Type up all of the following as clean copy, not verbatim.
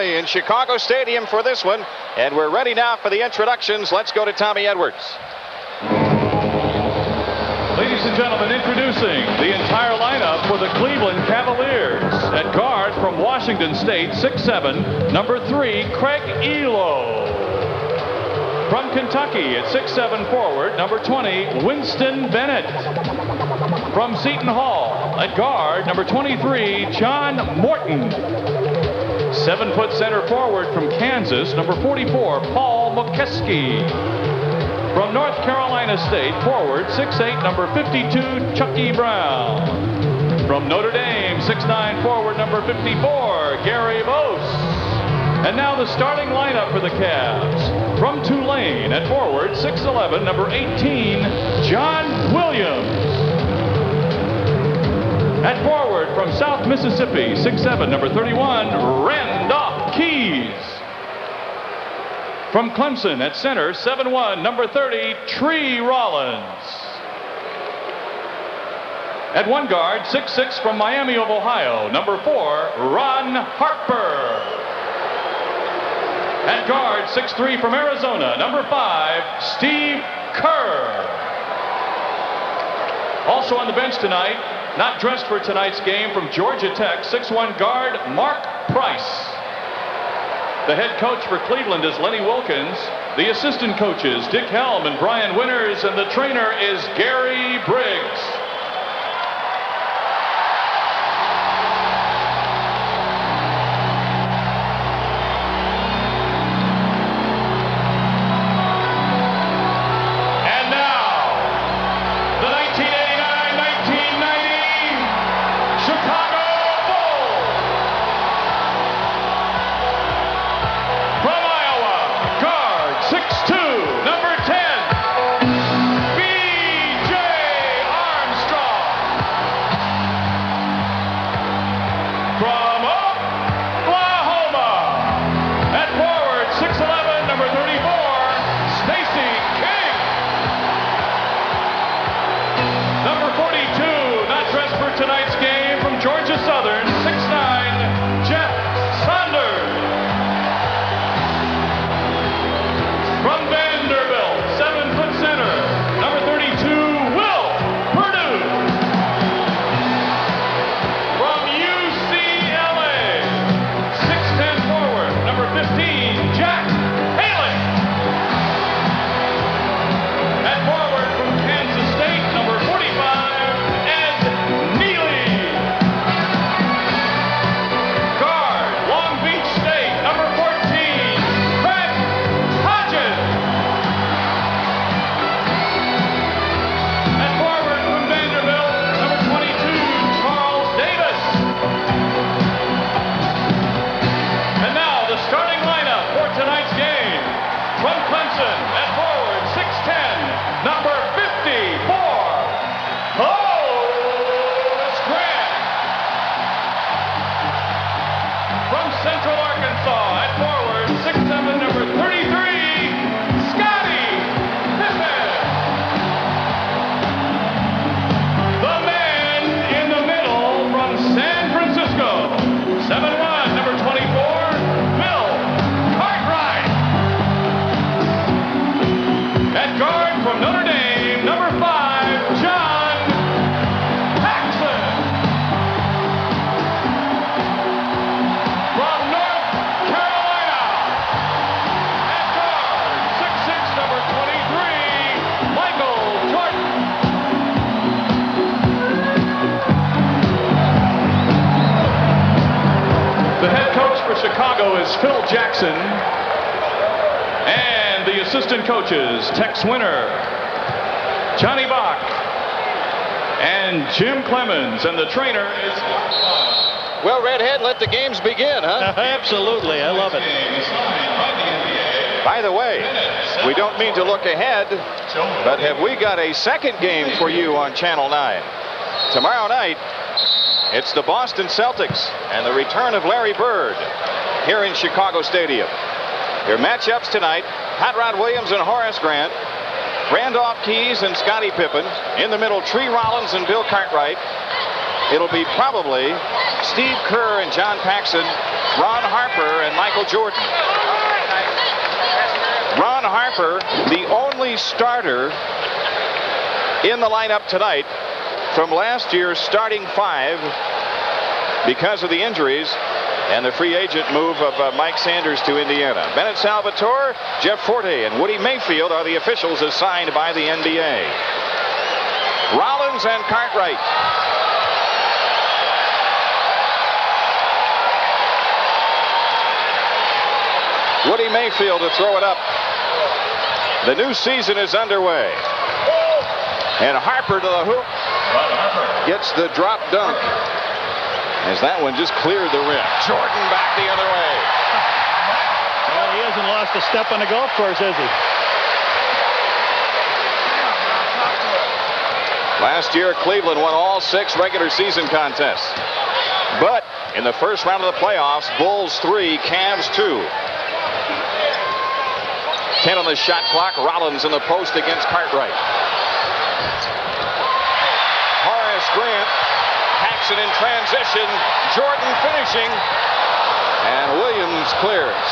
In Chicago Stadium for this one, and we're ready now for the introductions. Let's go to Tommy Edwards. Ladies and gentlemen, introducing the entire lineup for the Cleveland Cavaliers. At guard from Washington State, 6'7", number 3, Craig Ehlo. From Kentucky at 6'7" forward, number 20, Winston Bennett. From Seton Hall at guard, number 23, John Morton. 7-foot center forward from Kansas, number 44, Paul Mokeski. From North Carolina State, forward, 6'8", number 52, Chucky Brown. From Notre Dame, 6'9", forward, number 54, Gary Bose. And now the starting lineup for the Cavs. From Tulane at forward, 6'11", number 18, John Williams. At forward from South Mississippi, 6'7", number 31, Randolph Keys. From Clemson at center, 7'1", number 30, Tree Rollins. At one guard, 6'6", from Miami of Ohio, number 4, Ron Harper. At guard, 6'3", from Arizona, number 5, Steve Kerr. Also on the bench tonight, not dressed for tonight's game, from Georgia Tech, 6'1" guard Mark Price. The head coach for Cleveland is Lenny Wilkins. The assistant coaches, Dick Helm and Brian Winters, and the trainer is Gary Briggs. Tonight's game from Georgia Southern, 6'9", Jeff Saunders. From Vanderbilt, 7-foot center, number 32, Will Perdue. From UCLA, 6'10" forward, number 15, Jack Haley. At forward from Kansas State, number 45, Central Arkansas at forward, 6'7", number 33, Scottie Pippen. The man in the middle from San Francisco, 7'1", number 24, Bill Cartwright. At guard from Notre Dame, number 5, John Paxson. From North Carolina, at guard, 6'6", number 23, Michael Jordan. The head coach for Chicago is Phil Jackson, and the assistant coaches, Tex Winter, Johnny Bach, and Jim Clemens, and the trainer is Well, Redhead, let the games begin, huh? Absolutely, I love it. By the way, we don't mean to look ahead, but have we got a second game for you on Channel 9? Tomorrow night, it's the Boston Celtics and the return of Larry Bird here in Chicago Stadium. Your matchups tonight, Hot Rod Williams and Horace Grant, Randolph Keys and Scottie Pippen. In the middle, Tree Rollins and Bill Cartwright. It'll be probably Steve Kerr and John Paxson Ron Harper and Michael Jordan. Ron Harper, the only starter in the lineup tonight from last year's starting 5 because of the injuries and the free agent move of Mike Sanders to Indiana. Bennett Salvatore, Jeff Forte, and Woody Mayfield are the officials assigned by the NBA. Rollins and Cartwright. Woody Mayfield to throw it up. The new season is underway. And Harper to the hoop. Gets the drop dunk. As that one just cleared the rim. Jordan back the other way. Well, he hasn't lost a step on the golf course, has he? Last year, Cleveland won all 6 regular season contests. But in the first round of the playoffs, Bulls 3, Cavs 2. 10 on the shot clock. Rollins in the post against Cartwright. Horace Grant. Paxson in transition. Jordan finishing. And Williams clears.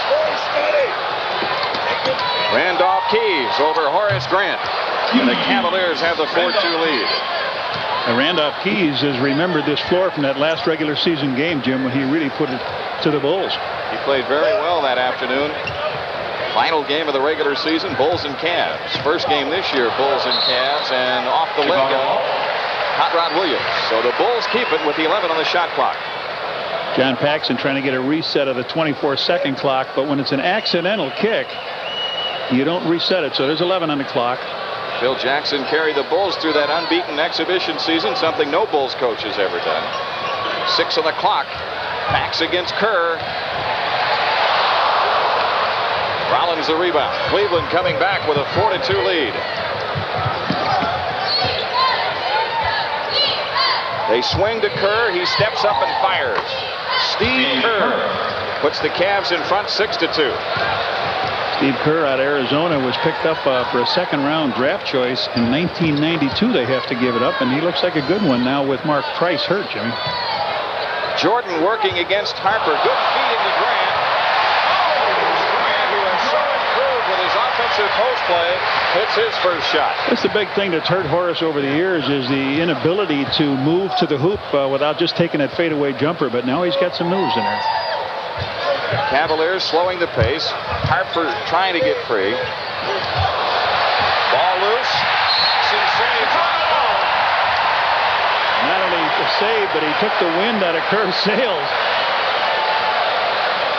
Randolph Keys over Horace Grant. And the Cavaliers have the 4-2 lead. And Randolph Keys has remembered this floor from that last regular season game, Jim, when he really put it to the Bulls. He played very well that afternoon. Final game of the regular season, Bulls and Cavs. First game this year, Bulls and Cavs, and off the leg Hot Rod Williams. So the Bulls keep it with the 11 on the shot clock. John Paxson trying to get a reset of the 24-second clock, but when it's an accidental kick, you don't reset it. So there's 11 on the clock. Phil Jackson carried the Bulls through that unbeaten exhibition season, something no Bulls coach has ever done. 6 on the clock. Pax against Kerr. Rollins the rebound. Cleveland coming back with a 4-2 lead. They swing to Kerr. He steps up and fires. Steve Kerr puts the Cavs in front 6-2. Steve Kerr out of Arizona was picked up for a second-round draft choice in 1992. They have to give it up, and he looks like a good one now with Mark Price hurt, Jimmy. Jordan working against Harper. Good feed into Grant. Who has so improved with his offensive post play, hits his first shot. That's the big thing that's hurt Horace over the years is the inability to move to the hoop without just taking that fadeaway jumper, but now he's got some moves in there. Cavaliers slowing the pace. Harper trying to get free. Ball loose. Paxson saves on the ball. Not only the save, but he took the wind out of Kerr's sails.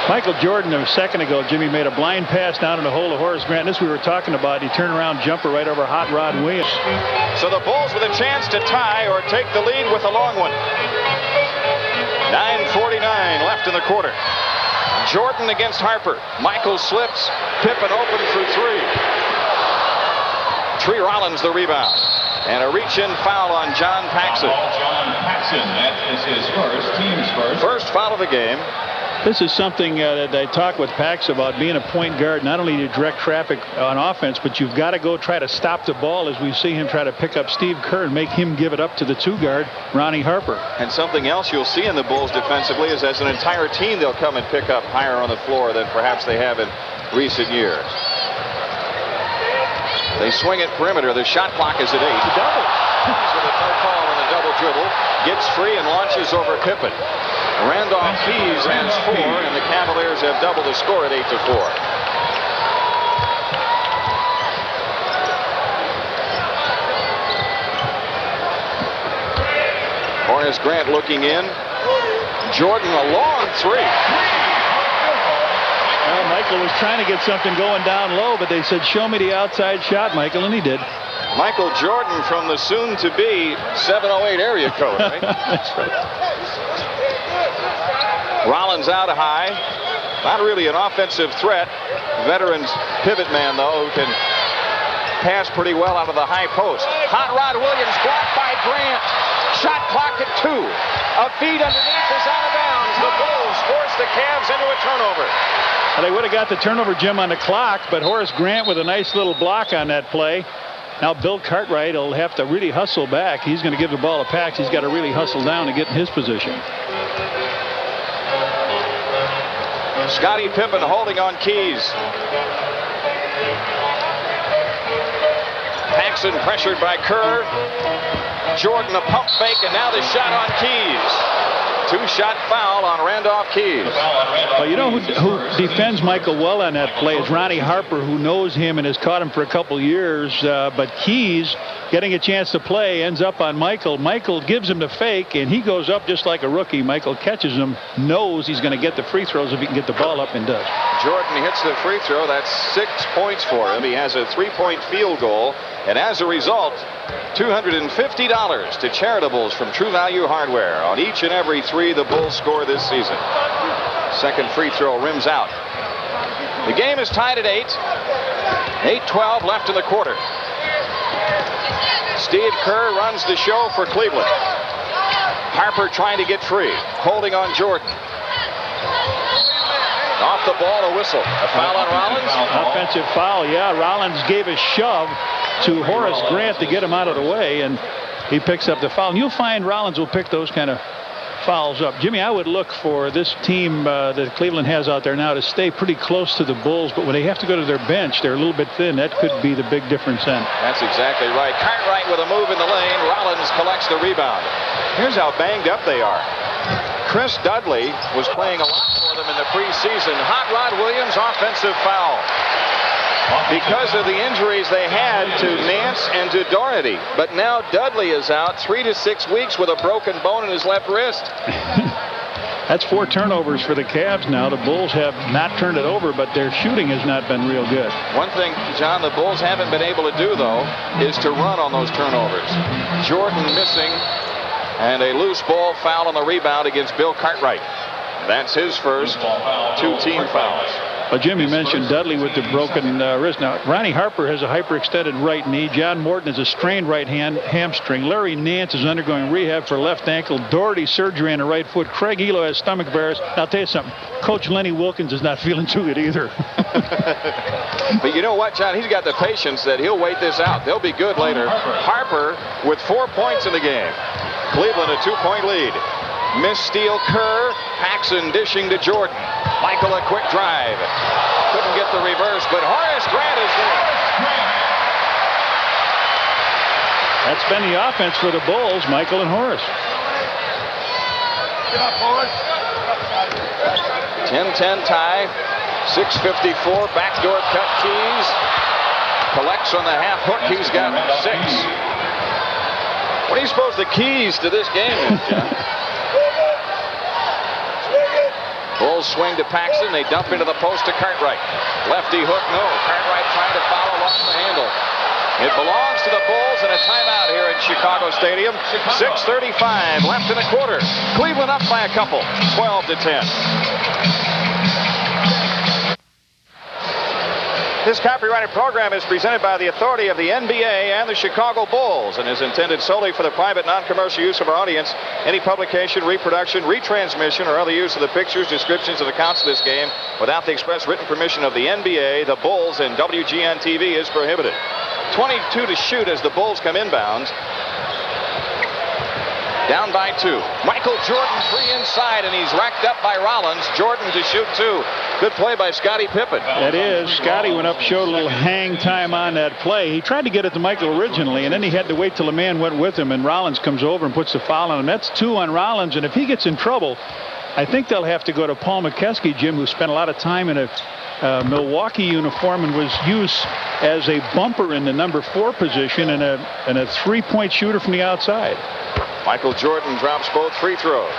Michael Jordan a second ago, Jimmy, made a blind pass down in the hole to Horace Grant. This we were talking about. He turned around jumper right over Hot Rod Williams. So the Bulls with a chance to tie or take the lead with a long one. 9:49 left in the quarter. Jordan against Harper. Michael slips. Pippen open for 3. Tree Rollins the rebound. And a reach-in foul on John Paxson. John Paxson, that is his team's first. First foul of the game. This is something that I talk with Pax about, being a point guard. Not only to direct traffic on offense, but you've got to go try to stop the ball as we see him try to pick up Steve Kerr and make him give it up to the 2-guard, Ronnie Harper. And something else you'll see in the Bulls defensively is as an entire team they'll come and pick up higher on the floor than perhaps they have in recent years. They swing at perimeter. The shot clock is at 8. Double. He's with a no call on the double dribble. Gets free and launches over Pippen. Randolph Keys has 4, and the Cavaliers have doubled the score at 8-4. Horace Grant looking in. Jordan a long 3. Well, Michael was trying to get something going down low, but they said, show me the outside shot, Michael, and he did. Michael Jordan from the soon-to-be 708 area code, right? That's right. Rollins out high. Not really an offensive threat. Veterans pivot man, though, who can pass pretty well out of the high post. Hot Rod Williams blocked by Grant. Shot clock at 2. A feed underneath is out of bounds. The Bulls force the Cavs into a turnover. Well, they would have got the turnover, Jim, on the clock, but Horace Grant with a nice little block on that play. Now Bill Cartwright will have to really hustle back. He's going to give the ball to Pax. He's got to really hustle down to get in his position. Scottie Pippen holding on Keys. Paxson pressured by Kerr. Jordan a pump fake, and now the shot on Keys. Two-shot foul on Randolph Keys. Well, you know who defends Michael well on that play is Ron Harper, who knows him and has caught him for a couple years. But Keys, getting a chance to play, ends up on Michael. Michael gives him the fake, and he goes up just like a rookie. Michael catches him, knows he's going to get the free throws if he can get the ball up, and does. Jordan hits the free throw. That's 6 points for him. He has a 3-point field goal, and as a result, $250 to charitables from True Value Hardware on each and every 3 the Bulls score this season. Second free throw rims out. The game is tied at 8. 8:12 left in the quarter. Steve Kerr runs the show for Cleveland. Harper trying to get free, holding on Jordan. Off the ball, a whistle. A foul on Rollins. Offensive foul, yeah. Rollins gave a shove to Horace Grant to get him out of the way, and he picks up the foul. And you'll find Rollins will pick those kind of fouls up. Jimmy, I would look for this team that Cleveland has out there now to stay pretty close to the Bulls, but when they have to go to their bench, they're a little bit thin. That could be the big difference then. That's exactly right. Cartwright with a move in the lane. Rollins collects the rebound. Here's how banged up they are. Chris Dudley was playing a lot for them in the preseason. Hot Rod Williams, offensive foul. Because of the injuries they had to Nance and to Doherty. But now Dudley is out 3 to 6 weeks with a broken bone in his left wrist. That's 4 turnovers for the Cavs now. The Bulls have not turned it over, but their shooting has not been real good. One thing, John, the Bulls haven't been able to do, though, is to run on those turnovers. Jordan missing, and a loose ball foul on the rebound against Bill Cartwright. That's his first 2 team fouls. Well, Jimmy mentioned Dudley with the broken wrist. Now, Ronnie Harper has a hyperextended right knee. John Morton has a strained right hamstring. Larry Nance is undergoing rehab for left ankle. Doherty surgery on the right foot. Craig Ehlo has stomach virus. I'll tell you something. Coach Lenny Wilkins is not feeling too good either. But you know what, John? He's got the patience that he'll wait this out. They'll be good later. Harper with 4 points in the game. Cleveland a 2-point lead. Missed steal Kerr. Paxson dishing to Jordan. Michael a quick drive. Couldn't get the reverse, but Horace Grant is there. That's been the offense for the Bulls, Michael and Horace. 10-10 tie. 6:54. Backdoor cut Keys. Collects on the half hook. He's got 6. What do you suppose the keys to this game is, John? Bulls swing to Paxson. They dump into the post to Cartwright. Lefty hook, no. Cartwright trying to follow off the handle. It belongs to the Bulls, and a timeout here at Chicago Stadium. 6:35 left in the quarter. Cleveland up by a couple, 12-10. This copyrighted program is presented by the authority of the NBA and the Chicago Bulls and is intended solely for the private, non-commercial use of our audience. Any publication, reproduction, retransmission, or other use of the pictures, descriptions, and accounts of this game without the express written permission of the NBA, the Bulls, and WGN-TV is prohibited. 22 to shoot as the Bulls come inbounds. Down by 2. Michael Jordan free inside, and he's racked up by Rollins. Jordan to shoot 2. Good play by Scottie Pippen. That is. Scottie went up, showed a little hang time on that play. He tried to get it to Michael originally, and then he had to wait till the man went with him, and Rollins comes over and puts the foul on him. That's 2 on Rollins, and if he gets in trouble, I think they'll have to go to Paul McKeskey, Jim, who spent a lot of time in a Milwaukee uniform and was used as a bumper in the number 4 position and a 3-point shooter from the outside. Michael Jordan drops both free throws.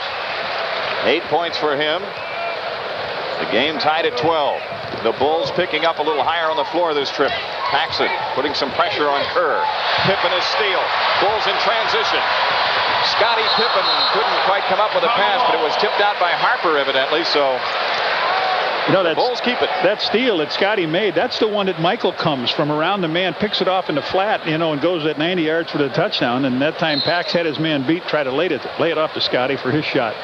8 points for him. The game tied at 12. The Bulls picking up a little higher on the floor this trip. Paxson putting some pressure on Kerr. Pippen is steal. Bulls in transition. Scottie Pippen couldn't quite come up with a pass, but it was tipped out by Harper evidently, so you know, the Bulls keep it. That steal that Scottie made, that's the one that Michael comes from around the man, picks it off in the flat, you know, and goes at 90 yards for the touchdown. And that time Pax had his man beat, tried to lay it off to Scottie for his shot.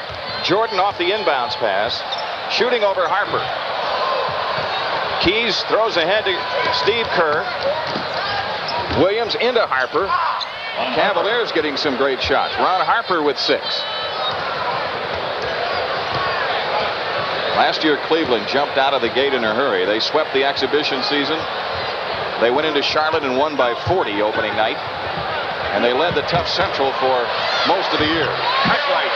Jordan off the inbounds pass, shooting over Harper. Keys throws ahead to Steve Kerr. Williams into Harper. Cavaliers getting some great shots. Ron Harper with 6. Last year, Cleveland jumped out of the gate in a hurry. They swept the exhibition season. They went into Charlotte and won by 40 opening night. And they led the tough Central for most of the year. Cartwright.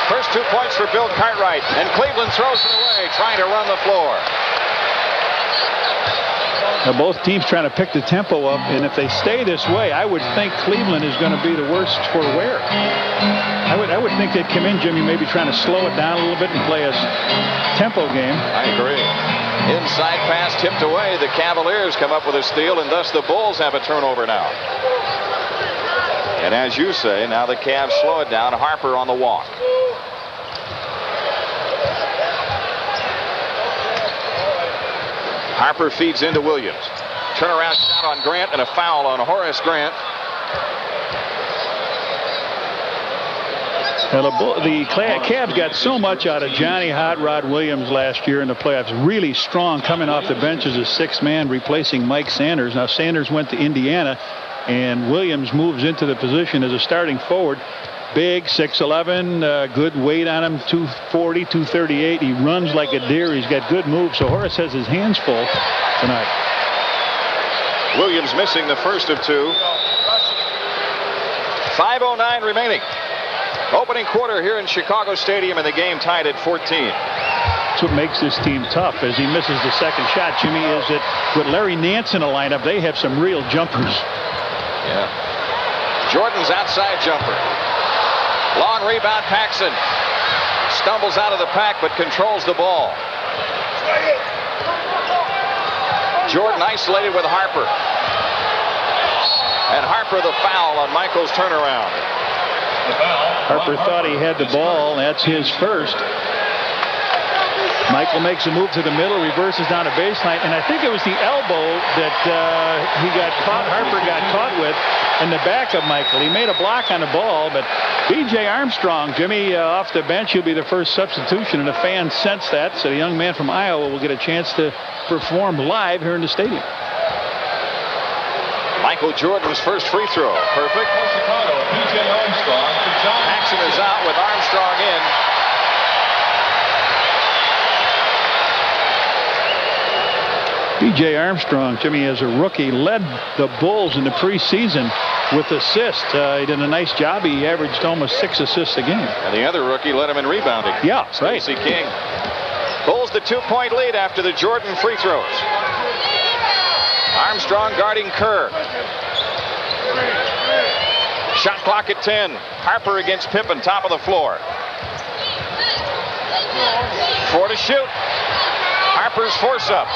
First 2 points for Bill Cartwright. And Cleveland throws it away, trying to run the floor. Now both teams trying to pick the tempo up, and if they stay this way, I would think Cleveland is going to be the worst for wear. I would think they'd come in, Jimmy, maybe trying to slow it down a little bit and play a tempo game. I agree. Inside pass tipped away. The Cavaliers come up with a steal, and thus the Bulls have a turnover now. And as you say, now the Cavs slow it down. Harper on the walk. Harper feeds into Williams. Turnaround shot on Grant and a foul on Horace Grant. Well, the Cavs got so much out of Johnny Hot Rod Williams last year in the playoffs. Really strong, coming off the bench as a sixth man, replacing Mike Sanders. Now Sanders went to Indiana, and Williams moves into the position as a starting forward. Big, 6'11", good weight on him, 240, 238. He runs like a deer. He's got good moves. So Horace has his hands full tonight. Williams missing the first of two. 5:09 remaining. Opening quarter here in Chicago Stadium, and the game tied at 14. That's what makes this team tough. As he misses the second shot, Jimmy, is that with Larry Nance in the lineup, they have some real jumpers. Yeah. Jordan's outside jumper. Long rebound, Paxson. Stumbles out of the pack, but controls the ball. Jordan isolated with Harper. And Harper the foul on Michael's turnaround. Harper thought he had the ball. That's his first. Michael makes a move to the middle, reverses down the baseline, and I think it was the elbow that Harper got caught with in the back of Michael. He made a block on the ball, but B.J. Armstrong, Jimmy, off the bench, he'll be the first substitution, and the fans sense that, so the young man from Iowa will get a chance to perform live here in the stadium. Michael Jordan's first free throw. Perfect. Paxson is out with Armstrong in. B.J. Armstrong, Jimmy, as a rookie, led the Bulls in the preseason with assists. He did a nice job. He averaged almost 6 assists a game. And the other rookie led him in rebounding. Yeah, right. Stacey King. Bulls the 2-point lead after the Jordan free throws. Armstrong guarding Kerr. Shot clock at 10. Harper against Pippen, top of the floor. 4 to shoot. Harper's force up.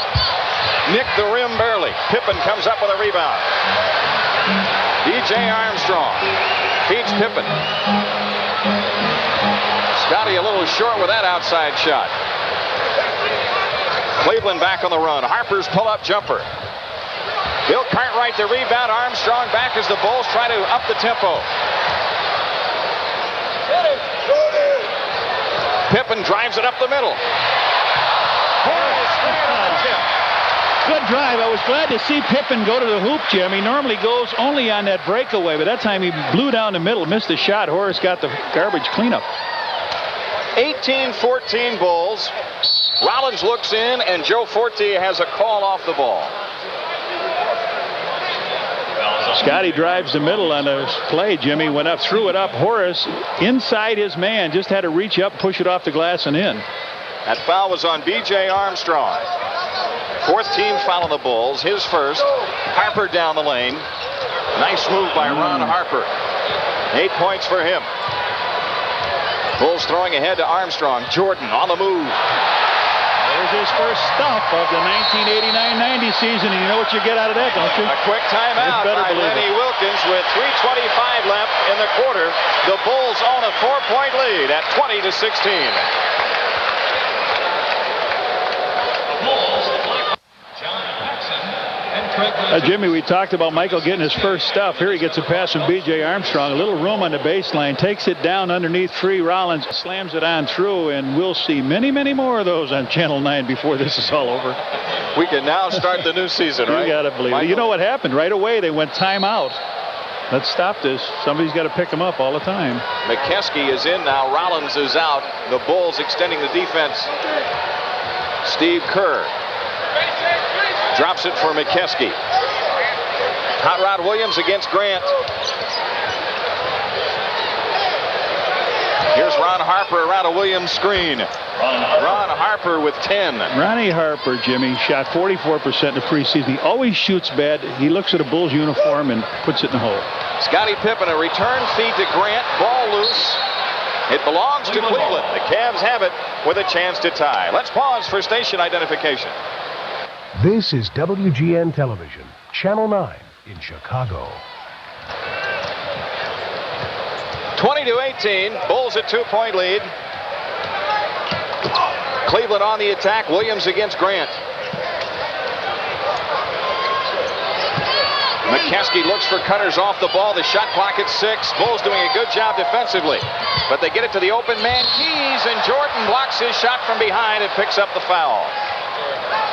Nicked the rim barely. Pippen comes up with a rebound. B.J. Armstrong feeds Pippen. Scotty a little short with that outside shot. Cleveland back on the run. Harper's pull-up jumper. Bill Cartwright the rebound. Armstrong back as the Bulls try to up the tempo. Pippen drives it up the middle. Good drive. I was glad to see Pippen go to the hoop, Jim. He normally goes only on that breakaway, but that time he blew down the middle, missed the shot. Horace got the garbage cleanup. 18-14 Bulls. Rollins looks in, and Joe Forte has a call off the ball. Scotty drives the middle on a play. Jimmy went up, threw it up. Horace inside his man, just had to reach up, push it off the glass and in. That foul was on B.J. Armstrong. 4th team foul on the Bulls. His first. Harper down the lane. Nice move by Ron Harper. 8 points for him. Bulls throwing ahead to Armstrong. Jordan on the move. There's his first stop of the 1989-90 season, and you know what you get out of that, don't you? A quick timeout by Lenny Wilkins with 3:25 left in the quarter. The Bulls own a 4-point lead at 20-16. Jimmy, we talked about Michael getting his first stuff. Here he gets a pass from B.J. Armstrong. A little room on the baseline. Takes it down underneath 3. Rollins slams it on through, and we'll see many, many more of those on Channel 9 before this is all over. We can now start the new season, right? You got to believe it. You know what happened? Right away, they went timeout. Let's stop this. Somebody's got to pick him up all the time. McKeskey is in now. Rollins is out. The Bulls extending the defense. Steve Kerr drops it for McKeskey. Hot Rod Williams against Grant. Here's Ron Harper around a Williams screen. Ron Harper with 10. Ronnie Harper, Jimmy, shot 44% in the preseason. He always shoots bad. He looks at a Bulls uniform and puts it in the hole. Scottie Pippen, a return feed to Grant. Ball loose. It belongs to Cleveland. The Cavs have it with a chance to tie. Let's pause for station identification. This is WGN Television, Channel 9 in Chicago. 20-18. Bulls a 2-point lead. Cleveland on the attack. Williams against Grant. McKeskey looks for cutters off the ball. The shot clock at 6. Bulls doing a good job defensively. But they get it to the open man, Keys, and Jordan blocks his shot from behind and picks up the foul.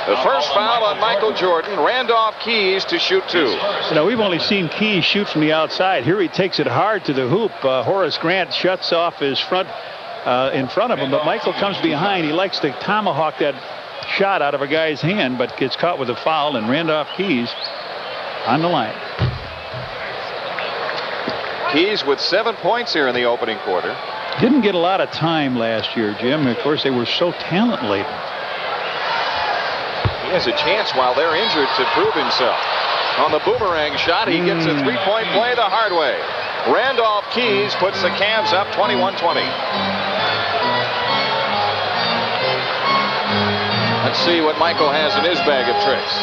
The first foul on Michael Jordan. Randolph Keys to shoot 2. You know, we've only seen Keys shoot from the outside. Here he takes it hard to the hoop. Horace Grant shuts off his front in front of him, but Michael comes behind. He likes to tomahawk that shot out of a guy's hand, but gets caught with a foul, and Randolph Keys on the line. Keys with 7 points here in the opening quarter. Didn't get a lot of time last year, Jim. Of course, they were so talent-laden. He has a chance while they're injured to prove himself. On the boomerang shot, he gets a 3-point play the hard way. Randolph Keys puts the Cavs up 21-20. Let's see what Michael has in his bag of tricks.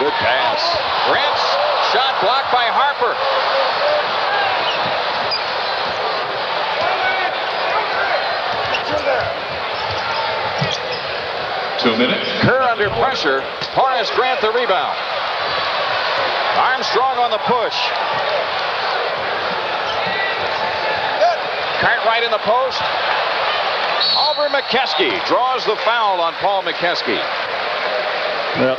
Good pass. Grant's shot blocked by Harper. Kerr under pressure. Horace Grant the rebound. Armstrong on the push. Cartwright in the post. Over McKeskey. Draws the foul on Paul McKeskey. Well,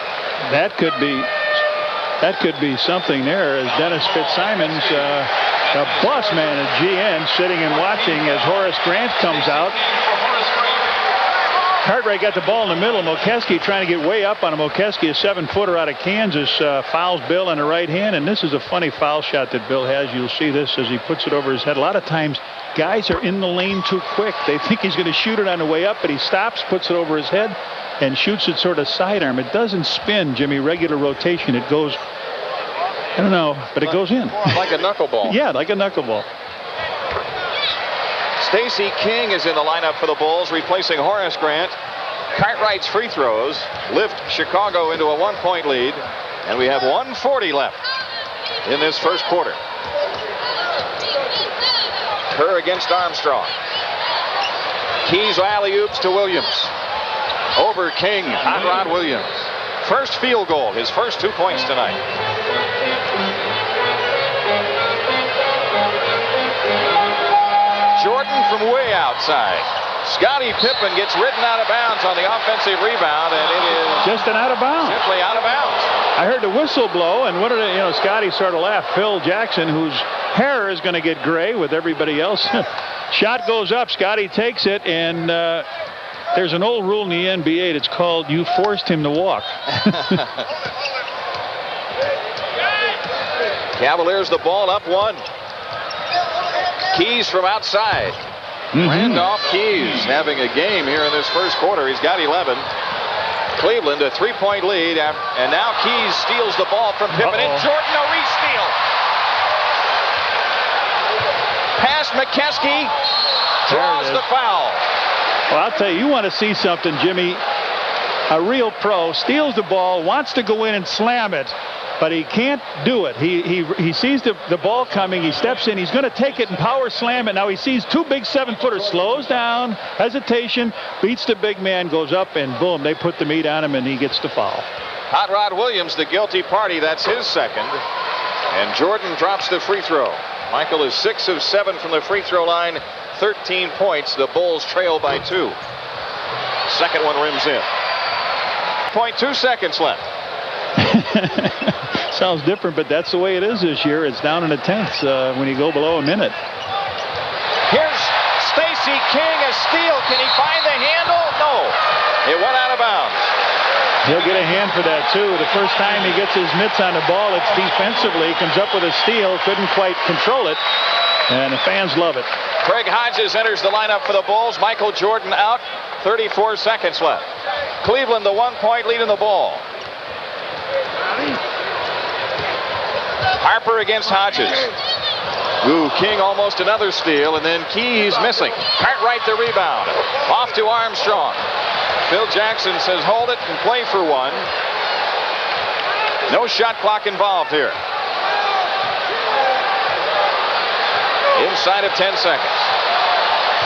that could be something there, as Dennis Fitzsimons, a boss man at GN, sitting and watching as Horace Grant comes out. Cartwright got the ball in the middle. McKeskey trying to get way up on him. McKeskey, a 7-footer out of Kansas, fouls Bill on the right hand, and this is a funny foul shot that Bill has. You'll see this as he puts it over his head. A lot of times, guys are in the lane too quick. They think he's going to shoot it on the way up, but he stops, puts it over his head, and shoots it sort of sidearm. It doesn't spin, Jimmy, regular rotation. It goes, I don't know, but it goes in. Like a knuckleball. Yeah, like a knuckleball. Stacey King is in the lineup for the Bulls, replacing Horace Grant. Cartwright's free throws lift Chicago into a 1-point lead, and we have 1:40 left in this first quarter. Kerr against Armstrong. Keys alley-oops to Williams. Over King, Hot Rod Williams. First field goal, his first 2 points tonight. Jordan from way outside. Scottie Pippen gets ridden out of bounds on the offensive rebound, and it is just an out of bounds. Simply out of bounds. I heard the whistle blow, and what did it, Scottie sort of laughed. Phil Jackson, whose hair is going to get gray with everybody else. Shot goes up, Scottie takes it, and there's an old rule in the NBA that's called you forced him to walk. Cavaliers the ball up 1. Keys from outside. Randolph Keys having a game here in this first quarter. He's got 11. Cleveland a 3-point lead, and now Keys steals the ball from Pippen, and Jordan a re-steal. Past McKeskey, draws the foul. Well, I'll tell you, you want to see something, Jimmy. A real pro steals the ball, wants to go in and slam it, but he can't do it. He sees the ball coming. He steps in. He's going to take it and power slam it. Now he sees 2 big 7-footers. Slows down. Hesitation. Beats the big man. Goes up, and boom, they put the meat on him, and he gets the foul. Hot Rod Williams, the guilty party. That's his second. And Jordan drops the free throw. Michael is 6 of 7 from the free throw line. 13 points. The Bulls trail by 2. Second one rims in. 0.2 seconds left. Sounds different, but that's the way it is this year. It's down in the 10th when you go below a minute. Here's Stacey King, a steal. Can he find the handle? No. It went out of bounds. He'll get a hand for that, too. The first time he gets his mitts on the ball, it's defensively. He comes up with a steal, couldn't quite control it, and the fans love it. Craig Hodges enters the lineup for the Bulls. Michael Jordan out. 34 seconds left. Cleveland, the 1-point lead in the ball. Harper against Hodges. Ooh, King almost another steal, and then Keys missing. Cartwright the rebound. Off to Armstrong. Phil Jackson says hold it and play for one. No shot clock involved here. Inside of 10 seconds.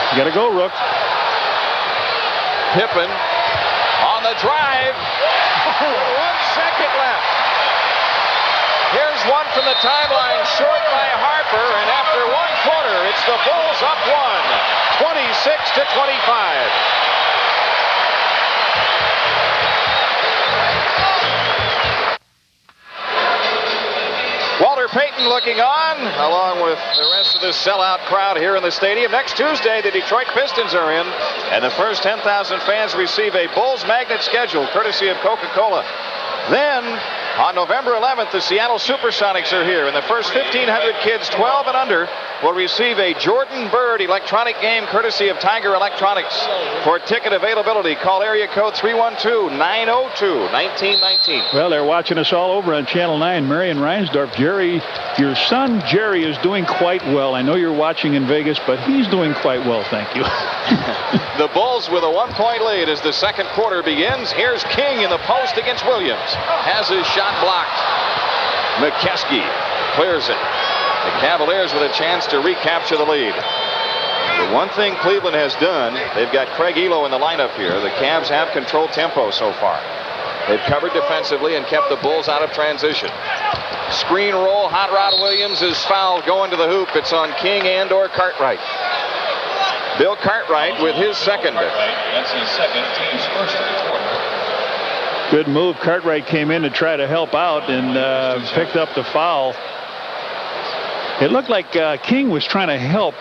You gotta go, Rook. Pippen on the drive. 1 second left. Here's one from the timeline, short by Harper, and after 1 quarter, it's the Bulls up one, 26-25. Walter Payton looking on, along with the rest of this sellout crowd here in the stadium. Next Tuesday, the Detroit Pistons are in, and the first 10,000 fans receive a Bulls magnet schedule, courtesy of Coca-Cola. Then, on November 11th, the Seattle Supersonics are here, and the first 1,500 kids 12 and under will receive a Jordan Bird electronic game courtesy of Tiger Electronics. For ticket availability, call area code 312-902-1919. Well, they're watching us all over on Channel 9. Marion Reinsdorf. Jerry, your son Jerry is doing quite well. I know you're watching in Vegas, but he's doing quite well, thank you. The Bulls with a 1-point lead as the second quarter begins. Here's King in the post against Williams. Has his shot blocked. McKeskey clears it. The Cavaliers with a chance to recapture the lead. The one thing Cleveland has done, they've got Craig Ehlo in the lineup here. The Cavs have controlled tempo so far. They've covered defensively and kept the Bulls out of transition. Screen roll, Hot Rod Williams is fouled going to the hoop. It's on King and or Cartwright. Bill Cartwright with his second. That's his second, team's first of the quarter. Good move. Cartwright came in to try to help out and picked up the foul. It looked like King was trying to help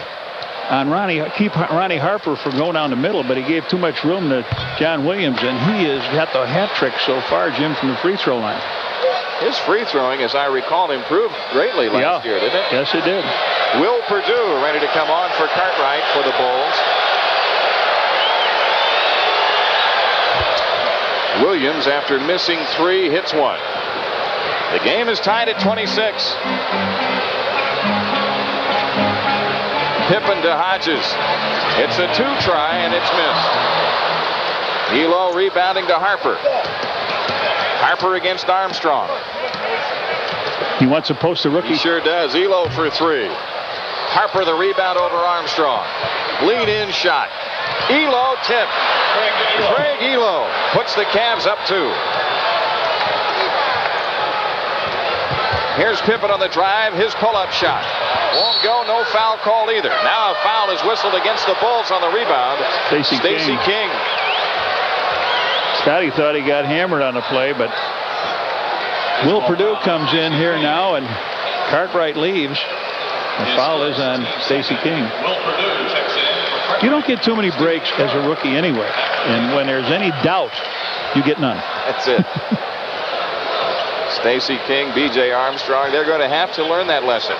on keep Ronnie Harper from going down the middle, but he gave too much room to John Williams, and he has got the hat trick so far, Jim, from the free throw line. His free throwing, as I recall, improved greatly last year, didn't it? Yes, it did. Will Perdue ready to come on for Cartwright for the Bulls. Williams, after missing 3, hits 1. The game is tied at 26. Pippen to Hodges. It's a 2-try, and it's missed. Ehlo rebounding to Harper. Harper against Armstrong. He wants to post the rookie. He sure does. Ehlo for 3. Harper the rebound over Armstrong. Lead in shot. Ehlo tip. Craig Ehlo puts the Cavs up 2. Here's Pippen on the drive. His pull-up shot. Won't go. No foul called either. Now a foul is whistled against the Bulls on the rebound. Stacey King. Scotty thought he got hammered on the play, but Will Perdue comes in here now, and Cartwright leaves. The foul is on Stacey King. You don't get too many breaks as a rookie anyway, and when there's any doubt, you get none. That's it. Stacey King, B.J. Armstrong, they're going to have to learn that lesson.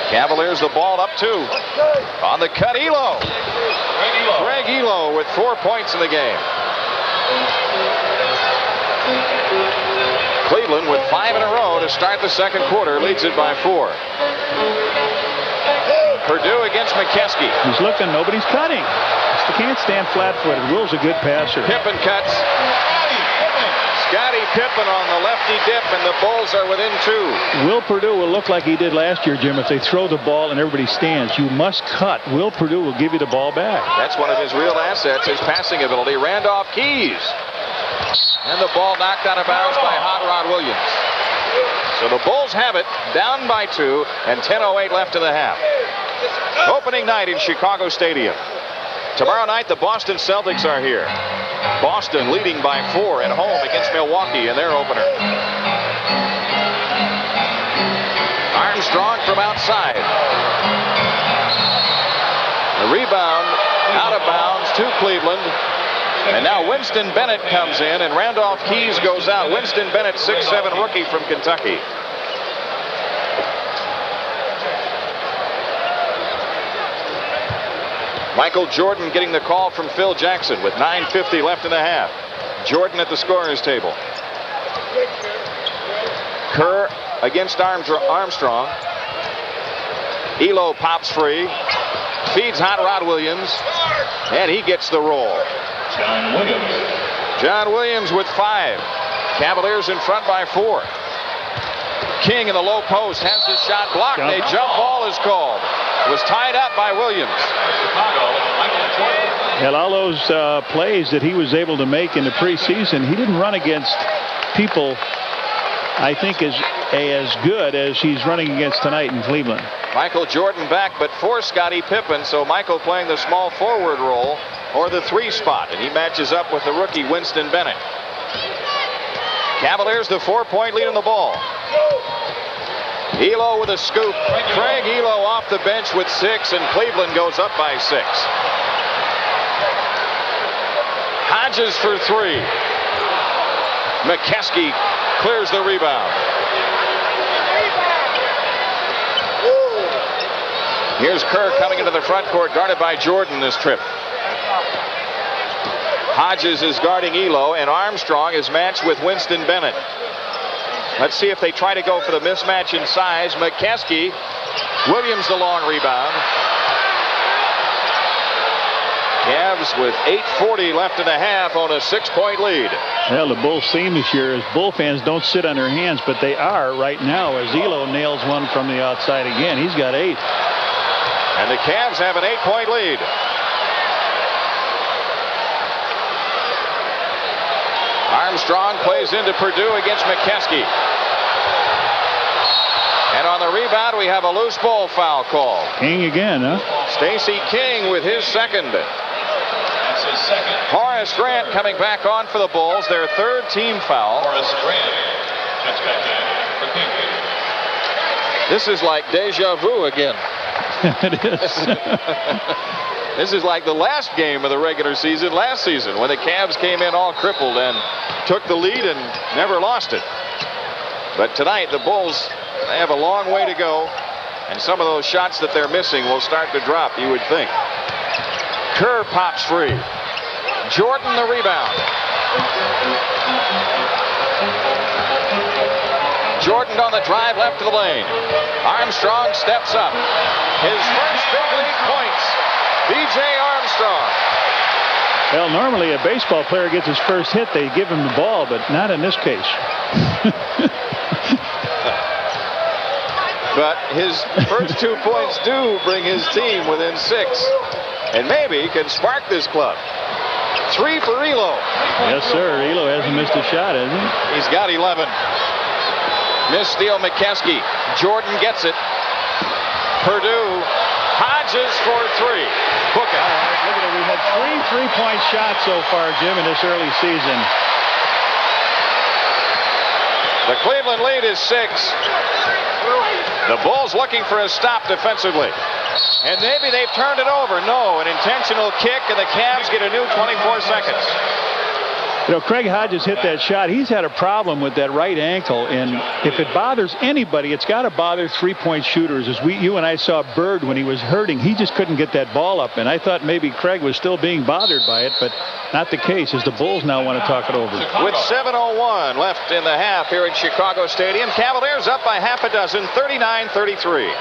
Cavaliers the ball up 2. On the cut, Ehlo. Craig Ehlo with 4 points in the game. Cleveland with 5 in a row to start the second quarter, leads it by 4. Perdue against McKeskey. He's looking, nobody's cutting. He can't stand flat-footed. Will's a good passer. Pippen cuts. Scottie Pippen on the lefty dip, and the Bulls are within 2. Will Perdue will look like he did last year, Jim, if they throw the ball and everybody stands. You must cut. Will Perdue will give you the ball back. That's one of his real assets, his passing ability. Randolph Keys. And the ball knocked out of bounds by Hot Rod Williams. So the Bulls have it, down by 2, and 10:08 left in the half. Opening night in Chicago Stadium. Tomorrow night, the Boston Celtics are here. Boston leading by 4 at home against Milwaukee in their opener. Armstrong from outside. The rebound out of bounds to Cleveland. And now Winston Bennett comes in, and Randolph Keys goes out. Winston Bennett, 6'7" rookie from Kentucky. Michael Jordan getting the call from Phil Jackson with 9:50 left in the half. Jordan at the scorer's table. Kerr against Armstrong. Ehlo pops free. Feeds Hot Rod Williams. And he gets the roll. John Williams with 5. Cavaliers in front by 4. King in the low post has his shot blocked. A jump ball is called. It was tied up by Williams. And all those plays that he was able to make in the preseason, he didn't run against people, I think, as good as he's running against tonight in Cleveland. Michael Jordan back, but for Scottie Pippen, so Michael playing the small forward role or the 3 spot, and he matches up with the rookie Winston Bennett. Cavaliers the 4-point lead on the ball. Ehlo with a scoop. Craig Ehlo off the bench with 6, and Cleveland goes up by 6. Hodges for 3. McKeskey clears the rebound. Here's Kerr coming into the front court, guarded by Jordan this trip. Hodges is guarding Ehlo, and Armstrong is matched with Winston Bennett. Let's see if they try to go for the mismatch in size. McKeskey, Williams the long rebound. Cavs with 8:40 left in the half on a 6-point lead. Well, the Bulls theme this year is Bull fans don't sit on their hands, but they are right now as Ehlo nails one from the outside again. He's got 8. And the Cavs have an 8-point lead. Armstrong plays into Purdue against McKeskey. And on the rebound, we have a loose ball foul call. King again, huh? Stacey King with his second. That's his second. Horace Grant coming back on for the Bulls, their 3rd team foul. Horace Grant checks back in for King. This is like deja vu again. It is. This is like the last game of the regular season last season when the Cavs came in all crippled and took the lead and never lost it. But tonight the Bulls, they have a long way to go, and some of those shots that they're missing will start to drop, you would think. Kerr pops free. Jordan the rebound. Jordan on the drive left to the lane. Armstrong steps up. His first big league points. B.J. Armstrong. Well, normally a baseball player gets his first hit, they give him the ball, but not in this case. But his first 2 points do bring his team within 6. And maybe can spark this club. 3 for Ehlo. Yes, sir. Ehlo hasn't missed a shot, has he? He's got 11. Missed steal McKeskey. Jordan gets it. Purdue. Hodges for 3. Book it. All right, look at it. We've had 3 3-point shots so far, Jim, in this early season. The Cleveland lead is 6. The Bulls looking for a stop defensively. And maybe they've turned it over. No, an intentional kick, and the Cavs get a new 24 seconds. You know, Craig Hodges hit that shot. He's had a problem with that right ankle, and if it bothers anybody, it's got to bother 3-point shooters. As you and I saw Bird when he was hurting, he just couldn't get that ball up, and I thought maybe Craig was still being bothered by it, but not the case, as the Bulls now want to talk it over. With 7:01 left in the half here at Chicago Stadium, Cavaliers up by half a dozen, 39-33.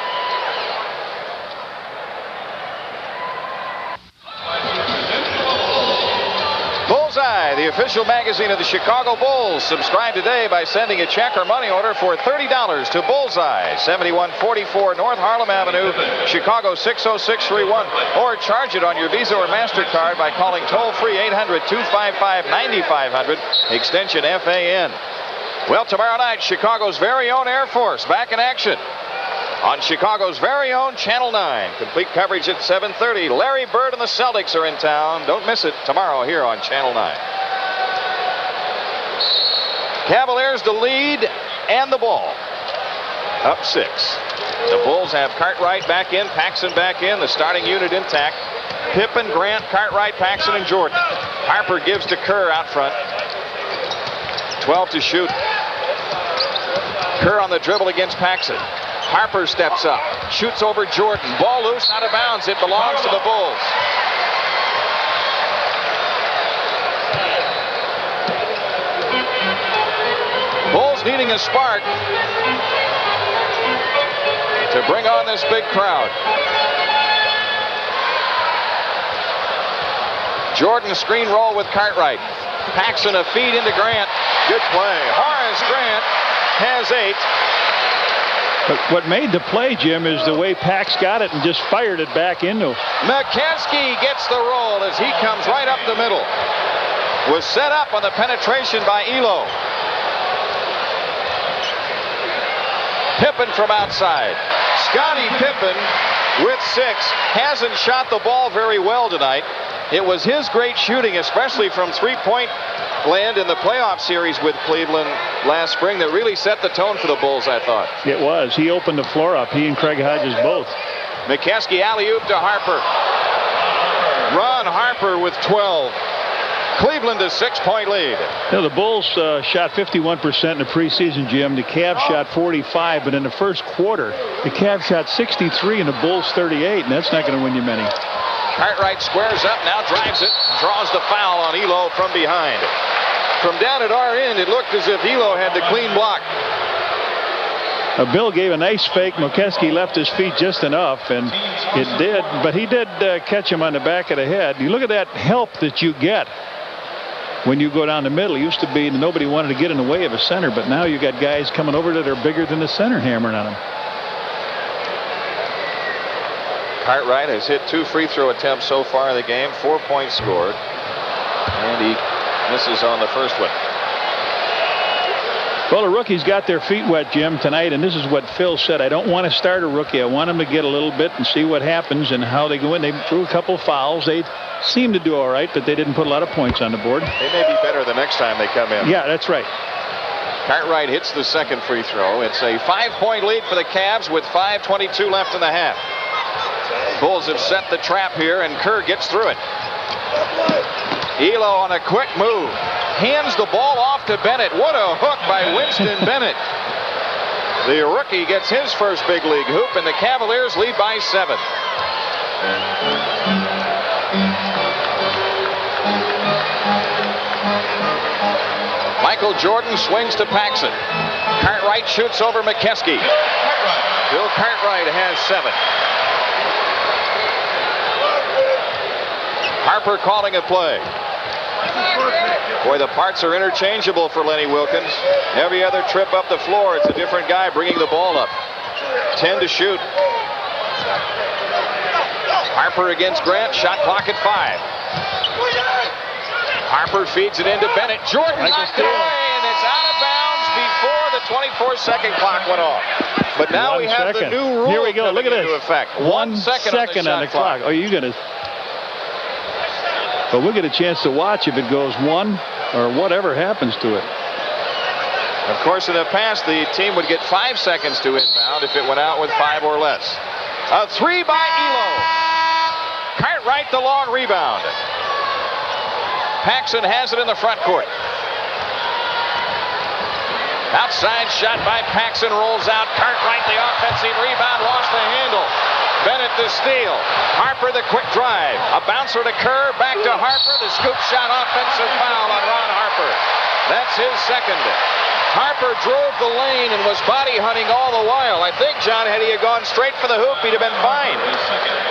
Bullseye, the official magazine of the Chicago Bulls. Subscribe today by sending a check or money order for $30 to Bullseye, 7144 North Harlem Avenue, Chicago 60631. Or charge it on your Visa or MasterCard by calling toll-free 800-255-9500, extension FAN. Well, tomorrow night, Chicago's very own Air Force back in action. on Chicago's very own Channel 9. Complete coverage at 7:30. Larry Bird and the Celtics are in town. Don't miss it tomorrow here on Channel 9. Cavaliers the lead and the ball. Up 6. The Bulls have Cartwright back in, Paxson back in, the starting unit intact. Pippen, Grant, Cartwright, Paxson, and Jordan. Harper gives to Kerr out front. 12 to shoot. Kerr on the dribble against Paxson. Harper steps up, shoots over Jordan. Ball loose, out of bounds. It belongs to the Bulls. Bulls needing a spark to bring on this big crowd. Jordan screen roll with Cartwright. Paxson a feed into Grant. Good play. Horace Grant has 8. But what made the play, Jim, is the way Pax got it and just fired it back into. McKenzie gets the roll as he comes right up the middle. Was set up on the penetration by Ehlo. Pippen from outside. Scottie Pippen with 6. Hasn't shot the ball very well tonight. It was his great shooting, especially from three-point land in the playoff series with Cleveland last spring, that really set the tone for the Bulls, I thought. It was. He opened the floor up. He and Craig Hodges both. McKesky alley-oop to Harper. Ron Harper with 12. Cleveland a 6-point lead. You know, the Bulls shot 51% in the preseason, Jim. The Cavs shot 45, but in the first quarter, the Cavs shot 63 and the Bulls 38, and that's not going to win you many. Cartwright squares up, now drives it, draws the foul on Ehlo from behind. From down at our end, it looked as if Ehlo had the clean block. Bill gave a nice fake. McKesky left his feet just enough, and it did. But he did catch him on the back of the head. You look at that help that you get when you go down the middle. It used to be nobody wanted to get in the way of a center, but now you got guys coming over that are bigger than the center hammering on him. Cartwright has hit 2 free throw attempts so far in the game, 4 points scored, and he misses on the first one. Well, the rookies got their feet wet, Jim, tonight, and this is what Phil said. I don't want to start a rookie. I want him to get a little bit and see what happens and how they go in. They threw a couple fouls. They seemed to do all right, but they didn't put a lot of points on the board. They may be better the next time they come in. Yeah, that's right. Cartwright hits the second free throw. It's a 5-point lead for the Cavs with 5:22 left in the half. Bulls have set the trap here, and Kerr gets through it. Ehlo on a quick move. Hands the ball off to Bennett. What a hook by Winston Bennett. The rookie gets his first big league hoop, and the Cavaliers lead by 7. Michael Jordan swings to Paxson. Cartwright shoots over McKesky. Bill Cartwright has 7. Harper calling a play. Boy, the parts are interchangeable for Lenny Wilkins. Every other trip up the floor, it's a different guy bringing the ball up. 10 to shoot. Harper against Grant, shot clock at 5. Harper feeds it into Bennett. Jordan knocked it away, and it's out of bounds before the 24-second clock went off. But now we have the new rule. Here we go. Look at this. Effect. 1 second on the clock. Oh, you gonna? But we'll get a chance to watch if it goes 1 or whatever happens to it. Of course, in the past, the team would get 5 seconds to inbound if it went out with 5 or less. A 3 by Ehlo. Cartwright the long rebound. Paxson has it in the front court. Outside shot by Paxson, rolls out. Cartwright the offensive rebound, lost the handle. Bennett the steal. Harper the quick drive. A bouncer to Kerr, back to Harper. The scoop shot, offensive foul on Ron Harper. That's his second. Harper drove the lane and was body hunting all the while. I think, John, had he gone straight for the hoop, he'd have been fine.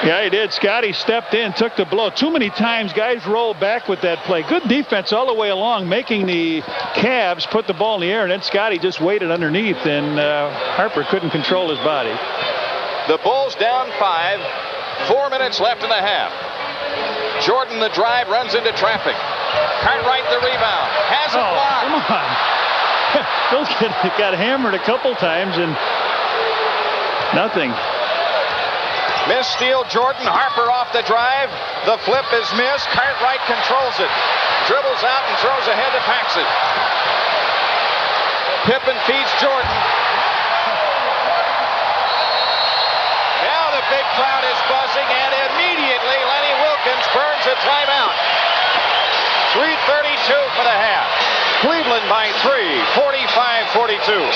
Yeah, he did. Scotty stepped in, took the blow. Too many times guys rolled back with that play. Good defense all the way along, making the Cavs put the ball in the air, and then Scotty just waited underneath, and Harper couldn't control his body. The Bulls down 5. 4 minutes left in the half. Jordan the drive, runs into traffic. Cartwright the rebound. Has it blocked. Come on. Those kids got hammered a couple times, and Nothing. Missed steal, Jordan. Harper off the drive. The flip is missed. Cartwright controls it. Dribbles out and throws ahead to Paxson. Pippen feeds Jordan. Now the big crowd is buzzing, and immediately Lenny Wilkins burns a timeout. 3:32 for the half. Cleveland by 3, 45-42.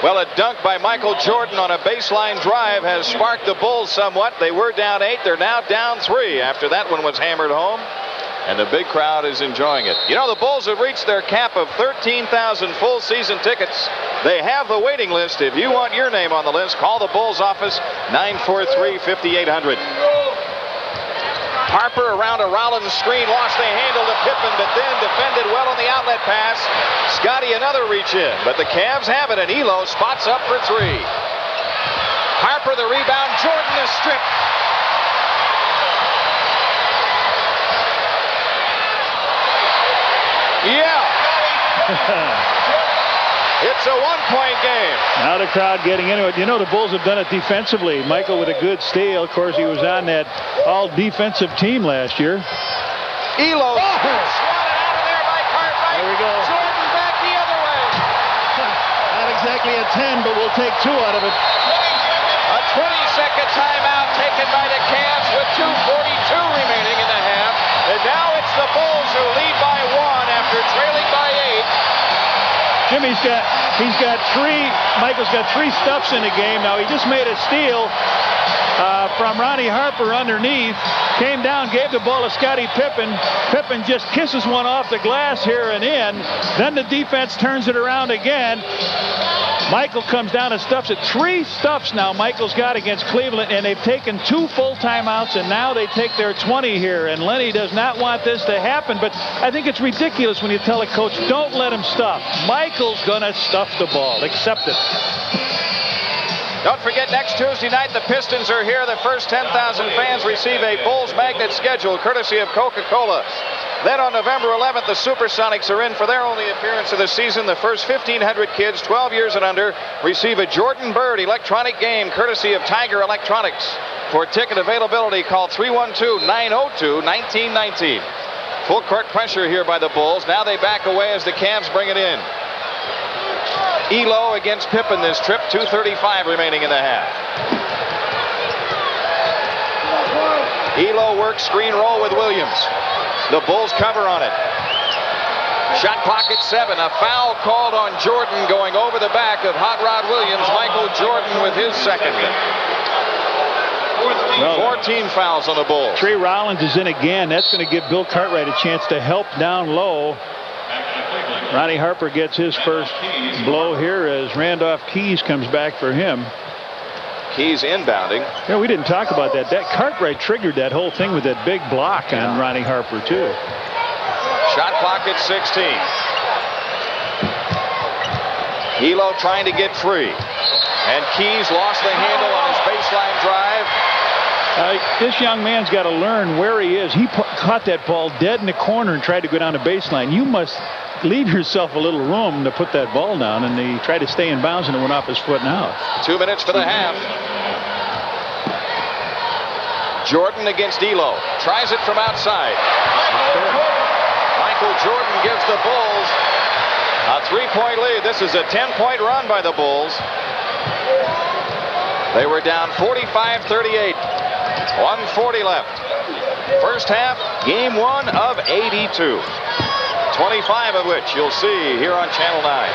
Well, a dunk by Michael Jordan on a baseline drive has sparked the Bulls somewhat. They were down 8. They're now down 3 after that one was hammered home. And the big crowd is enjoying it. You know, the Bulls have reached their cap of 13,000 full season tickets. They have the waiting list. If you want your name on the list, call the Bulls office, 943-5800. Harper around a Rollins screen, lost the handle to Pippen, but then defended well on the outlet pass. Scotty another reach in, but the Cavs have it, and Ehlo spots up for 3. Harper the rebound, Jordan is stripped. Yeah. It's a one-point game. Now the crowd getting into it. You know, the Bulls have done it defensively. Michael with a good steal. Of course, he was on that all-defensive team last year. Ehlo swatted out of there by Cartwright. There we go. Jordan back the other way. Not exactly a 10, but we'll take 2 out of it. A 20-second timeout taken by the Cavs with 2:42 remaining in the half. And now it's the Bulls who lead by 1 after trailing by 8. Jimmy's got 3. Michael's got 3 stuffs in the game. Now he just made a steal from Ronnie Harper underneath. Came down, gave the ball to Scottie Pippen. Pippen just kisses one off the glass here and in. Then the defense turns it around again. Michael comes down and stuffs it. 3 stuffs now Michael's got against Cleveland, and they've taken 2 full timeouts, and now they take their 20 here. And Lenny does not want this to happen, but I think it's ridiculous when you tell a coach, don't let him stuff. Michael's gonna stuff the ball. Accept it. Don't forget, next Tuesday night, the Pistons are here. The first 10,000 fans receive a Bulls magnet schedule, courtesy of Coca-Cola. Then on November 11th, the Supersonics are in for their only appearance of the season. The first 1,500 kids, 12 years and under, receive a Jordan Bird electronic game, courtesy of Tiger Electronics. For ticket availability, call 312-902-1919. Full court pressure here by the Bulls. Now they back away as the Cavs bring it in. Ehlo against Pippen this trip, 2:35 remaining in the half. Ehlo works screen roll with Williams. The Bulls cover on it. Shot clock at 7. A foul called on Jordan going over the back of Hot Rod Williams. Michael Jordan with his second. 14 fouls on the Bulls. Trey Rollins is in again. That's going to give Bill Cartwright a chance to help down low. Ronnie Harper gets his first blow here as Randolph Keys comes back for him. Keys inbounding. Yeah, we didn't talk about that. That Cartwright triggered that whole thing with that big block on Ronnie Harper, too. Shot clock at 16. Ehlo trying to get free. And Keys lost the handle on his baseline drive. This young man's got to learn where he is. He caught that ball dead in the corner and tried to go down the baseline. You must leave yourself a little room to put that ball down, and he tried to stay in bounds and it went off his foot and out. 2 minutes for the half. Jordan against Ehlo. Tries it from outside. Michael Jordan gives the Bulls a 3-point lead. This is a 10-point run by the Bulls. They were down 45-38. 1:40 left. First half, game 1 of 82. 25 of which you'll see here on Channel 9.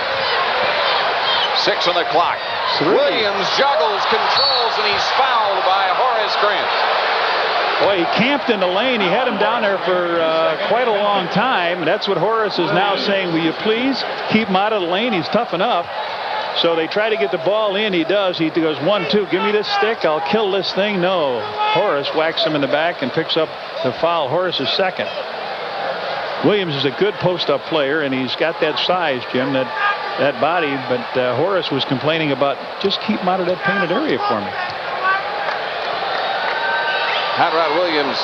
6 on the clock. Williams juggles, controls, and he's fouled by Horace Grant. Boy, he camped in the lane. He had him down there for quite a long time. That's what Horace is now saying. Will you please keep him out of the lane? He's tough enough. So they try to get the ball in. He does. He goes 1-2. Give me this stick. I'll kill this thing. No. Horace whacks him in the back and picks up the foul. Horace is second. Williams is a good post-up player, and he's got that size, Jim, that body. But Horace was complaining about just keep him out of that painted area for me. Hot Rod Williams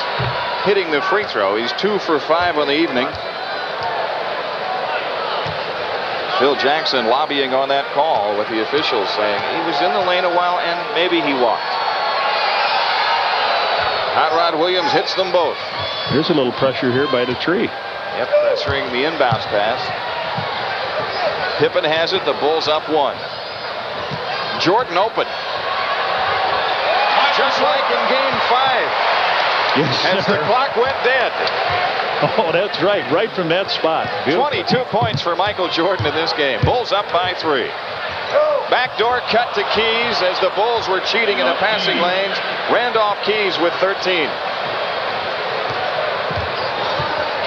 hitting the free throw. He's 2 for 5 on the evening. Phil Jackson lobbying on that call with the officials, saying he was in the lane a while and maybe he walked. Hot Rod Williams hits them both. There's a little pressure here by the tree. Yep, pressuring the inbounds pass. Pippen has it. The Bulls up 1. Jordan open. Just like in Game 5. Yes, as the clock went dead. Oh, that's right. Right from that spot. Beautiful. 22 points for Michael Jordan in this game. Bulls up by 3. Backdoor cut to Keys as the Bulls were cheating in the passing lanes. Randolph Keys with 13.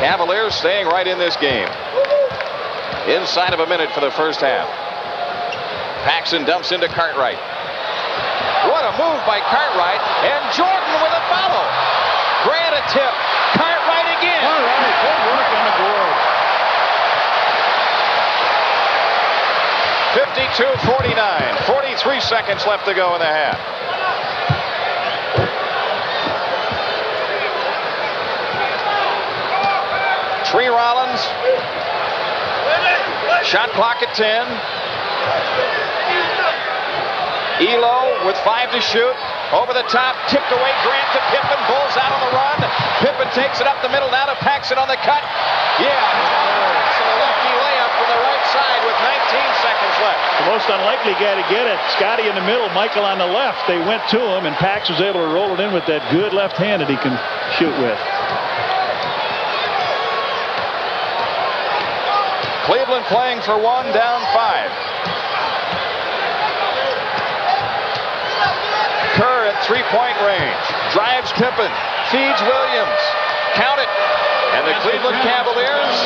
Cavaliers staying right in this game. Inside of a minute for the first half. Paxson dumps into Cartwright. What a move by Cartwright, and Jordan with a follow. Grant a tip. Cartwright again. All right, good work on the board. 52-49. 43 seconds left to go in the half. Tree Rollins. Shot clock at 10. Ehlo with 5 to shoot. Over the top, tipped away. Grant to Pippen. Bulls out on the run. Pippen takes it up the middle. Now to Paxson on the cut. Yeah. It's a lefty layup from the right side with 19 seconds left. The most unlikely guy to get it. Scotty in the middle, Michael on the left. They went to him, and Pax was able to roll it in with that good left hand that he can shoot with. Cleveland playing for 1, down 5. Kerr at 3-point range. Drives Pippen. Feeds Williams. Count it. And the Cleveland Cavaliers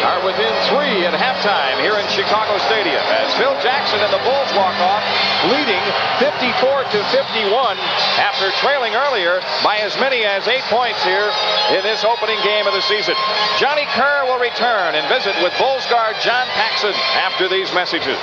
are within 3 at halftime here in Chicago Stadium as Phil Jackson and the Bulls walk off, leading 54-51 after trailing earlier by as many as 8 points here in this opening game of the season. Johnny Kerr will return and visit with Bulls guard John Paxson after these messages.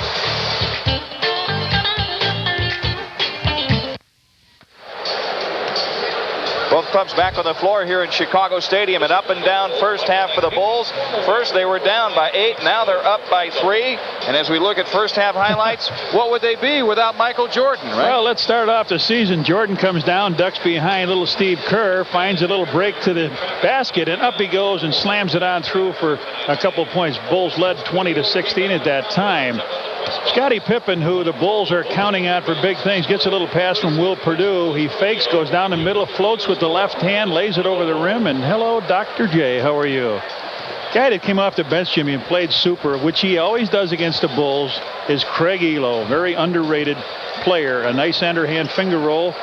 Both clubs back on the floor here in Chicago Stadium. An up and down first half for the Bulls. First they were down by 8. Now they're up by 3. And as we look at first half highlights, what would they be without Michael Jordan, right? Well, let's start off the season. Jordan comes down, ducks behind little Steve Kerr, finds a little break to the basket, and up he goes and slams it on through for a couple points. Bulls led 20-16 at that time. Scottie Pippen, who the Bulls are counting on for big things, gets a little pass from Will Perdue. He fakes, goes down the middle, floats with the left hand, lays it over the rim, and hello, Dr. J. How are you? Guy that came off the bench, Jimmy, and played super, which he always does against the Bulls, is Craig Ehlo. Very underrated player. A nice underhand finger roll,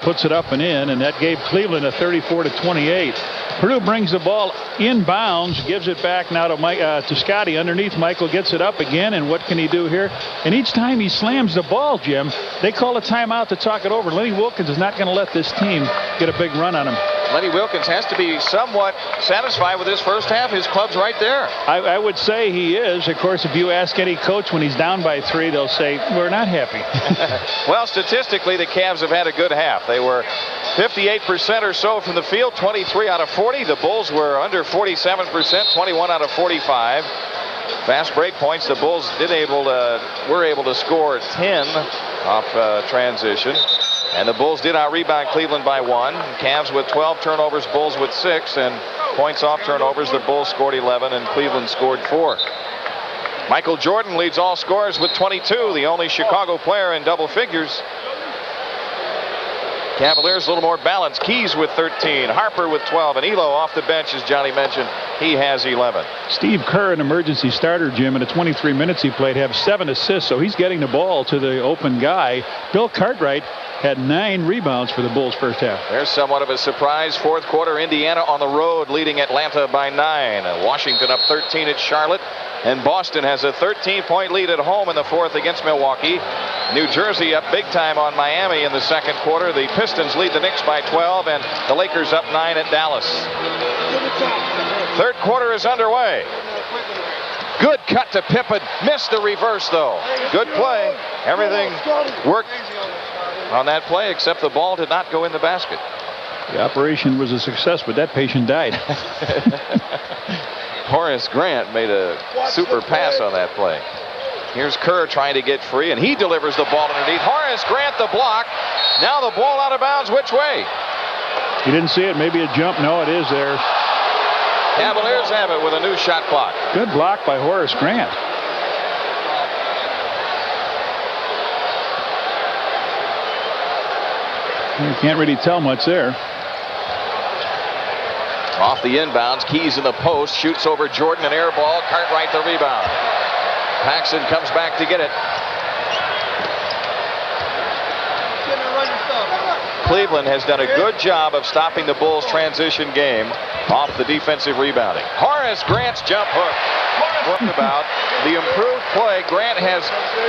puts it up and in, and that gave Cleveland a 34-28. Perdue brings the ball inbounds, gives it back now to Scotty underneath. Michael gets it up again, and what can he do here? And each time he slams the ball, Jim, they call a timeout to talk it over. Lenny Wilkins is not going to let this team get a big run on him. Lenny Wilkins has to be somewhat satisfied with his first half. His club's right there. I would say he is. Of course, if you ask any coach when he's down by 3, they'll say, we're not happy. Well, statistically, the Cavs have had a good half. They were 58% or so from the field, 23 out of 40. The Bulls were under 47%, 21 out of 45. Fast break points. The Bulls were able to score 10 off transition. And the Bulls did out-rebound Cleveland by 1. Cavs with 12 turnovers, Bulls with 6. And points off turnovers, the Bulls scored 11 and Cleveland scored 4. Michael Jordan leads all scorers with 22, the only Chicago player in double figures. Cavaliers a little more balanced. Keys with 13, Harper with 12, and Ehlo off the bench, as Johnny mentioned, he has 11. Steve Kerr, an emergency starter, Jim, in the 23 minutes he played, have 7 assists, so he's getting the ball to the open guy. Bill Cartwright had 9 rebounds for the Bulls first half. There's somewhat of a surprise fourth quarter. Indiana on the road leading Atlanta by 9. Washington up 13 at Charlotte. And Boston has a 13-point lead at home in the fourth against Milwaukee. New Jersey up big time on Miami in the second quarter. The Pistons lead the Knicks by 12, and the Lakers up 9 at Dallas. Third quarter is underway. Good cut to Pippen. Missed the reverse, though. Good play. Everything worked on that play, except the ball did not go in the basket. The operation was a success, but that patient died. Horace Grant made a super pass on that play. Here's Kerr trying to get free, and he delivers the ball underneath. Horace Grant the block. Now the ball out of bounds. Which way? You didn't see it. Maybe a jump. No, it is there. Cavaliers have it with a new shot clock. Good block by Horace Grant. You can't really tell much there. Off the inbounds, Keys in the post, shoots over Jordan, an air ball. Cartwright the rebound. Paxson comes back to get it. Cleveland has done a good job of stopping the Bulls' transition game off the defensive rebounding. Horace Grant's jump hook. What about the improved play? Grant has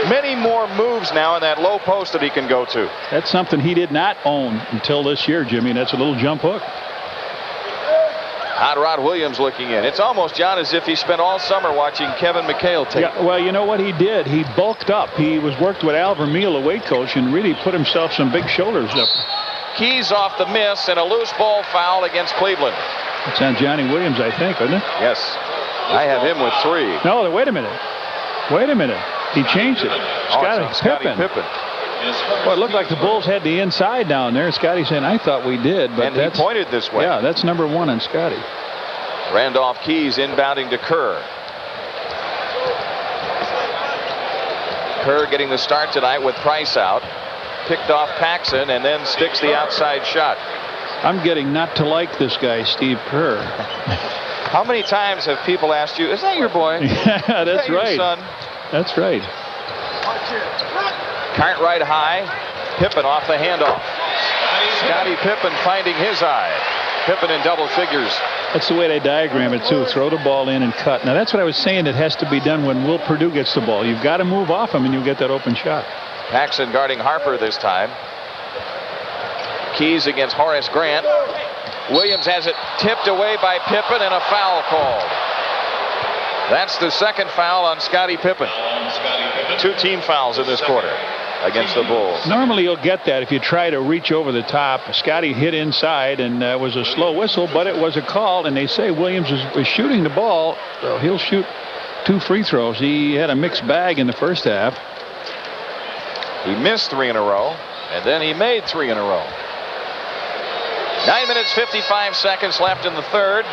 many more moves now in that low post that he can go to. That's something he did not own until this year, Jimmy, and that's a little jump hook. Hot Rod Williams looking in. It's almost, John, as if he spent all summer watching Kevin McHale take. Yeah, well, you know what he did? He bulked up. He was worked with Al Vermeil, a weight coach, and really put himself some big shoulders up. Keys off the miss and a loose ball foul against Cleveland. It's on Johnny Williams, I think, isn't it? Yes. I have him with 3. No, wait a minute. Wait a minute. He changed it. Scottie Pippen. Well, it looked like the Bulls had the inside down there. Scottie saying, I thought we did. But and he pointed this way. Yeah, that's number 1 on Scottie. Randolph Keys inbounding to Kerr. Kerr getting the start tonight with Price out. Picked off Paxson and then sticks the outside shot. I'm getting not to like this guy, Steve Kerr. How many times have people asked you, is that your boy? Yeah, that's right. Your son? That's right. Cartwright high. Pippen off the handoff. Scottie Pippen finding his eye. Pippen in double figures. That's the way they diagram it, too. Throw the ball in and cut. Now, that's what I was saying. It has to be done when Will Perdue gets the ball. You've got to move off him, and you'll get that open shot. Paxson guarding Harper this time. Keys against Horace Grant. Williams has it tipped away by Pippen and a foul called. That's the second foul on Scottie Pippen. 2 team fouls in this quarter against the Bulls. Normally you'll get that if you try to reach over the top. Scottie hit inside and it was a slow whistle, but it was a call, and they say Williams was shooting the ball. So he'll shoot 2 free throws. He had a mixed bag in the first half. He missed 3 in a row, and then he made 3 in a row. 9 minutes, 55 seconds left in the third.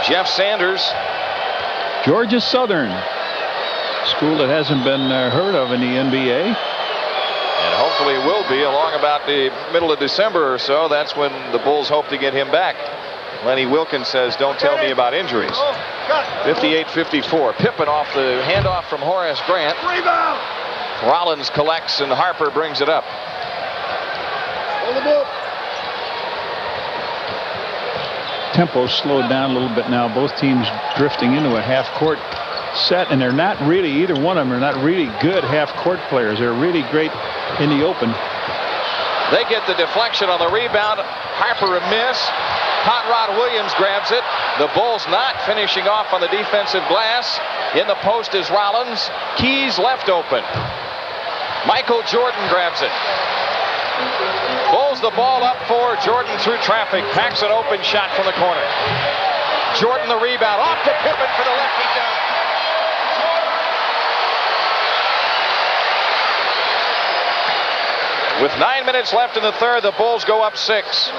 Jeff Sanders. Georgia Southern. School that hasn't been heard of in the NBA. And hopefully will be along about the middle of December or so. That's when the Bulls hope to get him back. Lenny Wilkins says, don't tell me about injuries. 58-54. Pippen off the handoff from Horace Grant. Rollins collects and Harper brings it up. Tempo slowed down a little bit now. Both teams drifting into a half-court set, and they're not really, either one of them are not really good half-court players. They're really great in the open. They get the deflection on the rebound. Harper a miss. Hot Rod Williams grabs it. The Bulls not finishing off on the defensive glass. In the post is Rollins. Keys left open. Michael Jordan grabs it. Pulls the ball up for Jordan through traffic. Packs an open shot from the corner. Jordan the rebound. Off to Pippen for the lefty dunk. With 9 minutes left in the third, the Bulls go up 6.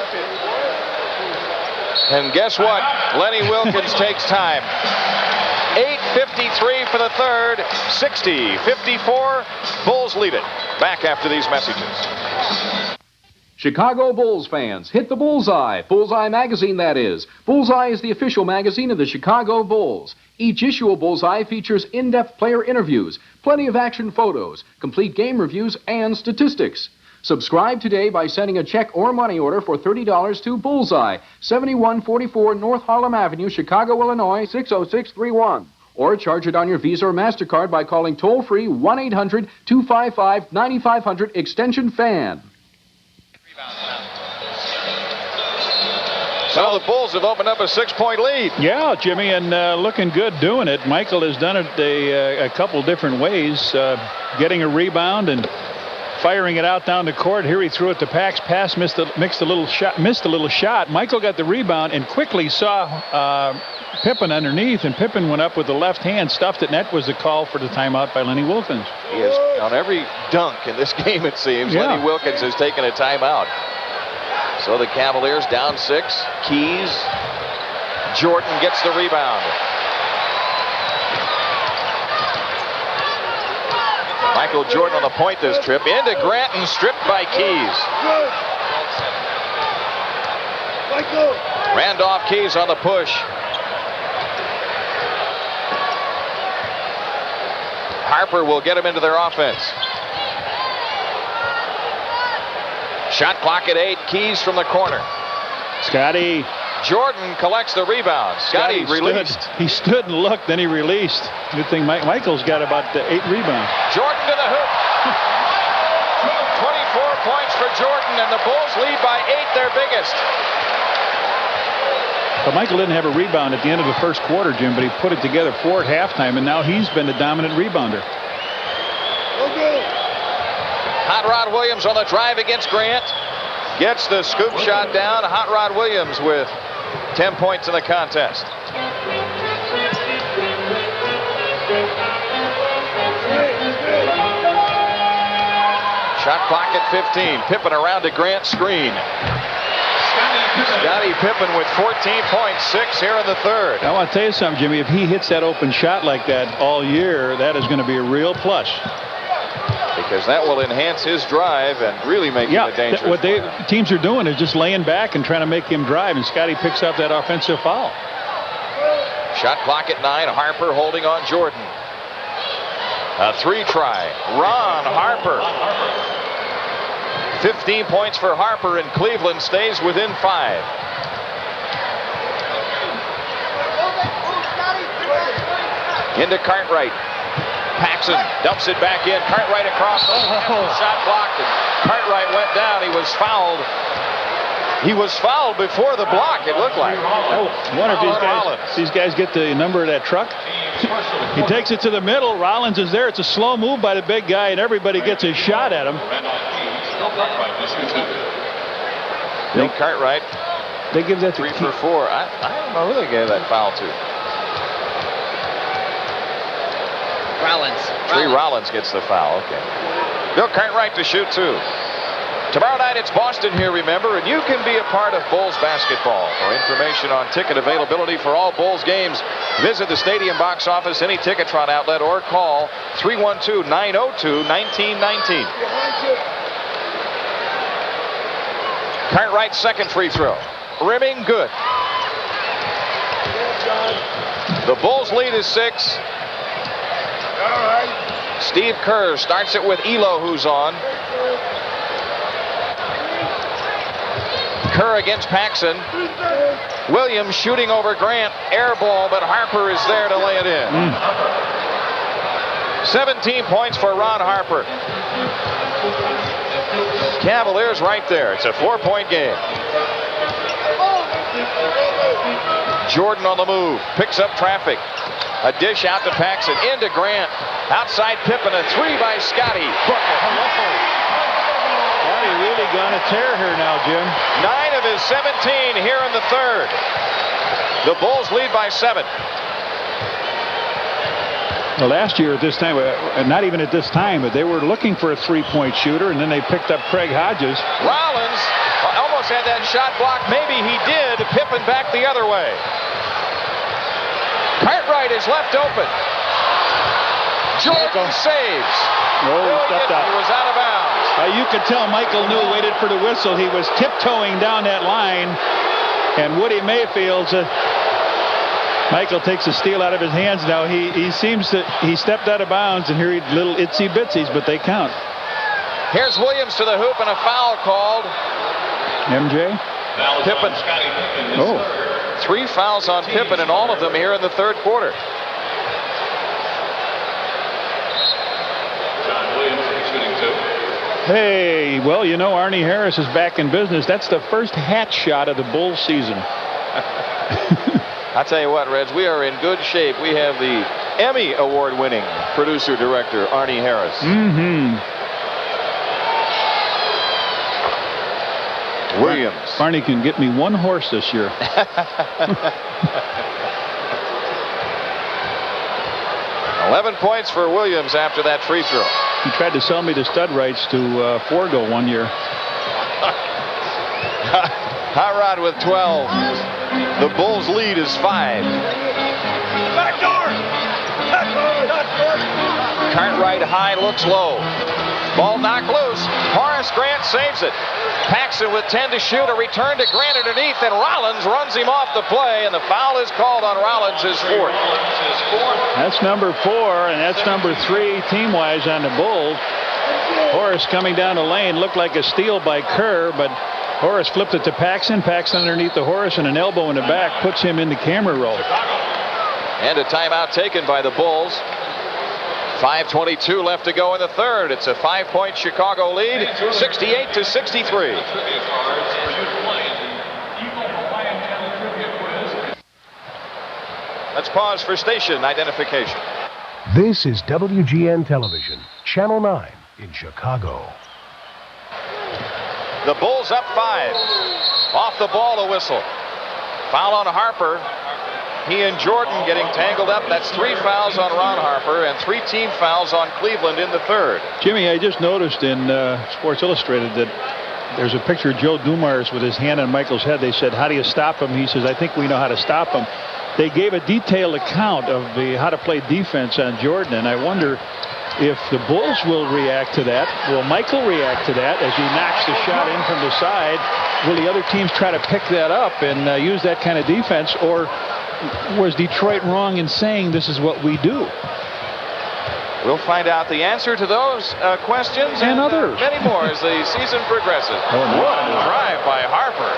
And guess what? Lenny Wilkins takes time. 8:53 for the third. 60-54. Bulls lead it. Back after these messages. Chicago Bulls fans, hit the bullseye. Bullseye magazine, that is. Bullseye is the official magazine of the Chicago Bulls. Each issue of Bullseye features in-depth player interviews, plenty of action photos, complete game reviews, and statistics. Subscribe today by sending a check or money order for $30 to Bullseye, 7144 North Harlem Avenue, Chicago, Illinois, 60631. Or charge it on your Visa or MasterCard by calling toll-free 1-800-255-9500 extension FAN. So the Bulls have opened up a 6-point lead. Yeah, Jimmy, and looking good doing it. Michael has done it a couple different ways, getting a rebound and firing it out down the court. Here he threw it to Pax. Pass missed a little shot. Michael got the rebound and quickly saw Pippen underneath, and Pippen went up with the left hand, stuffed it, and that was the call for the timeout by Lenny Wilkins. He is on every dunk in this game, it seems. Yeah. Lenny Wilkins has taken a timeout. So the Cavaliers down 6. Keys. Jordan gets the rebound. Michael Jordan on the point this trip. Into Grant and stripped by Keys. Randolph Keys on the push. Harper will get him into their offense. Shot clock at 8. Keys from the corner. Scotty. Jordan collects the rebound. Scotty released. He stood and looked, then he released. Good thing Michael's got about 8 rebounds. Jordan to the hoop. 24 points for Jordan, and the Bulls lead by 8, their biggest. But Michael didn't have a rebound at the end of the first quarter, Jim, but he put it together 4 at halftime, and now he's been the dominant rebounder. Hot Rod Williams on the drive against Grant. Gets the scoop shot down. Hot Rod Williams with 10 points in the contest. Shot clock at 15. Pippen around to Grant screen. Scottie Pippen with 14 points, 6 here in the third. I want to tell you something, Jimmy. If he hits that open shot like that all year, that is going to be a real plus. Because that will enhance his drive and really make him a dangerous player. What teams are doing is just laying back and trying to make him drive, and Scotty picks up that offensive foul. Shot clock at 9. Harper holding on Jordan. A 3 try. Ron Harper. 15 points for Harper, and Cleveland stays within 5. Into Cartwright. Paxson dumps it back in. Cartwright across. Shot blocked, and Cartwright went down. He was fouled. He was fouled before the block, it looked like. I wonder if these guys get the number of that truck. He takes it to the middle. Rollins is there. It's a slow move by the big guy, and everybody gets a shot at him. Bill Cartwright. They give that to 3 for 4. I don't know who they gave that foul to. Rollins gets the foul. Okay. Bill Cartwright to shoot 2. Tomorrow night it's Boston here, remember, and you can be a part of Bulls basketball. For information on ticket availability for all Bulls games, visit the stadium box office, any Ticketron outlet, or call 312-902-1919. Cartwright's second free throw. Rimming good. The Bulls lead is 6. Steve Kerr starts it with Ehlo, who's on. Kerr against Paxson. Williams shooting over Grant. Air ball, but Harper is there to lay it in. 17 points for Ron Harper. Cavaliers right there. It's a 4-point game. Jordan on the move. Picks up traffic. A dish out to Paxson. Into Grant. Outside Pippen. A 3 by Scotty. Scotty really gonna tear here now, Jim. 9 of his 17 here in the third. The Bulls lead by 7. Well, last year at this time, not even at this time, but they were looking for a 3-point shooter, and then they picked up Craig Hodges. Rollins almost had that shot blocked. Maybe he did. Pippen back the other way. Cartwright is left open. Jordan saves. Oh, he stepped out. He was out of bounds. You could tell Michael knew, waited for the whistle. He was tiptoeing down that line, and Woody Mayfield's... Michael takes a steal out of his hands now. He seems that he stepped out of bounds, and here he little itsy bitsies, but they count. Here's Williams to the hoop, and a foul called. MJ? Pippen. Oh. 3 fouls on Pippen, and all of them here in the third quarter. Hey, well, you know, Arnie Harris is back in business. That's the first hat shot of the Bulls season. I'll tell you what, Reds, we are in good shape. We have the Emmy Award-winning producer-director, Arnie Harris. Williams. Barney can get me one horse this year. 11 points for Williams after that free throw. He tried to sell me the stud rights to Forgo one year. Hot Rod with 12. The Bulls lead is 5. Backdoor. Cartwright high, looks low. Ball knocked loose. Horace Grant saves it. Paxson with 10 to shoot. A return to Grant underneath, and Rollins runs him off the play, and the foul is called on Rollins, his fourth. That's number 4, and that's number 3 team-wise on the Bulls. Horace coming down the lane looked like a steal by Kerr, but Horace flipped it to Paxson. Paxson underneath the Horace, and an elbow in the back puts him in the camera roll. And a timeout taken by the Bulls. 5:22 left to go in the third. It's a 5-point Chicago lead, 68-63. Let's pause for station identification. This is WGN Television, Channel 9 in Chicago. The Bulls up 5. Off the ball, a whistle. Foul on Harper. He and Jordan getting tangled up. That's 3 fouls on Ron Harper and 3 team fouls on Cleveland in the third. Jimmy, I just noticed in Sports Illustrated that there's a picture of Joe Dumars with his hand on Michael's head. They said, how do you stop him? He says, I think we know how to stop him. They gave a detailed account of how to play defense on Jordan, and I wonder if the Bulls will react to that. Will Michael react to that as he knocks the shot in from the side? Will the other teams try to pick that up and use that kind of defense, or was Detroit wrong in saying this is what we do? We'll find out the answer to those questions and others. Many more as the season progresses. What a drive by Harper.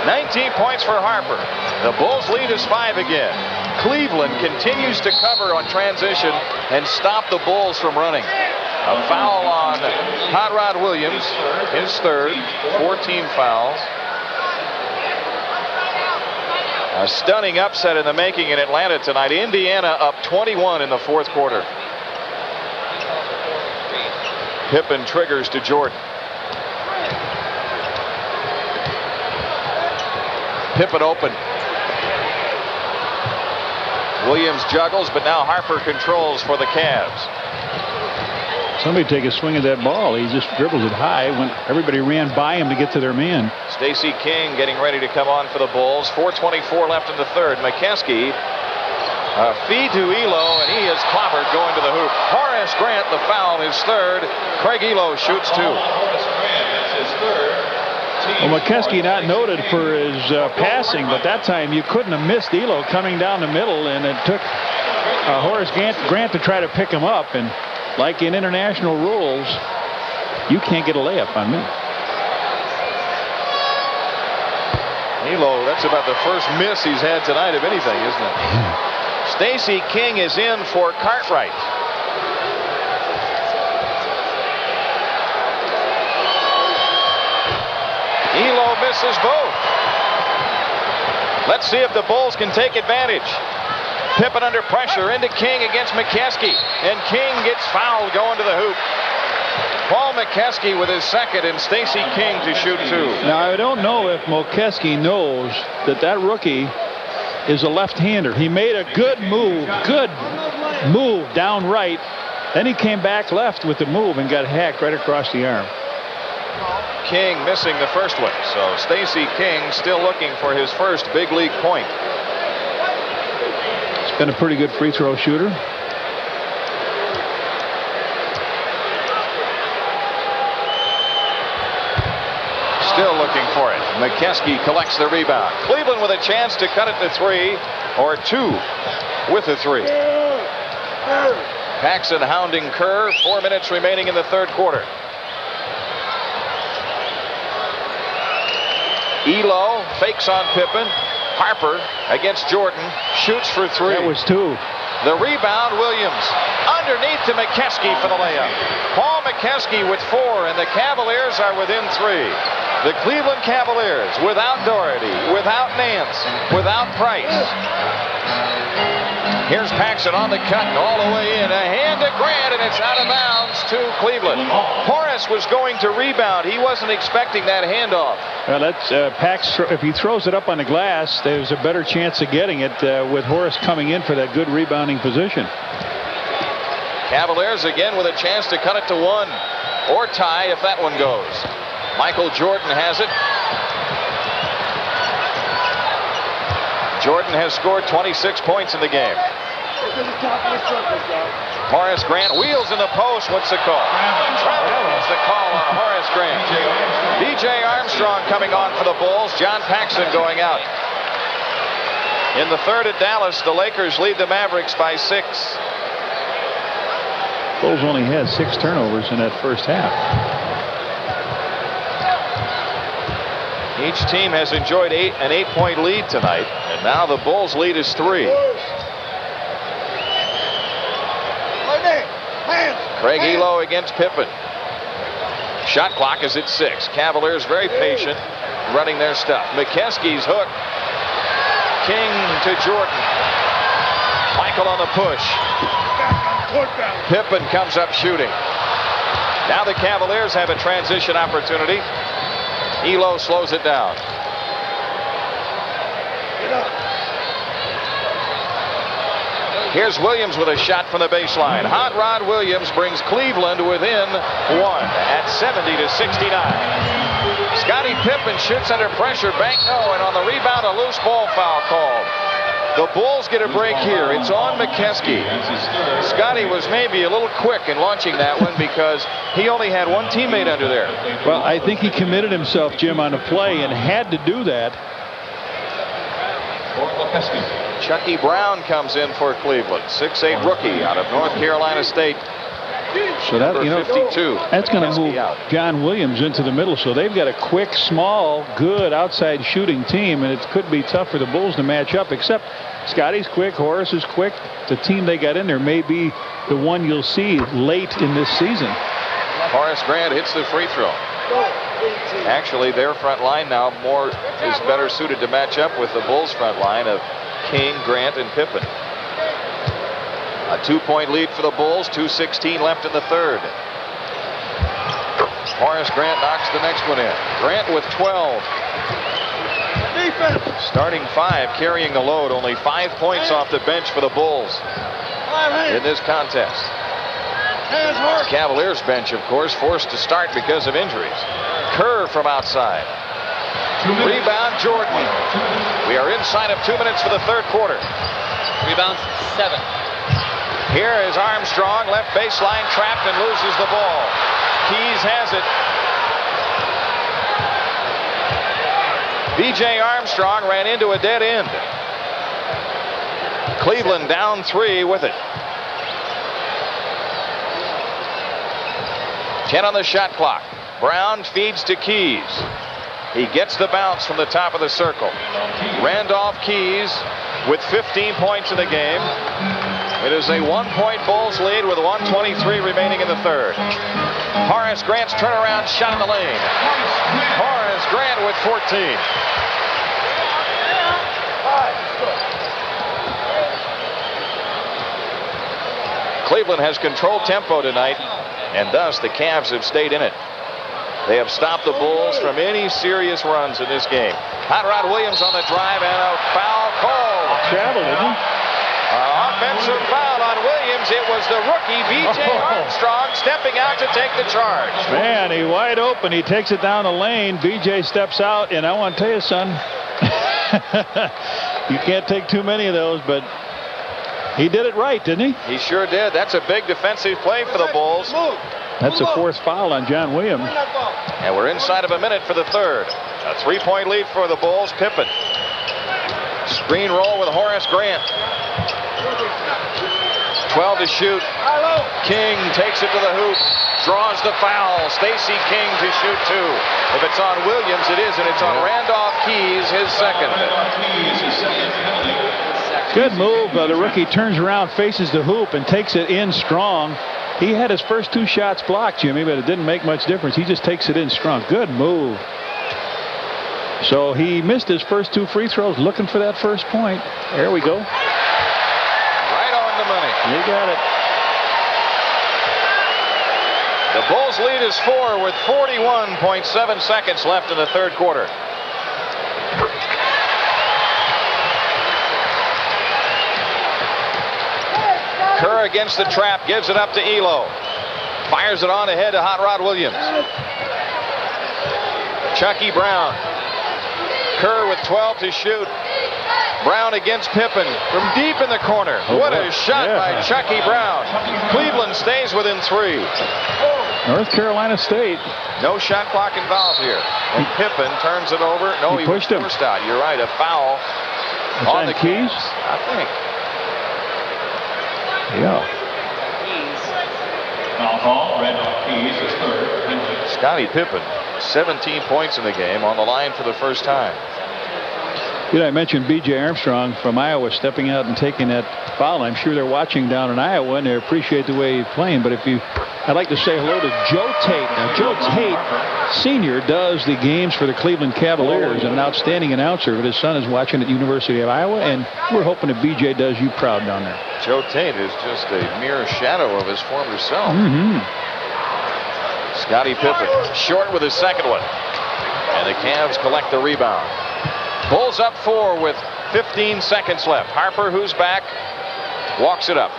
19 points for Harper. The Bulls lead is 5 again. Cleveland continues to cover on transition and stop the Bulls from running. A foul on Hot Rod Williams, his third, 14 fouls. A stunning upset in the making in Atlanta tonight. Indiana up 21 in the fourth quarter. Pippen triggers to Jordan. Pippen open. Williams juggles, but now Harper controls for the Cavs. Somebody take a swing at that ball. He just dribbles it high when everybody ran by him to get to their man. Stacey King getting ready to come on for the Bulls. 4:24 left in the third. McKeskey feed to Ehlo, and he is clobbered going to the hoop. Horace Grant, the foul, his third. Craig Ehlo shoots 2. Well, McKeskey not noted for his passing, but that time you couldn't have missed Ehlo coming down the middle, and it took Horace Grant to try to pick him up. And like in international rules, you can't get a layup on me. Ehlo, that's about the first miss he's had tonight of anything, isn't it? Stacey King is in for Cartwright. Ehlo misses both. Let's see if the Bulls can take advantage. Pippen under pressure into King against McKeskey, and King gets fouled going to the hoop. Paul McKeskey with his second, and Stacey King to shoot 2. Now, I don't know if McKeskey knows that rookie is a left-hander. He made a good move down right. Then he came back left with the move and got hacked right across the arm. King missing the first one, so Stacey King still looking for his first big league point. He's been a pretty good free throw shooter. Still looking for it. McKeskey collects the rebound. Cleveland with a chance to cut it to 3, or 2 with a 3. Paxson hounding Kerr. 4 minutes remaining in the third quarter. Ehlo fakes on Pippen. Harper against Jordan. Shoots for 3. That was 2. The rebound, Williams. Underneath to McKeskey for the layup. Paul McKeskey with 4, and the Cavaliers are within 3. The Cleveland Cavaliers without Doherty, without Nance, without Price. Here's Paxson on the cut and all the way in. A hand to Grant, and it's out of bounds to Cleveland. Horace was going to rebound. He wasn't expecting that handoff. Well, that's Pax. If he throws it up on the glass, there's a better chance of getting it with Horace coming in for that good rebounding position. Cavaliers again with a chance to cut it to 1 or tie if that one goes. Michael Jordan has it. Jordan has scored 26 points in the game. Horace Grant wheels in the post. What's the call? Travel is the call on Horace Grant. B.J. Armstrong coming on for the Bulls. John Paxson going out. In the third at Dallas, the Lakers lead the Mavericks by 6. Bulls only had 6 turnovers in that first half. Each team has enjoyed an 8-point lead tonight, and now the Bulls' lead is 3. Craig Ehlo against Pippen. Shot clock is at 6. Cavaliers very patient, running their stuff. McKeskey's hook. King to Jordan. Michael on the push. Pippen comes up shooting. Now the Cavaliers have a transition opportunity. Ehlo slows it down. Here's Williams with a shot from the baseline. Hot Rod Williams brings Cleveland within 1 at 70-69. Scottie Pippen shoots under pressure. Bank no, and on the rebound a loose ball foul called. The Bulls get a break here. It's on McKeskey. Scottie was maybe a little quick in launching that one because he only had one teammate under there. Well, I think he committed himself, Jim, on a play and had to do that. Chucky Brown comes in for Cleveland. 6'8" rookie out of North Carolina State. So that, 52. That's going to move John Williams into the middle. So they've got a quick, small, good outside shooting team, and it could be tough for the Bulls to match up. Except Scottie's quick, Horace is quick. The team they got in there may be the one you'll see late in this season. Horace Grant hits the free throw. Actually, their front line now is better suited to match up with the Bulls' front line of King, Grant, and Pippen. A 2-point lead for the Bulls. 2:16 left in the third. Horace Grant knocks the next one in. Grant with 12. Defense. Starting 5, carrying the load. Only 5 points off the bench for the Bulls in this contest. Cavaliers bench, of course, forced to start because of injuries. Kerr from outside. Rebound Jordan. We are inside of 2 minutes for the third quarter. Rebounds 7. Here is Armstrong, left baseline, trapped and loses the ball. Keys has it. B.J. Armstrong ran into a dead end. Cleveland down 3 with it. 10 on the shot clock. Brown feeds to Keys. He gets the bounce from the top of the circle. Randolph Keys with 15 points in the game. It is a 1-point Bulls lead with 1:23 remaining in the third. Horace Grant's turnaround shot in the lane. Horace Grant with 14. Cleveland has controlled tempo tonight, and thus the Cavs have stayed in it. They have stopped the Bulls from any serious runs in this game. Hot Rod Williams on the drive and a foul call. Travel, isn't he? Offensive foul on Williams. It was the rookie B.J. Armstrong stepping out to take the charge. Man, he wide open. He takes it down the lane. B.J. steps out, and I want to tell you, son, you can't take too many of those, but he did it right, didn't he? He sure did. That's a big defensive play for the Bulls. That's a fourth foul on John Williams. And we're inside of a minute for the third. A 3-point lead for the Bulls. Pippen. Screen roll with Horace Grant. 12 to shoot. King takes it to the hoop. Draws the foul. Stacey King to shoot 2. If it's on Williams, it is, and it's on Randolph Keys, his second. Good move. The rookie turns around, faces the hoop, and takes it in strong. He had his first 2 shots blocked, Jimmy, but it didn't make much difference. He just takes it in strong. Good move. So he missed his first 2 free throws, looking for that first point. There we go. Right the money. You got it. The Bulls lead is 4 with 41.7 seconds left in the third quarter. Kerr against the trap, gives it up to Ehlo. Fires it on ahead to Hot Rod Williams. Chucky Brown. Kerr with 12 to shoot. Brown against Pippen from deep in the corner. What a shot by Chucky Brown. Cleveland stays within 3. North Carolina State. No shot clock involved here. And Pippen turns it over. No, he pushed him. Forced out. You're right. A foul on the Keys, I think. Yeah. Foul call. Red Keys is third. Scottie Pippen, 17 points in the game, on the line for the first time. You know, I mentioned B.J. Armstrong from Iowa stepping out and taking that foul. I'm sure they're watching down in Iowa and they appreciate the way he's playing. But I'd like to say hello to Joe Tate. Now, Joe Tate Sr. does the games for the Cleveland Cavaliers and an outstanding announcer. But his son is watching at University of Iowa, and we're hoping that B.J. does you proud down there. Joe Tate is just a mere shadow of his former self. Scottie Pippen short with his second one. And the Cavs collect the rebound. Bulls up 4 with 15 seconds left. Harper, who's back, walks it up.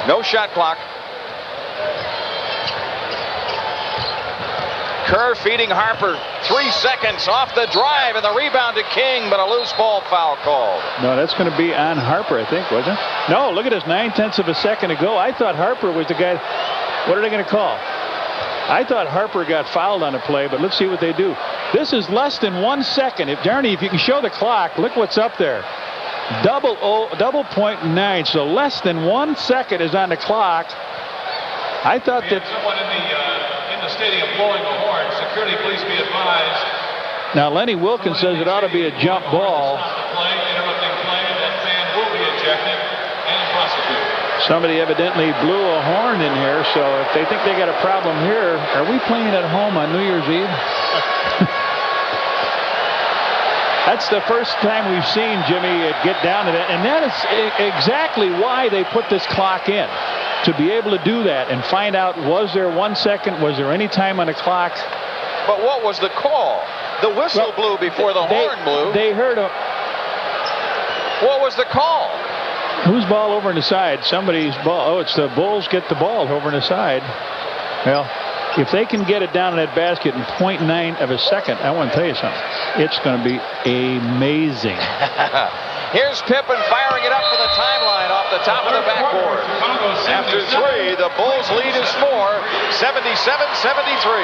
No shot clock. Kerr feeding Harper. 3 seconds off the drive, and the rebound to King, but a loose ball foul called. No, that's going to be on Harper, I think, wasn't it? No, look at this, 9/10 of a second ago. I thought Harper was the guy. What are they going to call? I thought Harper got fouled on a play, but let's see what they do. This is less than 1 second. If you can show the clock, look what's up there. Double 0.9, so less than 1 second is on the clock. I thought that someone in the stadium blowing a horn. Security, please be advised. Now Lenny Wilkins says it ought to be a jump ball. Interrupting play, that fan will be ejected and prosecuted. Somebody evidently blew a horn in here, so if they think they got a problem here, are we playing at home on New Year's Eve? That's the first time we've seen Jimmy get down to that, and that is exactly why they put this clock in, to be able to do that and find out, was there 1 second, was there any time on the clock? But what was the call? The whistle blew before the horn blew. They heard a... What was the call? Whose ball over on the side? Somebody's ball. Oh, it's the Bulls get the ball over on the side. Well, if they can get it down in that basket in 0.9 of a second, I want to tell you something. It's going to be amazing. Here's Pippen firing it up for the timeline off the top of the backboard. After 3, the Bulls lead is 4, 77-73.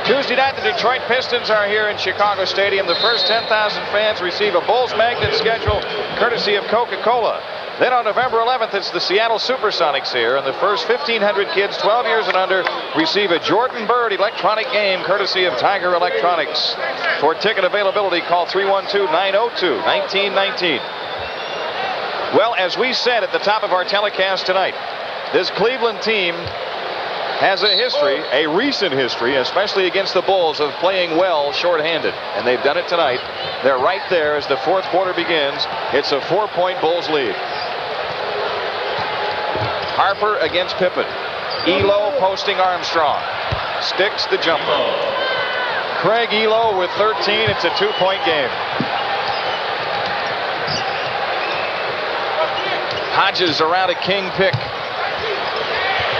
Tuesday night, the Detroit Pistons are here in Chicago Stadium. The first 10,000 fans receive a Bulls magnet schedule courtesy of Coca-Cola. Then on November 11th, it's the Seattle Supersonics here, and the first 1,500 kids 12 years and under receive a Jordan Bird electronic game courtesy of Tiger Electronics. For ticket availability, call 312-902-1919. Well, as we said at the top of our telecast tonight, this Cleveland team has a history, a recent history, especially against the Bulls, of playing well shorthanded. And they've done it tonight. They're right there as the fourth quarter begins. It's a 4-point Bulls lead. Harper against Pippen. Ehlo posting Armstrong. Sticks the jumper. Craig Ehlo with 13. It's a 2-point game. Hodges around a King pick.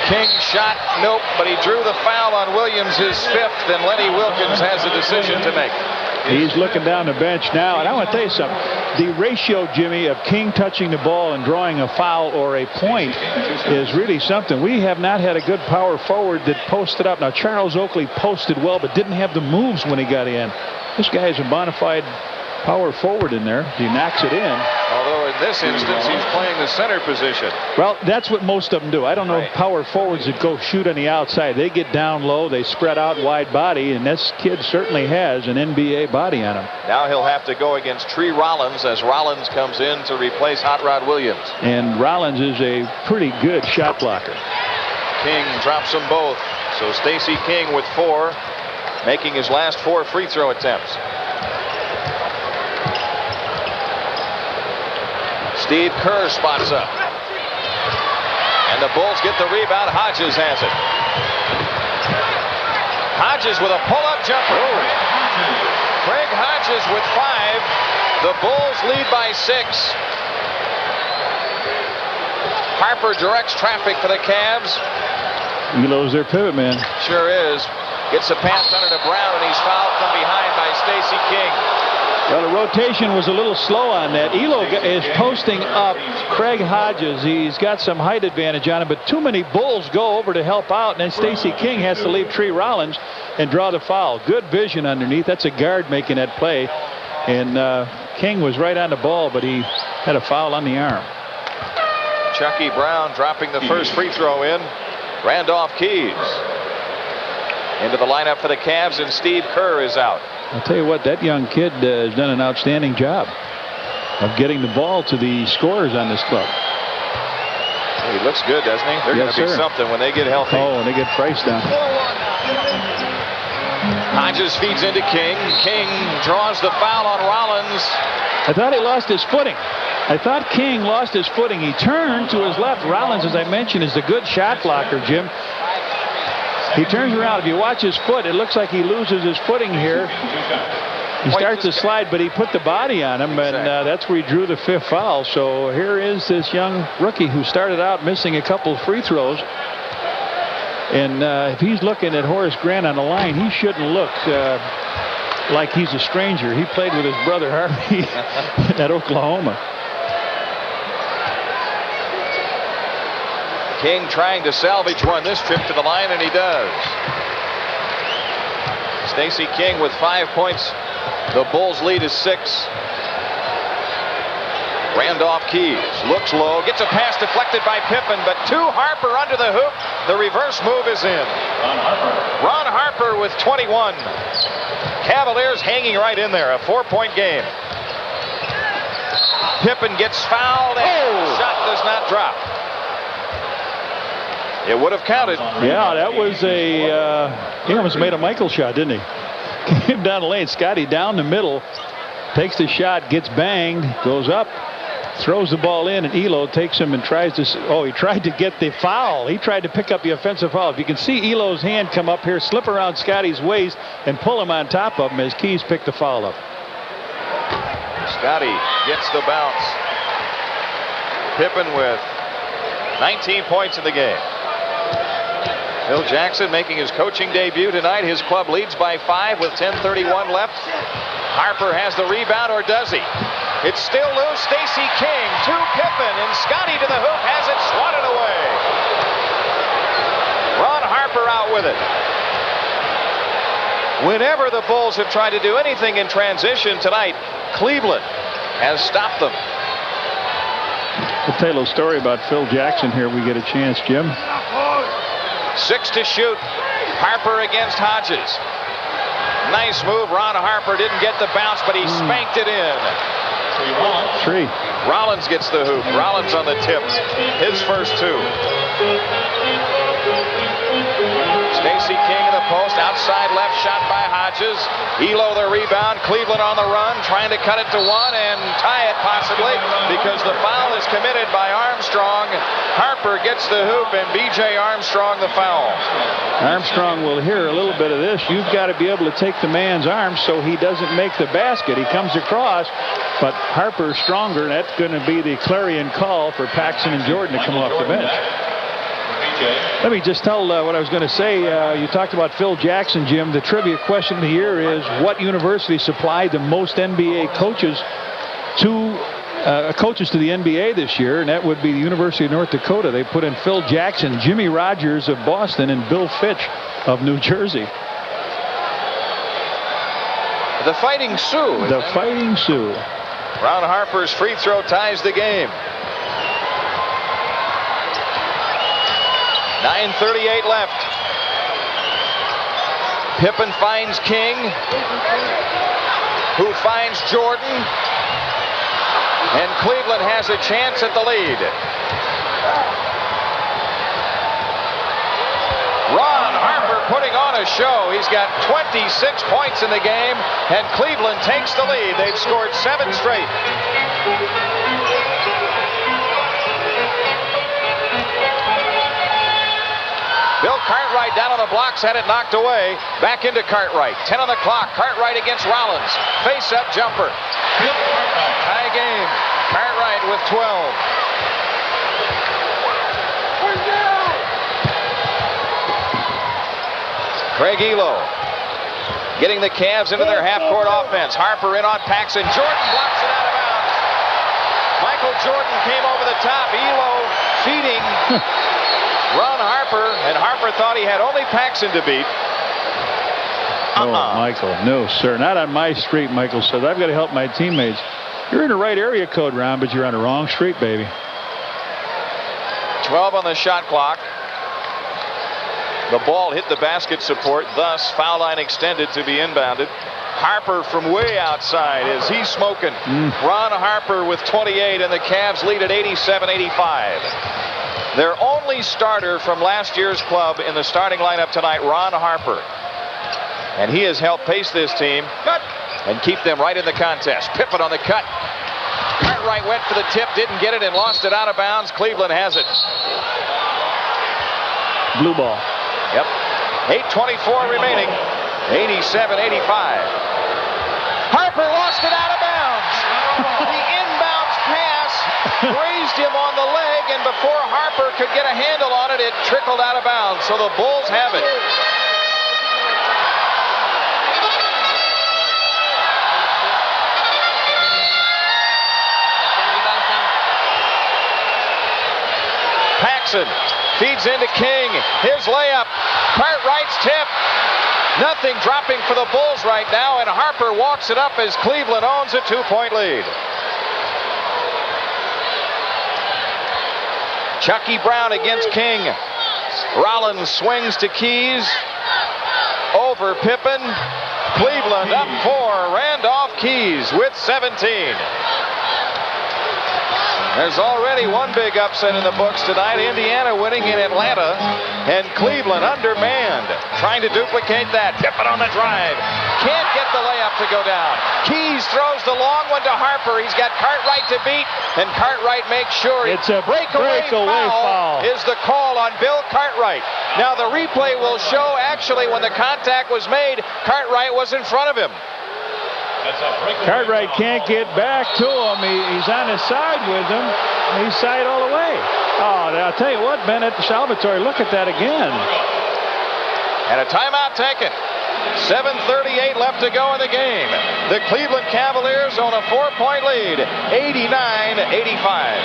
King shot, nope, but he drew the foul on Williams, his 5th, and Lenny Wilkins has a decision to make. He's looking down the bench now, and I want to tell you something. The ratio, Jimmy, of King touching the ball and drawing a foul or a point is really something. We have not had a good power forward that posted up. Now, Charles Oakley posted well, but didn't have the moves when he got in. This guy is a bona fide power forward in there. He knocks it in. Although in this instance, he's playing the center position. Well, that's what most of them do. I don't know power forwards that go shoot on the outside. They get down low, they spread out wide body, and this kid certainly has an NBA body on him. Now he'll have to go against Tree Rollins as Rollins comes in to replace Hot Rod Williams. And Rollins is a pretty good shot blocker. King drops them both. So Stacey King with 4, making his last 4 free throw attempts. Steve Kerr spots up. And the Bulls get the rebound. Hodges has it. Hodges with a pull-up jumper. Craig Hodges with 5. The Bulls lead by 6. Harper directs traffic for the Cavs. Ehlo's their pivot man. Sure is. Gets a pass under to Brown, and he's fouled from behind by Stacey King. Well, the rotation was a little slow on that. Ehlo is posting up Craig Hodges. He's got some height advantage on him, but too many Bulls go over to help out, and then Stacey King has to leave Tree Rollins and draw the foul. Good vision underneath. That's a guard making that play. And King was right on the ball, but he had a foul on the arm. Chucky Brown dropping the first free throw in. Randolph Keys into the lineup for the Cavs, and Steve Kerr is out. I'll tell you what, that young kid has done an outstanding job of getting the ball to the scorers on this club. He looks good, doesn't he? They're going to be something when they get healthy. Oh, and they get Price down. Hodges feeds into King. King draws the foul on Rollins. I thought he lost his footing. I thought King lost his footing. He turned to his left. Rollins, as I mentioned, is a good shot blocker, Jim. He turns around. If you watch his foot, it looks like he loses his footing here. He starts to slide, but he put the body on him, and that's where he drew the 5th foul. So here is this young rookie who started out missing a couple free throws. And if he's looking at Horace Grant on the line, he shouldn't look like he's a stranger. He played with his brother Harvey at Oklahoma. King trying to salvage one this trip to the line, and he does. Stacey King with 5 points. The Bulls lead is 6. Randolph Keys looks low, gets a pass deflected by Pippen, but to Harper under the hoop. The reverse move is in. Ron Harper with 21. Cavaliers hanging right in there, a 4-point game. Pippen gets fouled, and the shot does not drop. It would have counted. Yeah, that was he almost made a Michael shot, didn't he? Came down the lane. Scotty down the middle, takes the shot, gets banged, goes up, throws the ball in, and Ehlo takes him and tries to. Oh, he tried to get the foul. He tried to pick up the offensive foul. If you can see Ehlo's hand come up here, slip around Scotty's waist, and pull him on top of him as Keys picked the foul up. Scotty gets the bounce. Pippen with 19 points in the game. Phil Jackson making his coaching debut tonight. His club leads by 5 with 10:31 left. Harper has the rebound, or does he? It's still loose. Stacey King to Pippen, and Scotty to the hoop, has it swatted away. Ron Harper out with it. Whenever the Bulls have tried to do anything in transition tonight, Cleveland has stopped them. We'll tell you a little story about Phil Jackson here. We get a chance, Jim. 6 to shoot. Harper against Hodges. Nice move. Ron Harper didn't get the bounce, but he spanked it in. 3. Rollins gets the hoop. Rollins on the tip. His first 2. Stacey King in the post. Outside left shot by Hodges. Ehlo the rebound. Cleveland on the run, trying to cut it to 1 and tie it possibly, because the foul is committed by Armstrong. Harper gets the hoop, and B.J. Armstrong the foul. Armstrong will hear a little bit of this. You've got to be able to take the man's arm so he doesn't make the basket. He comes across, but Harper's stronger, and that's going to be the clarion call for Paxson and Jordan to come off the bench. Let me just tell what I was going to say. You talked about Phil Jackson, Jim. The trivia question of the year is, what university supplied the most NBA coaches to the NBA this year? And that would be the University of North Dakota. They put in Phil Jackson, Jimmy Rogers of Boston, and Bill Fitch of New Jersey. The Fighting Sioux. The Fighting Sioux. Ron Harper's free throw ties the game. 9:38 left. Pippen finds King, who finds Jordan, and Cleveland has a chance at the lead. Ron Harper putting on a show. He's got 26 points in the game, and Cleveland takes the lead. They've scored 7 straight. the blocks, had it knocked away. Back into Cartwright. 10 on the clock. Cartwright against Rollins. Face-up jumper. Tie game. Cartwright with 12. Craig Ehlo getting the Cavs into their half-court offense. Harper in on Paxson. Jordan blocks it out of bounds. Michael Jordan came over the top. Ehlo feeding Ron Harper, and Harper thought he had only Paxson to beat. Oh, Michael, no, sir. Not on my street, Michael says. I've got to help my teammates. You're in the right area code, Ron, but you're on the wrong street, baby. 12 on the shot clock. The ball hit the basket support, thus foul line extended to be inbounded. Harper from way outside. Is he smoking? Ron Harper with 28, and the Cavs lead at 87-85. Their only starter from last year's club in the starting lineup tonight, Ron Harper. And he has helped pace this team and keep them right in the contest. Pippen on the cut. Cartwright went for the tip, didn't get it, and lost it out of bounds. Cleveland has it. Blue ball. Yep. 8:24 remaining. 87-85. Harper lost it out of bounds. The inbounds pass grazed him on the leg, and before Harper could get a handle on it, it trickled out of bounds. So the Bulls have it. Paxson feeds into King. His layup. Cartwright's tip. Nothing dropping for the Bulls right now, and Harper walks it up as Cleveland owns a 2-point lead. Chucky Brown against King. Rollins swings to Keys. Over Pippen. Cleveland up 4. Randolph Keys with 17. There's already one big upset in the books tonight. Indiana winning in Atlanta, and Cleveland undermanned, trying to duplicate that. Pippen on the drive. Can't get the layup to go down. Keys throws the long one to Harper. He's got Cartwright to beat, and Cartwright makes sure it's a breakaway foul is the call on Bill Cartwright. Now the replay will show actually when the contact was made, Cartwright was in front of him. Cartwright can't get back to him. He's on his side with him. He's side all the way. Oh, I'll tell you what, Bennett Salvatore, look at that again. And a timeout taken. 7:38 left to go in the game. The Cleveland Cavaliers own a 4-point lead, 89-85.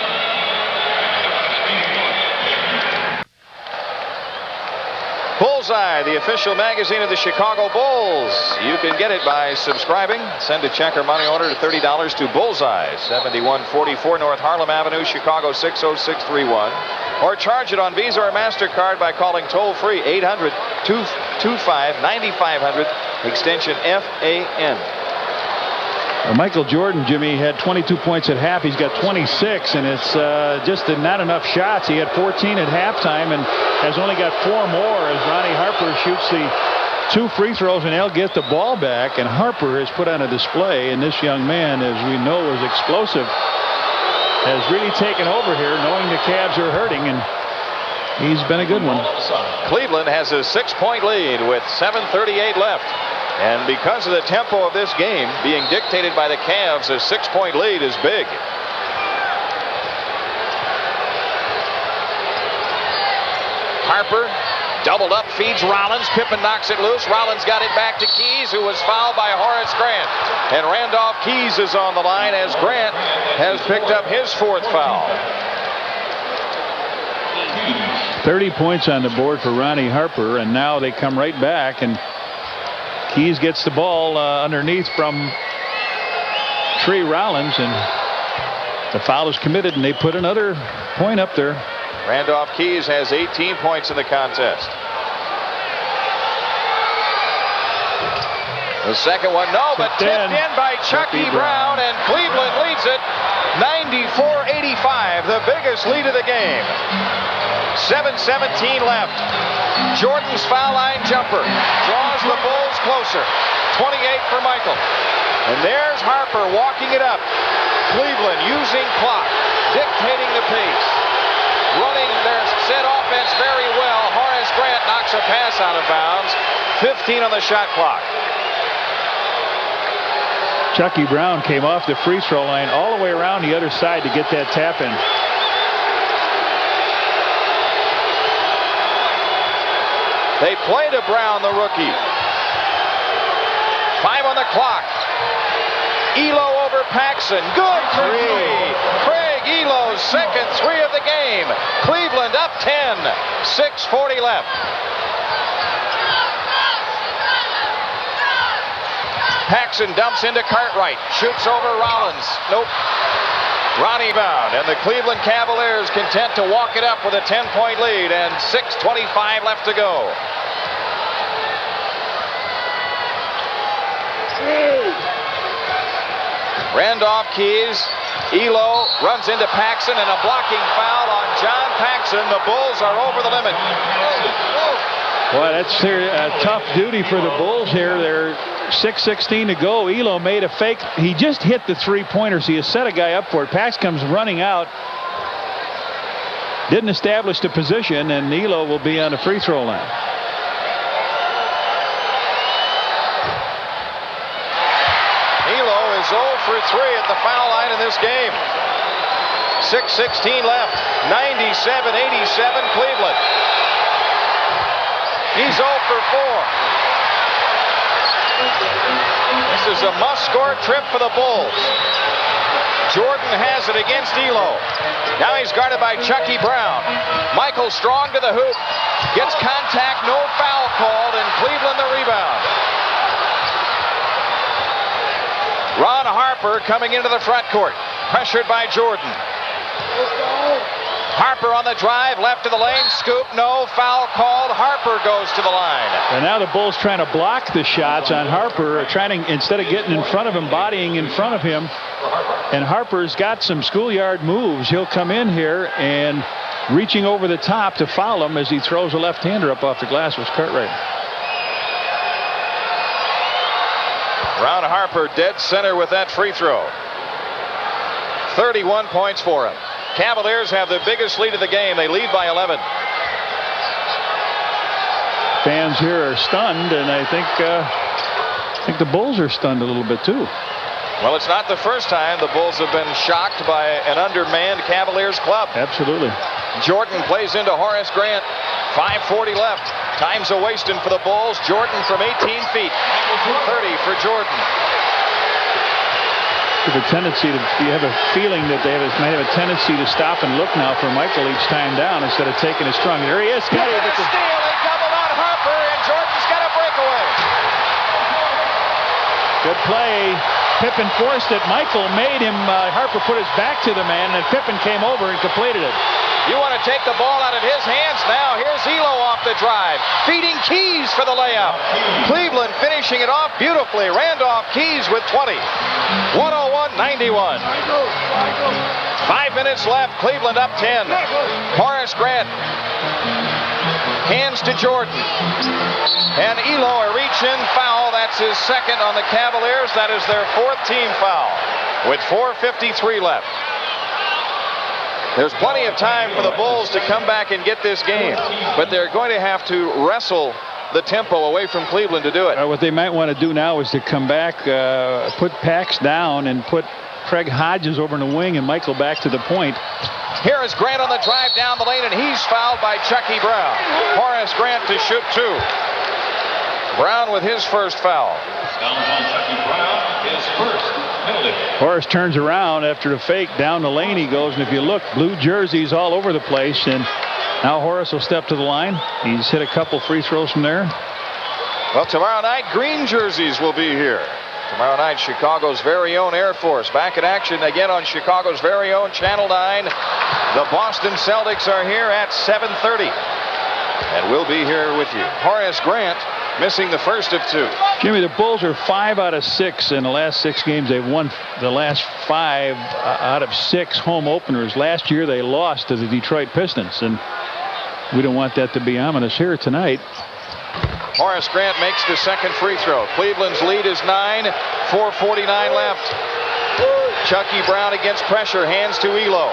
Bullseye, the official magazine of the Chicago Bulls. You can get it by subscribing. Send a check or money order to $30 to Bullseye, 7144 North Harlem Avenue, Chicago 60631. Or charge it on Visa or MasterCard by calling toll-free 800-225-9500, extension FAN. Well, Michael Jordan, Jimmy, had 22 points at half. He's got 26, and it's just not enough shots. He had 14 at halftime and has only got 4 more as Ronnie Harper shoots the 2 free throws, and they'll get the ball back. And Harper has put on a display, and this young man, as we know, is explosive, has really taken over here, knowing the Cavs are hurting, and he's been a good one. Cleveland has a 6-point lead with 7:38 left. And because of the tempo of this game being dictated by the Cavs, a 6-point lead is big. Harper doubled up, feeds Rollins. Pippen knocks it loose. Rollins got it back to Keys, who was fouled by Horace Grant. And Randolph Keys is on the line as Grant has picked up his 4th foul. 30 points on the board for Ronnie Harper, and now they come right back, and Keys gets the ball underneath from Tree Rollins, and the foul is committed, and they put another point up there. Randolph Keys has 18 points in the contest. The second one, no, but tipped in by Chucky Brown, and Cleveland leads it 94-85, the biggest lead of the game. 7:17 left. Jordan's foul line jumper draws the Bulls closer. 28 for Michael. And there's Harper walking it up. Cleveland using clock, dictating the pace, running their set offense very well. Horace Grant knocks a pass pass out of bounds. 15 on the shot clock. Chucky Brown came off the free throw line all the way around the other side to get that tap in. They play to Brown, the rookie. 5 on the clock. Ehlo over Paxson. Good for 3. Craig Ehlo's second 3 of the game. Cleveland up 10. 6:40 left. Paxson dumps into Cartwright. Shoots over Rollins. Nope. Ronnie bound. And the Cleveland Cavaliers content to walk it up with a 10-point lead. And 6:25 left to go. Randolph Keys. Ehlo runs into Paxson and a blocking foul on John Paxson. The Bulls are over the limit. Boy, that's a tough duty for the Bulls here. They're 6:16 to go. Ehlo made a fake. He just hit the three-pointer, so he has set a guy up for it. Pax comes running out. Didn't establish the position, and Ehlo will be on the free throw line. Ehlo is 0 for 3 at the foul line in this game. 6:16 left. 97-87 Cleveland. He's 0 for 4. This is a must-score trip for the Bulls. Jordan has it against Ehlo. Now he's guarded by Chucky Brown. Michael Strong to the hoop. Gets contact, no foul called, and Cleveland the rebound. Ron Harper coming into the front court. Pressured by Jordan. Harper on the drive, left to the lane, scoop, no, foul called. Harper goes to the line. And now the Bulls trying to block the shots on Harper, trying to, instead of getting in front of him, bodying in front of him. And Harper's got some schoolyard moves. He'll come in here and reaching over the top to foul him as he throws a left-hander up off the glass with Cartwright. Ron Harper dead center with that free throw. 31 points for him. Cavaliers have the biggest lead of the game. They lead by 11. Fans here are stunned, and I think the Bulls are stunned a little bit too. Well, it's not the first time the Bulls have been shocked by an undermanned Cavaliers club. Absolutely. Jordan plays into Horace Grant. 5:40 left. Time's a-wasting for the Bulls. Jordan from 18 feet. 30 for Jordan. With a tendency to, you have a feeling that they might have a tendency to stop and look now for Michael each time down instead of taking a strong. There he is. Steal. They doubled on Harper, and Jordan's got a breakaway. Good play. Pippen forced it. Michael made him. Harper put his back to the man, and Pippen came over and completed it. You want to take the ball out of his hands now. Here's Ehlo off the drive. Feeding Keys for the layup. Cleveland finishing it off beautifully. Randolph Keys with 20. 101-91. 5 minutes left. Cleveland up 10. Horace Grant. Hands to Jordan. And Ehlo a reach-in foul. That's his second on the Cavaliers. That is their 4th team foul. With 4:53 left. There's plenty of time for the Bulls to come back and get this game, but they're going to have to wrestle the tempo away from Cleveland to do it. What they might want to do now is to come back, put Pax down, and put Craig Hodges over in the wing and Michael back to the point. Here is Grant on the drive down the lane, and he's fouled by Chucky Brown. Horace Grant to shoot 2. Brown with his first foul. Fouls on Chucky Brown, his first penalty. Horace turns around after the fake. Down the lane he goes, and if you look, blue jerseys all over the place. And now Horace will step to the line. He's hit a couple free throws from there. Well, tomorrow night, green jerseys will be here. Tomorrow night, Chicago's very own Air Force back in action again on Chicago's very own Channel 9. The Boston Celtics are here at 7:30. And we'll be here with you. Horace Grant missing the first of 2. Jimmy, the Bulls are 5 out of 6 in the last 6 games. They've won the last 5 out of 6 home openers. Last year they lost to the Detroit Pistons, and we don't want that to be ominous here tonight. Horace Grant makes the second free throw. Cleveland's lead is 9. 4:49 left. Chucky Brown against pressure. Hands to Ehlo.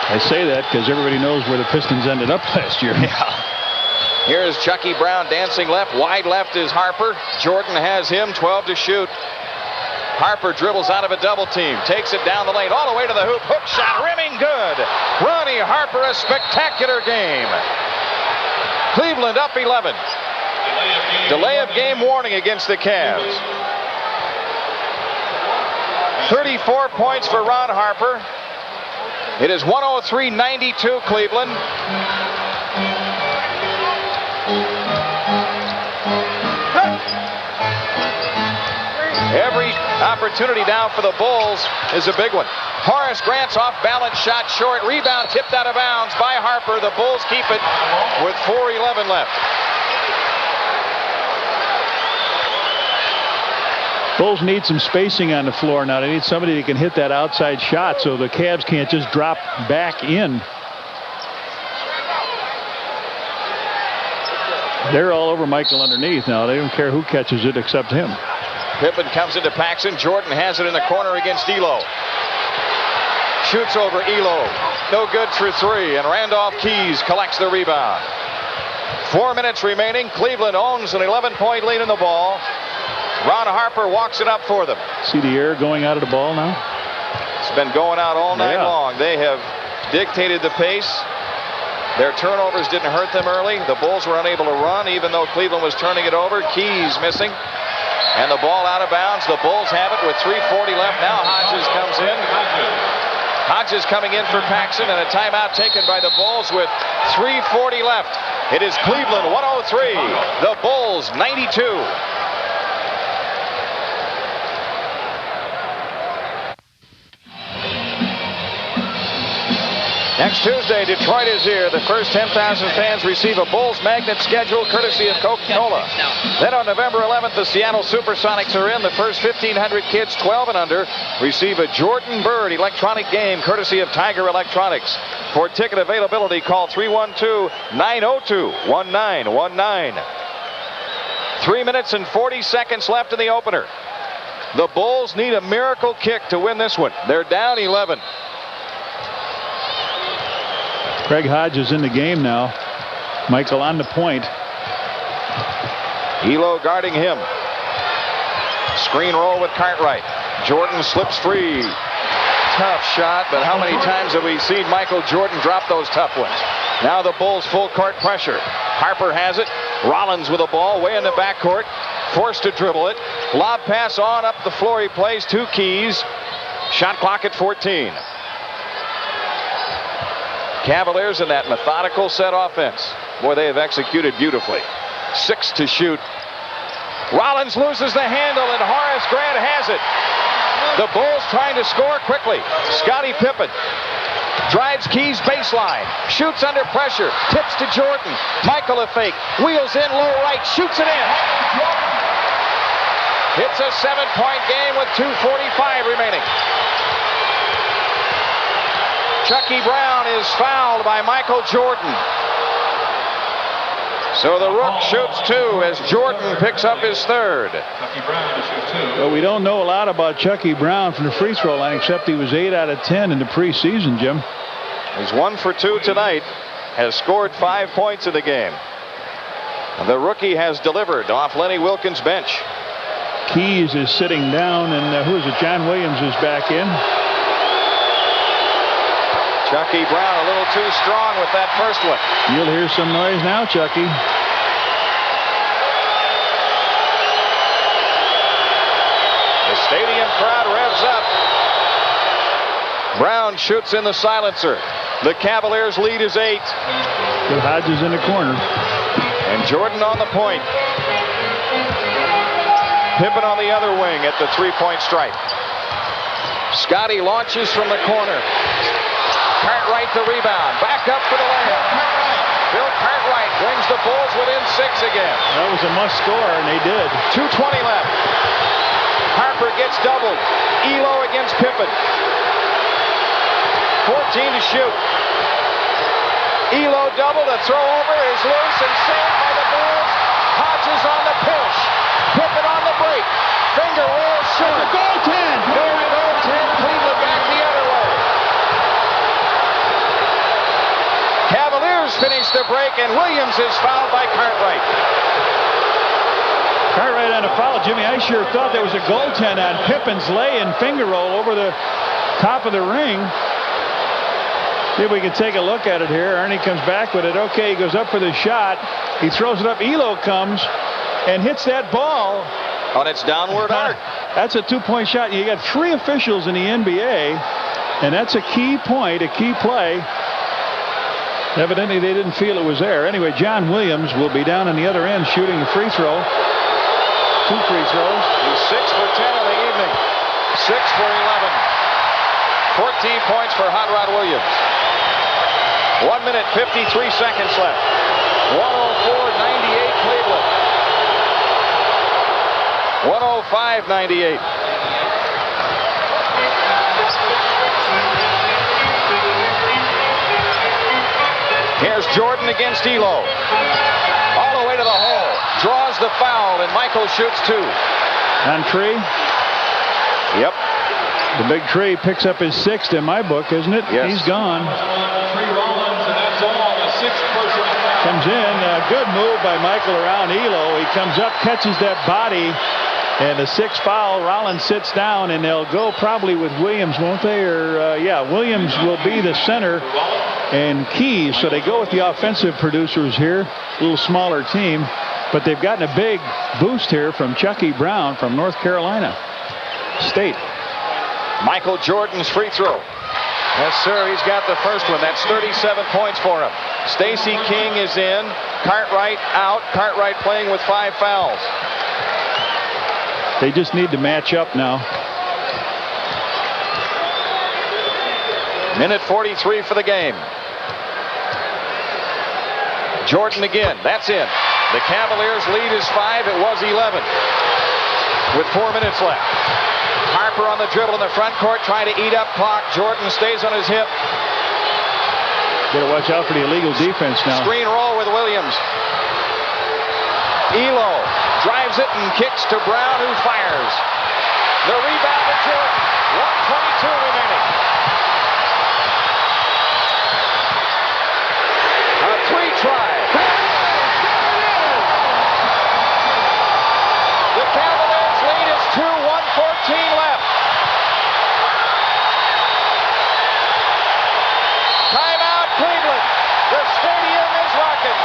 I say that because everybody knows where the Pistons ended up last year. Yeah. Here's Chucky Brown dancing left. Wide left is Harper. Jordan has him. 12 to shoot. Harper dribbles out of a double team. Takes it down the lane all the way to the hoop. Hook shot. Rimming good. Ronnie Harper, a spectacular game. Cleveland up 11. Delay of game warning against the Cavs. 34 points for Ron Harper. It is 103-92 Cleveland. Every opportunity now for the Bulls is a big one. Horace Grant's off balance shot short. Rebound tipped out of bounds by Harper. The Bulls keep it with 4:11 left. Bulls need some spacing on the floor now. They need somebody that can hit that outside shot so the Cavs can't just drop back in. They're all over Michael underneath now. They don't care who catches it except him. Pippen comes into Paxson. Jordan has it in the corner against Ehlo. Shoots over Ehlo. No good for three. And Randolph Keys collects the rebound. 4 minutes remaining. Cleveland owns an 11-point lead in the ball. Ron Harper walks it up for them. See the air going out of the ball now? It's been going out all night long. They have dictated the pace. Their turnovers didn't hurt them early. The Bulls were unable to run even though Cleveland was turning it over. Keys missing. And the ball out of bounds. The Bulls have it with 3:40 left. Now Hodges comes in. Hodges coming in for Paxson, and a timeout taken by the Bulls with 3:40 left. It is Cleveland 103. The Bulls 92. Next Tuesday, Detroit is here. The first 10,000 fans receive a Bulls magnet schedule courtesy of Coca-Cola. Then on November 11th, the Seattle Supersonics are in. The first 1,500 kids 12 and under receive a Jordan Bird electronic game courtesy of Tiger Electronics. For ticket availability, call 312-902-1919. 3 minutes and 40 seconds left in the opener. The Bulls need a miracle kick to win this one. They're down 11. Craig Hodges in the game now. Michael on the point. Ehlo guarding him. Screen roll with Cartwright. Jordan slips free. Tough shot, but how many times have we seen Michael Jordan drop those tough ones? Now the Bulls full court pressure. Harper has it. Rollins with the ball way in the backcourt. Forced to dribble it. Lob pass on up the floor. He plays two Keys. Shot clock at 14. Cavaliers in that methodical set offense. Boy, they have executed beautifully. 6 to shoot. Rollins loses the handle, and Horace Grant has it. The Bulls trying to score quickly. Scottie Pippen drives Keys baseline. Shoots under pressure. Tips to Jordan. Michael a fake. Wheels in low right. Shoots it in. It's a 7-point game with 2:45 remaining. Chucky Brown is fouled by Michael Jordan. So the Rook shoots two as Jordan picks up his third. Well, we don't know a lot about Chucky Brown from the free throw line except he was 8 out of 10 in the preseason, Jim. He's 1 for 2 tonight. Has scored 5 points in the game. The rookie has delivered off Lenny Wilkins' bench. Keys is sitting down, and who is it? John Williams is back in. Chucky Brown a little too strong with that first one. You'll hear some noise now, Chucky. The stadium crowd revs up. Brown shoots in the silencer. The Cavaliers lead is 8. With Hodges in the corner. And Jordan on the point. Pippen on the other wing at the three-point stripe. Scotty launches from the corner. Cartwright the rebound. Back up for the layup. Bill Cartwright brings the Bulls within 6 again. That was a must score, and they did. 2:20 left. Harper gets doubled. Ehlo against Pippen. 14 to shoot. Ehlo doubled. A throw over is loose and saved by the Bulls. Hodges on the push. Pippen on the break. Finger roll short. Goaltend. No goaltend. Cleveland back the other way. Cavaliers finish their the break, and Williams is fouled by Cartwright. Cartwright on a foul, Jimmy. I sure thought there was a goaltend on Pippen's lay and finger roll over the top of the ring. See if we can take a look at it here. Ernie comes back with it. Okay, he goes up for the shot. He throws it up. Ehlo comes and hits that ball. On its downward arc. That's a 2-point shot. You got 3 officials in the NBA, and that's a key point, a key play. Evidently, they didn't feel it was there. Anyway, John Williams will be down on the other end shooting a free throw. 2 free throws. He's 6 for 10 in the evening. 6 for 11. 14 points for Hot Rod Williams. 1 minute, 53 seconds left. 104-98 Cleveland. 105-98. Here's Jordan against Ehlo. All the way to the hole. Draws the foul, and Michael shoots 2. On Tree? Yep. The big Tree picks up his 6th in my book, isn't it? Yes. He's gone. Comes in. A good move by Michael around Ehlo. He comes up, catches that body, and the 6th foul. Rollins sits down, and they'll go probably with Williams, won't they? Or yeah, Williams will be the center and Keys. So they go with the offensive producers here. A little smaller team, but they've gotten a big boost here from Chucky Brown from North Carolina State. Michael Jordan's free throw. Yes, sir. He's got the first one. That's 37 points for him. Stacey King is in. Cartwright out. Cartwright playing with 5 fouls. They just need to match up now. Minute 43 for the game. Jordan again. That's in. The Cavaliers lead is 5. It was 11. With 4 minutes left. Harper on the dribble in the front court trying to eat up clock. Jordan stays on his hip. Got to watch out for the illegal defense now. Screen roll with Williams. Ehlo drives it and kicks to Brown, who fires. The rebound to Jordan. 1:22 remaining. A 3-try. The Cavaliers lead is 2. 1:14 left. Timeout, Cleveland. The stadium is rocking.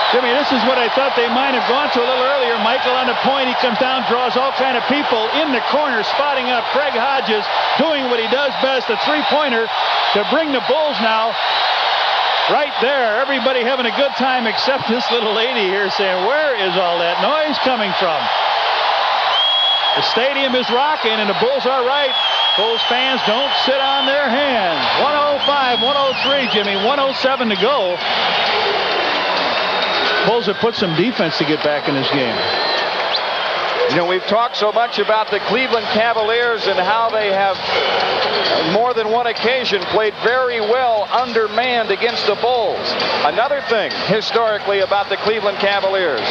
Jimmy, this is what I thought they might have gone to a little earlier. Michael on the point. He comes down, draws all kind of people in the corner, spotting up Craig Hodges, doing what he does best, a 3-pointer to bring the Bulls now right there. Everybody having a good time except this little lady here saying, where is all that noise coming from? The stadium is rocking, and the Bulls are right. Bulls fans don't sit on their hands. 105-103, Jimmy. 107 to go. Bulls have put some defense to get back in this game. You know, we've talked so much about the Cleveland Cavaliers and how they have, more than one occasion, played very well undermanned against the Bulls. Another thing, historically, about the Cleveland Cavaliers,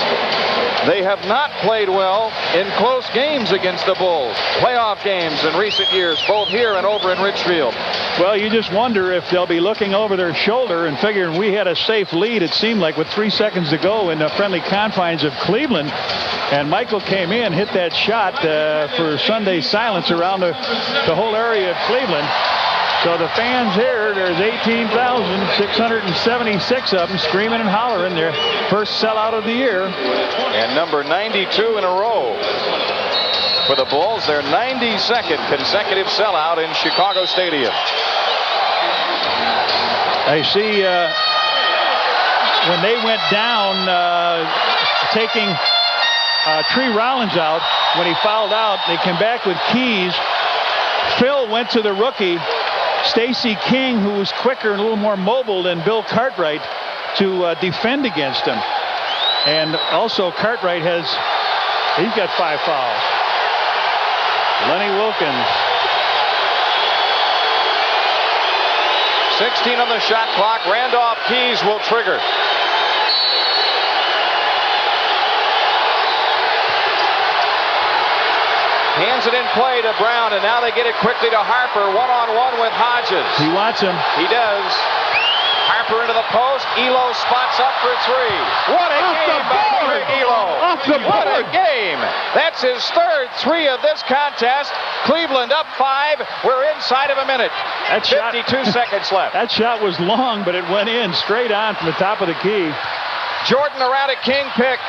they have not played well in close games against the Bulls. Playoff games in recent years, both here and over in Richfield. Well, you just wonder if they'll be looking over their shoulder and figuring we had a safe lead, it seemed like, with 3 seconds to go in the friendly confines of Cleveland. And Michael came in, hit that shot for Sunday silence around the whole area of Cleveland. So the fans here, there's 18,676 of them screaming and hollering. Their first sellout of the year. And number 92 in a row for the Bulls, their 92nd consecutive sellout in Chicago Stadium. I see when they went down, taking Tree Rollins out, when he fouled out, they came back with Keys. Phil went to the rookie, Stacey King, who was quicker and a little more mobile than Bill Cartwright, to defend against him. And also Cartwright he's got 5 fouls. Lenny Wilkins. 16 on the shot clock. Randolph Keys will trigger. Hands it in play to Brown, and now they get it quickly to Harper. One-on-one with Hodges. He wants him. He does. Harper into the post. Ehlo spots up for three. What a game by Ehlo. Off the board. What a game. That's his third three of this contest. Cleveland up 5. We're inside of a minute. 52 seconds left. That shot was long, but it went in straight on from the top of the key. Jordan around a King pick.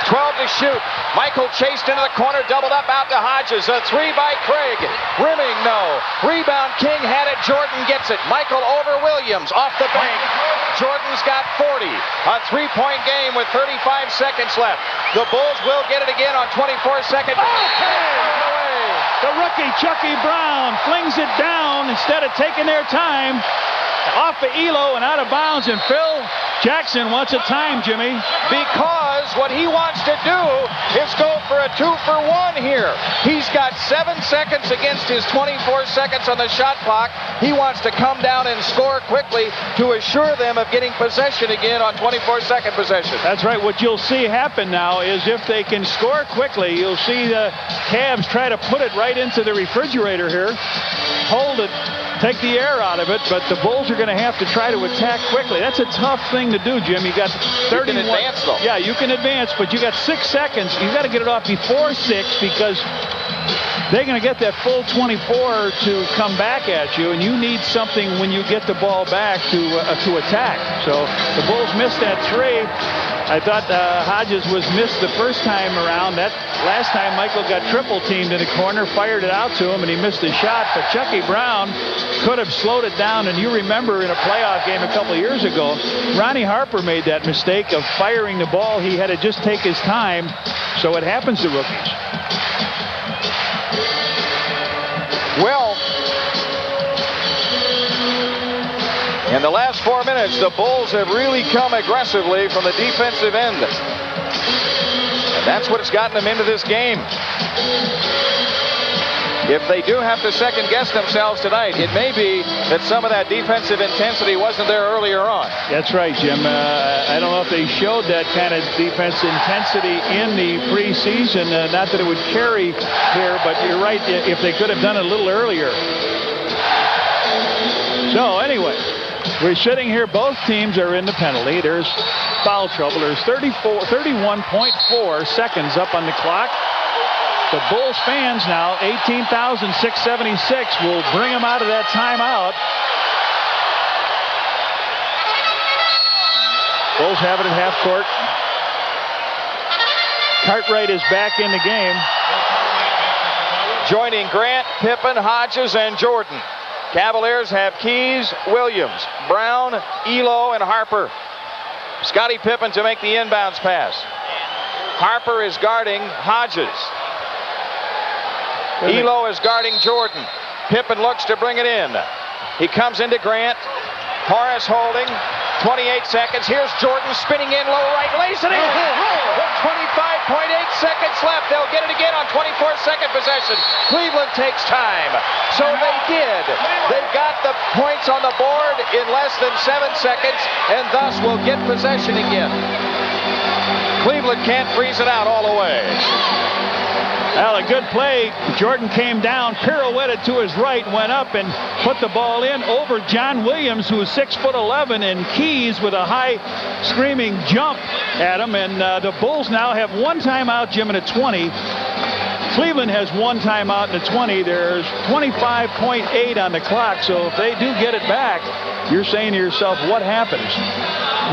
12 to shoot. Michael chased into the corner, doubled up out to Hodges. A three by Craig. Rimming, no. Rebound, King had it. Jordan gets it. Michael over Williams off the bank. Jordan's got 40. A three-point game with 35 seconds left. The Bulls will get it again on 24 seconds. The rookie, Chucky Brown, flings it down instead of taking their time. Off of Ehlo and out of bounds, and Phil Jackson wants a time, Jimmy. Because what he wants to do is go for a 2-for-1 here. He's got 7 seconds against his 24 seconds on the shot clock. He wants to come down and score quickly to assure them of getting possession again on 24-second possession. That's right. What you'll see happen now is if they can score quickly, you'll see the Cavs try to put it right into the refrigerator here. Hold it. Take the air out of it, but the Bulls are going to have to try to attack quickly. That's a tough thing to do, Jim. You got 31. You can advance, though. Yeah, you can advance, but you got 6 seconds. You got to get it off before 6 because they're going to get that full 24 to come back at you, and you need something when you get the ball back to attack. So the Bulls missed that 3. I thought Hodges was missed the first time around. That last time Michael got triple teamed in the corner, fired it out to him, and he missed a shot. But Chucky Brown could have slowed it down. And you remember in a playoff game a couple of years ago, Ronnie Harper made that mistake of firing the ball. He had to just take his time. So it happens to rookies. Well, in the last 4 minutes, the Bulls have really come aggressively from the defensive end. And that's what's gotten them into this game. If they do have to second-guess themselves tonight, it may be that some of that defensive intensity wasn't there earlier on. That's right, Jim. I don't know if they showed that kind of defense intensity in the preseason. Not that it would carry here, but you're right, if they could have done it a little earlier. So, anyway, we're sitting here. Both teams are in the penalty. There's foul trouble. There's 31.4 seconds up on the clock. The Bulls fans now, 18,676, will bring them out of that timeout. Bulls have it at half court. Cartwright is back in the game. Joining Grant, Pippen, Hodges, and Jordan. Cavaliers have Keys, Williams, Brown, Ehlo, and Harper. Scottie Pippen to make the inbounds pass. Harper is guarding Hodges. Ehlo is guarding Jordan. Pippen looks to bring it in. He comes into Grant. Horace holding. 28 seconds. Here's Jordan spinning in low right. Lays it in. With 25.8 seconds left. They'll get it again on 24-second possession. Cleveland takes time. So they did. They got the points on the board in less than 7 seconds and thus will get possession again. Cleveland can't freeze it out all the way. Well, a good play. Jordan came down, pirouetted to his right, went up and put the ball in over John Williams, who is 6'11", and Keys with a high screaming jump at him. And the Bulls now have one timeout, Jim, in a 20. Cleveland has one timeout in a 20. There's 25.8 on the clock. So if they do get it back, you're saying to yourself, what happens?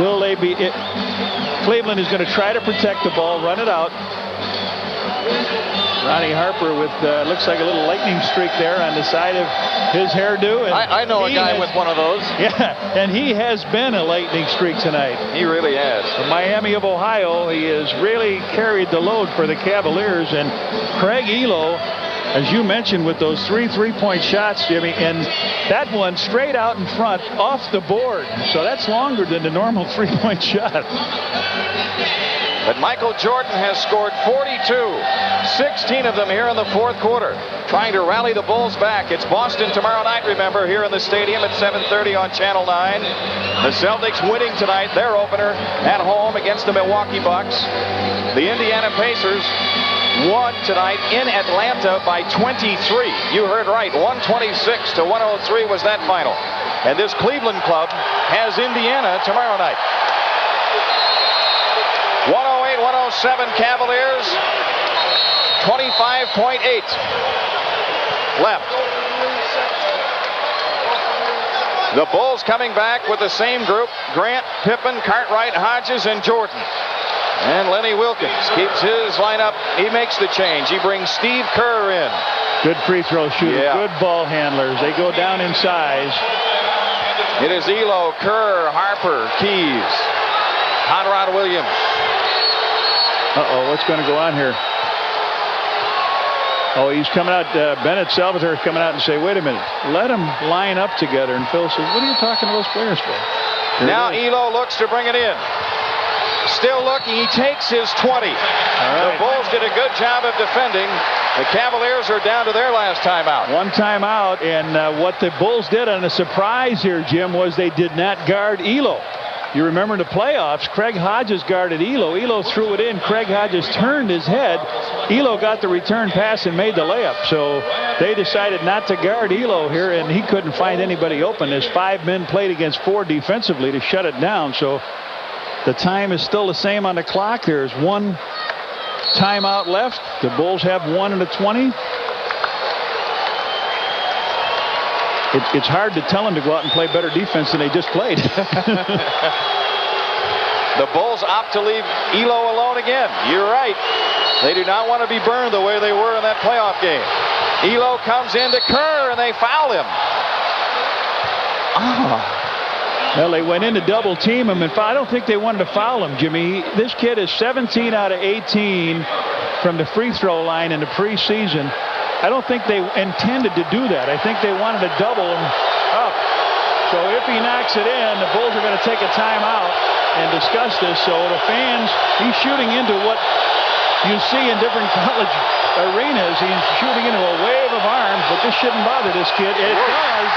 Will they be... Cleveland is going to try to protect the ball, run it out. Ronnie Harper with, looks like a little lightning streak there on the side of his hairdo. And I know a guy with one of those. Yeah, and he has been a lightning streak tonight. He really has. From Miami of Ohio, he has really carried the load for the Cavaliers. And Craig Ehlo, as you mentioned, with those three-point shots, Jimmy, and that one straight out in front off the board. So that's longer than the normal three-point shot. But Michael Jordan has scored 42, 16 of them here in the fourth quarter, trying to rally the Bulls back. It's Boston tomorrow night, remember, here in the stadium at 7:30 on Channel 9. The Celtics winning tonight, their opener at home against the Milwaukee Bucks. The Indiana Pacers won tonight in Atlanta by 23. You heard right, 126 to 103 was that final. And this Cleveland club has Indiana tomorrow night. 108-107 Cavaliers. 25.8 left. The Bulls coming back with the same group: Grant, Pippen, Cartwright, Hodges, and Jordan. And Lenny Wilkins keeps his lineup. He makes the change. He brings Steve Kerr in. Good free throw shooter. Yeah. Good ball handlers. They go down in size. It is Ehlo, Kerr, Harper, Keys, Hot Rod Williams. Uh-oh, what's going to go on here? Oh, he's coming out. Bennett Salvatore is coming out and say, wait a minute, let them line up together. And Phil says, what are you talking to those players for? Now Ehlo looks to bring it in. Still looking. He takes his 20. The Bulls did a good job of defending. The Cavaliers are down to their last timeout. One timeout. And what the Bulls did on a surprise here, Jim, was they did not guard Ehlo. You remember in the playoffs, Craig Hodges guarded Ehlo. Ehlo threw it in. Craig Hodges turned his head. Ehlo got the return pass and made the layup. So they decided not to guard Ehlo here, and he couldn't find anybody open. There's 5 men played against 4 defensively to shut it down. So the time is still the same on the clock. There's 1 timeout left. The Bulls have 1 and a 20. It's hard to tell them to go out and play better defense than they just played. The Bulls opt to leave Ehlo alone again. You're right. They do not want to be burned the way they were in that playoff game. Ehlo comes into Kerr, and they foul him. Well, they went in to double team him, and I don't think they wanted to foul him, Jimmy. This kid is 17 out of 18 from the free throw line in the preseason. I don't think they intended to do that. I think they wanted to double him up. So if he knocks it in, the Bulls are going to take a timeout and discuss this. So the fans, he's shooting into what you see in different college arenas. He's shooting into a wave of arms, but this shouldn't bother this kid. It does.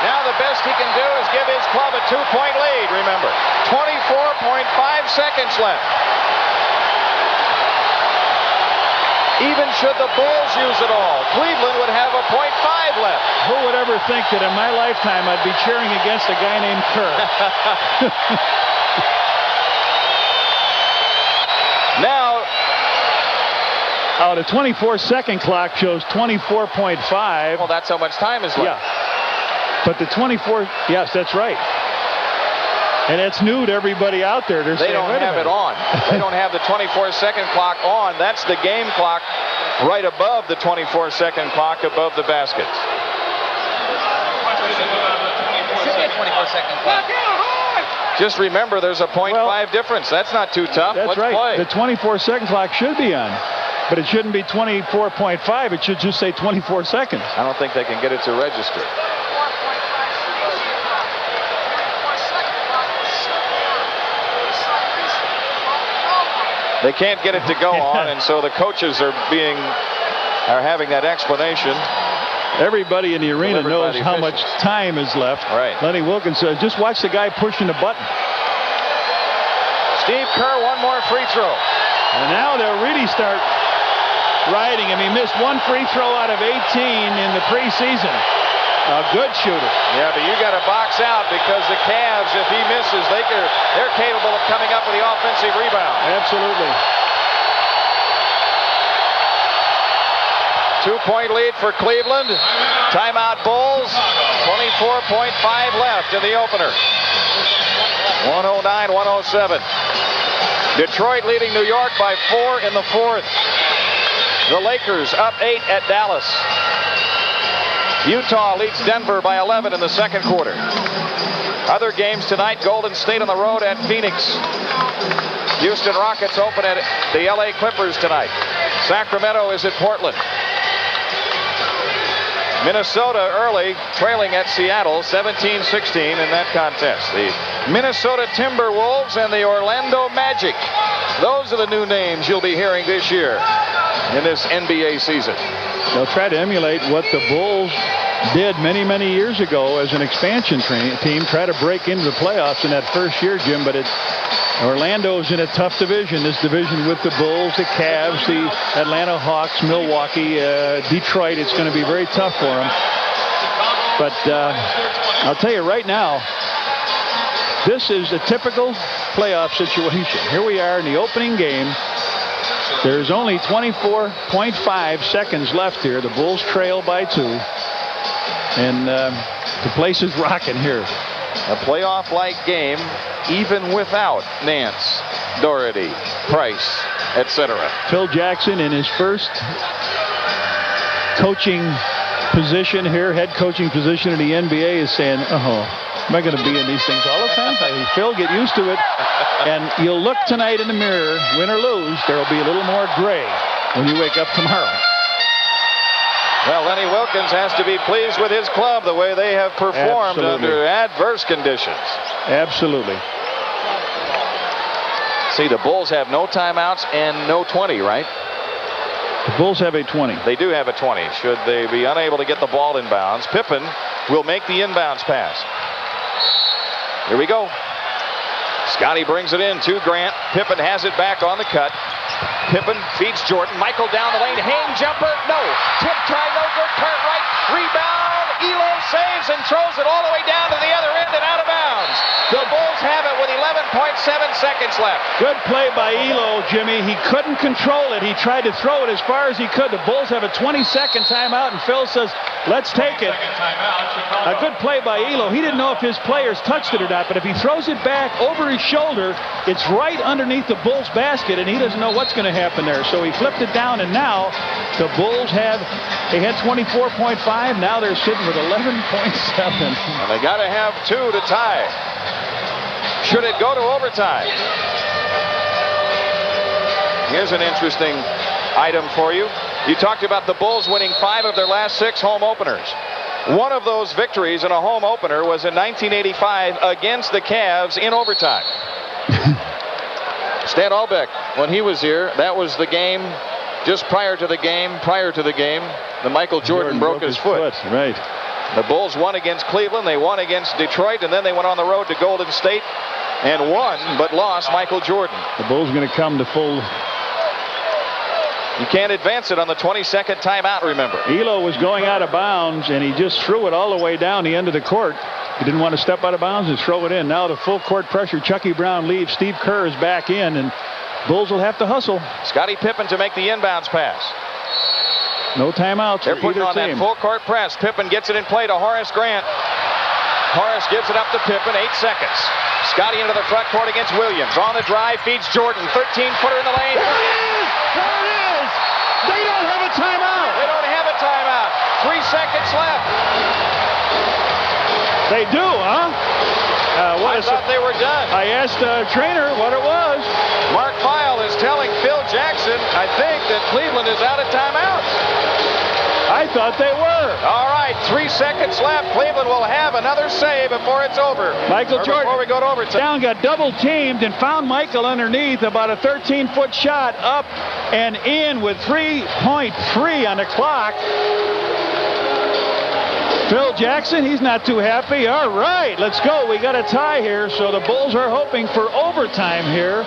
Now the best he can do is give his club a 2-point lead, remember. 24.5 seconds left. Even should the Bulls use it all, Cleveland would have a .5 left. Who would ever think that in my lifetime I'd be cheering against a guy named Kerr? Now, the 24-second clock shows 24.5. Well, that's how much time is left. Yeah. But the 24, yes, that's right. And it's new to everybody out there. They don't have it on. They don't have the 24-second clock on. That's the game clock right above the 24-second clock above the baskets. Should be a 24-second clock. Just remember, there's a .5 difference. That's not too tough. That's Let's right. play. The 24-second clock should be on. But it shouldn't be 24.5. It should just say 24 seconds. I don't think they can get it to register. They can't get it to go on, and so the coaches are having that explanation. Everybody in the arena knows how much time is left. Right. Lenny Wilkins says, just watch the guy pushing the button. Steve Kerr, 1 more free throw. And now they'll really start riding him. He missed 1 free throw out of 18 in the preseason. A good shooter. Yeah, but you got to box out because the Cavs, if he misses, they're capable of coming up with the offensive rebound. Absolutely. 2-point lead for Cleveland. Timeout Bulls. 24.5 left in the opener. 109-107. Detroit leading New York by 4 in the 4th. The Lakers up 8 at Dallas. Utah leads Denver by 11 in the 2nd quarter. Other games tonight: Golden State on the road at Phoenix. Houston Rockets open at the LA Clippers tonight. Sacramento is at Portland. Minnesota early, trailing at Seattle 17-16 in that contest. The Minnesota Timberwolves and the Orlando Magic. Those are the new names you'll be hearing this year in this NBA season. They'll try to emulate what the Bulls did many, many years ago as an expansion team, try to break into the playoffs in that first year, Jim, but Orlando's in a tough division. This division with the Bulls, the Cavs, the Atlanta Hawks, Milwaukee, Detroit. It's going to be very tough for them. But I'll tell you right now, this is a typical playoff situation. Here we are in the opening game. There's only 24.5 seconds left here. The Bulls trail by 2. And the place is rocking here. A playoff-like game, even without Nance, Doherty, Price, etc. Phil Jackson in his first coaching position here, head coaching position in the NBA, is saying, am I going to be in these things all the time? Hey, Phil, get used to it. And you'll look tonight in the mirror, win or lose, there will be a little more gray when you wake up tomorrow. Well, Lenny Wilkins has to be pleased with his club, the way they have performed under adverse conditions. Absolutely. See, the Bulls have no timeouts and no 20, right? The Bulls have a 20. They do have a 20. Should they be unable to get the ball inbounds, Pippen will make the inbounds pass. Here we go. Scotty brings it in to Grant. Pippen has it back on the cut. Pippen feeds Jordan. Michael down the lane. Hang jumper. No. Tip try. No good. Current right. Rebound. Ehlo saves and throws it all the way down to the other end and out of bounds. The Bulls have it with 11.7 seconds left. Good play by Ehlo, Jimmy. He couldn't control it. He tried to throw it as far as he could. The Bulls have a 20-second timeout, and Phil says, let's take it. A good play by Ehlo. He didn't know if his players touched it or not, but if he throws it back over his shoulder, it's right underneath the Bulls' basket, and he doesn't know what's going to happen there. So he flipped it down, and now the Bulls had 24.5. Now they're sitting with 11.7. And they got to have 2 to tie. Should it go to overtime? Here's an interesting item for you. You talked about the Bulls winning 5 of their last 6 home openers. One of those victories in a home opener was in 1985 against the Cavs in overtime. Stan Albeck, when he was here, that was the game just prior to the game, the Michael Jordan broke his foot. Right. The Bulls won against Cleveland, they won against Detroit, and then they went on the road to Golden State and won, but lost Michael Jordan. The Bulls are going to come to full. You can't advance it on the 22nd timeout, remember. Ehlo was going out of bounds, and he just threw it all the way down the end of the court. He didn't want to step out of bounds and throw it in. Now the full court pressure. Chucky Brown leaves. Steve Kerr is back in, and Bulls will have to hustle. Scottie Pippen to make the inbounds pass. No timeouts. They're putting on that full court press. Pippen gets it in play to Horace Grant. Horace gives it up to Pippen. 8 seconds. Scotty into the front court against Williams. On the drive, feeds Jordan. 13-footer in the lane. There it is! They don't have a timeout! They don't have a timeout. 3 seconds left. They do, huh? I thought they were done. I asked the trainer what it was. Mark Feil is telling Phil Jackson, I think, that Cleveland is out of timeouts. I thought they were. All right, 3 seconds left. Cleveland will have another save before it's over. Michael Jordan, before we go to overtime. Down, got double teamed and found Michael underneath. About a 13-foot shot up and in with 3.3 on the clock. Phil Jackson, he's not too happy. All right, let's go. We got a tie here, so the Bulls are hoping for overtime here.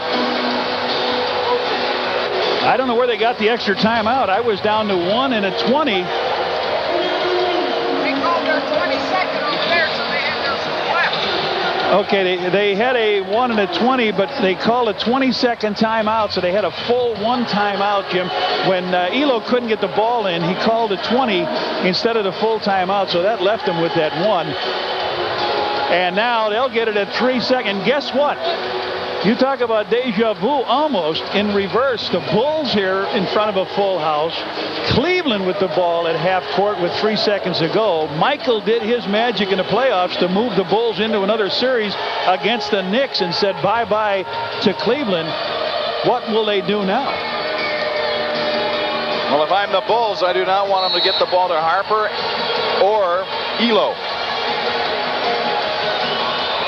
I don't know where they got the extra timeout. I was down to 1 and a 20. They called their 22nd over there, so they had their full left. Okay, they had a 1 and a 20, but they called a 20-second timeout, so they had a full 1 timeout, Jim. When Ehlo couldn't get the ball in, he called a 20 instead of the full timeout, so that left them with that 1. And now they'll get it at 3 seconds. Guess what? You talk about deja vu, almost in reverse. The Bulls here in front of a full house. Cleveland with the ball at half court with 3 seconds to go. Michael did his magic in the playoffs to move the Bulls into another series against the Knicks and said bye-bye to Cleveland. What will they do now? Well, if I'm the Bulls, I do not want them to get the ball to Harper or Ehlo.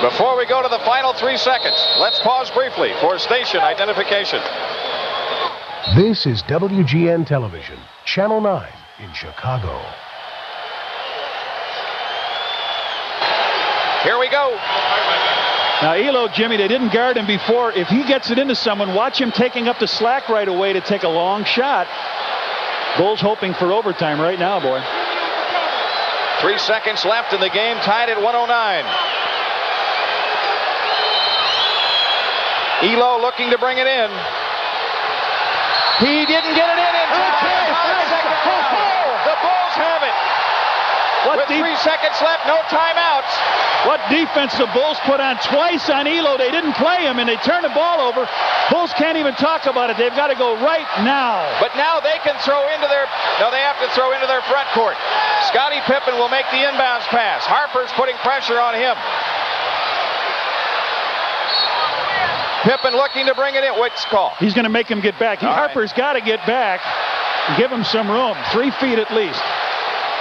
Before we go to the final 3 seconds, let's pause briefly for station identification. This is WGN Television, Channel 9 in Chicago. Here we go. Now, Ehlo, Jimmy, they didn't guard him before. If he gets it into someone, watch him taking up the slack right away to take a long shot. Bulls hoping for overtime right now, boy. 3 seconds left in the game, tied at 109. Ehlo looking to bring it in. He didn't get it in time. The Bulls have it. With 3 seconds left, no timeouts. What defense the Bulls put on twice on Ehlo. They didn't play him, and they turned the ball over. Bulls can't even talk about it. They've got to go right now. But now they can throw into their... No, they have to throw into their front court. Scottie Pippen will make the inbounds pass. Harper's putting pressure on him. Pippen looking to bring it in. What's call? He's going to make him get back. Harper's got to get back and give him some room. 3 feet at least.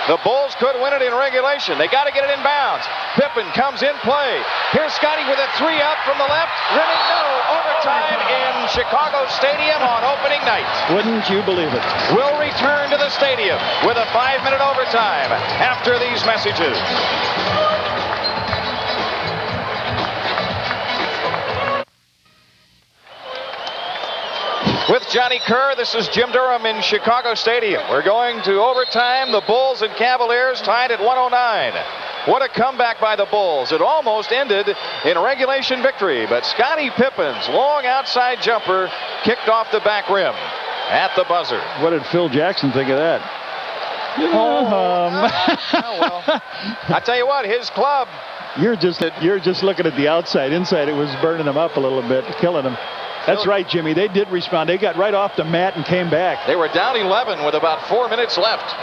The Bulls could win it in regulation. They got to get it in bounds. Pippen comes in play. Here's Scottie with a 3 out from the left. Rimming no. Overtime in Chicago Stadium on opening night. Wouldn't you believe it? We'll return to the stadium with a 5-minute overtime after these messages. With Johnny Kerr, this is Jim Durham in Chicago Stadium. We're going to overtime. The Bulls and Cavaliers tied at 109. What a comeback by the Bulls. It almost ended in regulation victory, but Scottie Pippen's long outside jumper kicked off the back rim at the buzzer. What did Phil Jackson think of that? Well, I tell you what, his club. You're just looking at the outside. Inside, it was burning them up a little bit, killing them. That's right, Jimmy. They did respond. They got right off the mat and came back. They were down 11 with about 4 minutes left.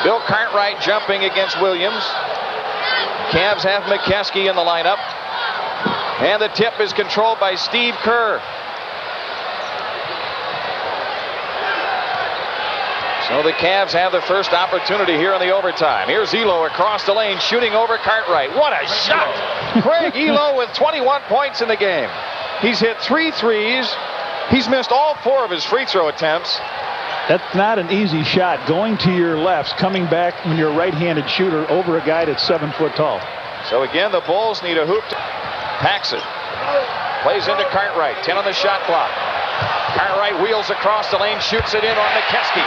Bill Cartwright jumping against Williams. Cavs have McKeskey in the lineup. And the tip is controlled by Steve Kerr. So the Cavs have the first opportunity here in the overtime. Here's Ehlo across the lane, shooting over Cartwright. What a shot! Craig Ehlo with 21 points in the game. He's hit 3 threes. He's missed all 4 of his free throw attempts. That's not an easy shot. Going to your left, coming back when you're a right-handed shooter over a guy that's 7 foot tall. So again, the Bulls need a hoop. Paxson plays into Cartwright. 10 on the shot clock. Cartwright wheels across the lane, shoots it in on McKeskey.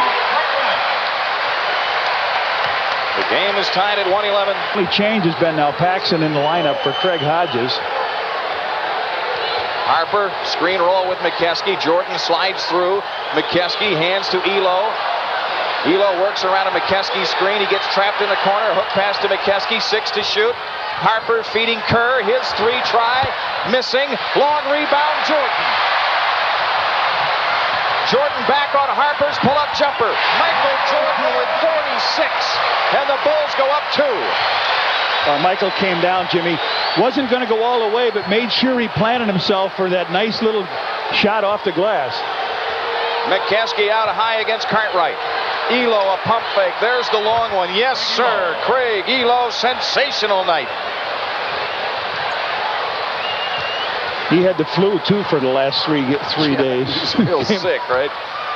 The game is tied at 111. The only change has been now Paxson in the lineup for Craig Hodges. Harper, screen roll with McKeskey. Jordan slides through. McKeskey hands to Ehlo. Ehlo works around a McKeskey screen. He gets trapped in the corner. Hook pass to McKeskey. 6 to shoot. Harper feeding Kerr. His 3 try. Missing. Long rebound, Jordan. Jordan back on Harper's pull-up jumper. Michael Jordan with 46. And the Bulls go up 2. Michael came down, Jimmy. Wasn't going to go all the way, but made sure he planted himself for that nice little shot off the glass. McKeskey out high against Cartwright. Ehlo a pump fake. There's the long one. Yes, sir. Craig Ehlo, sensational night. He had the flu, too, for the last three days. He's real sick, right?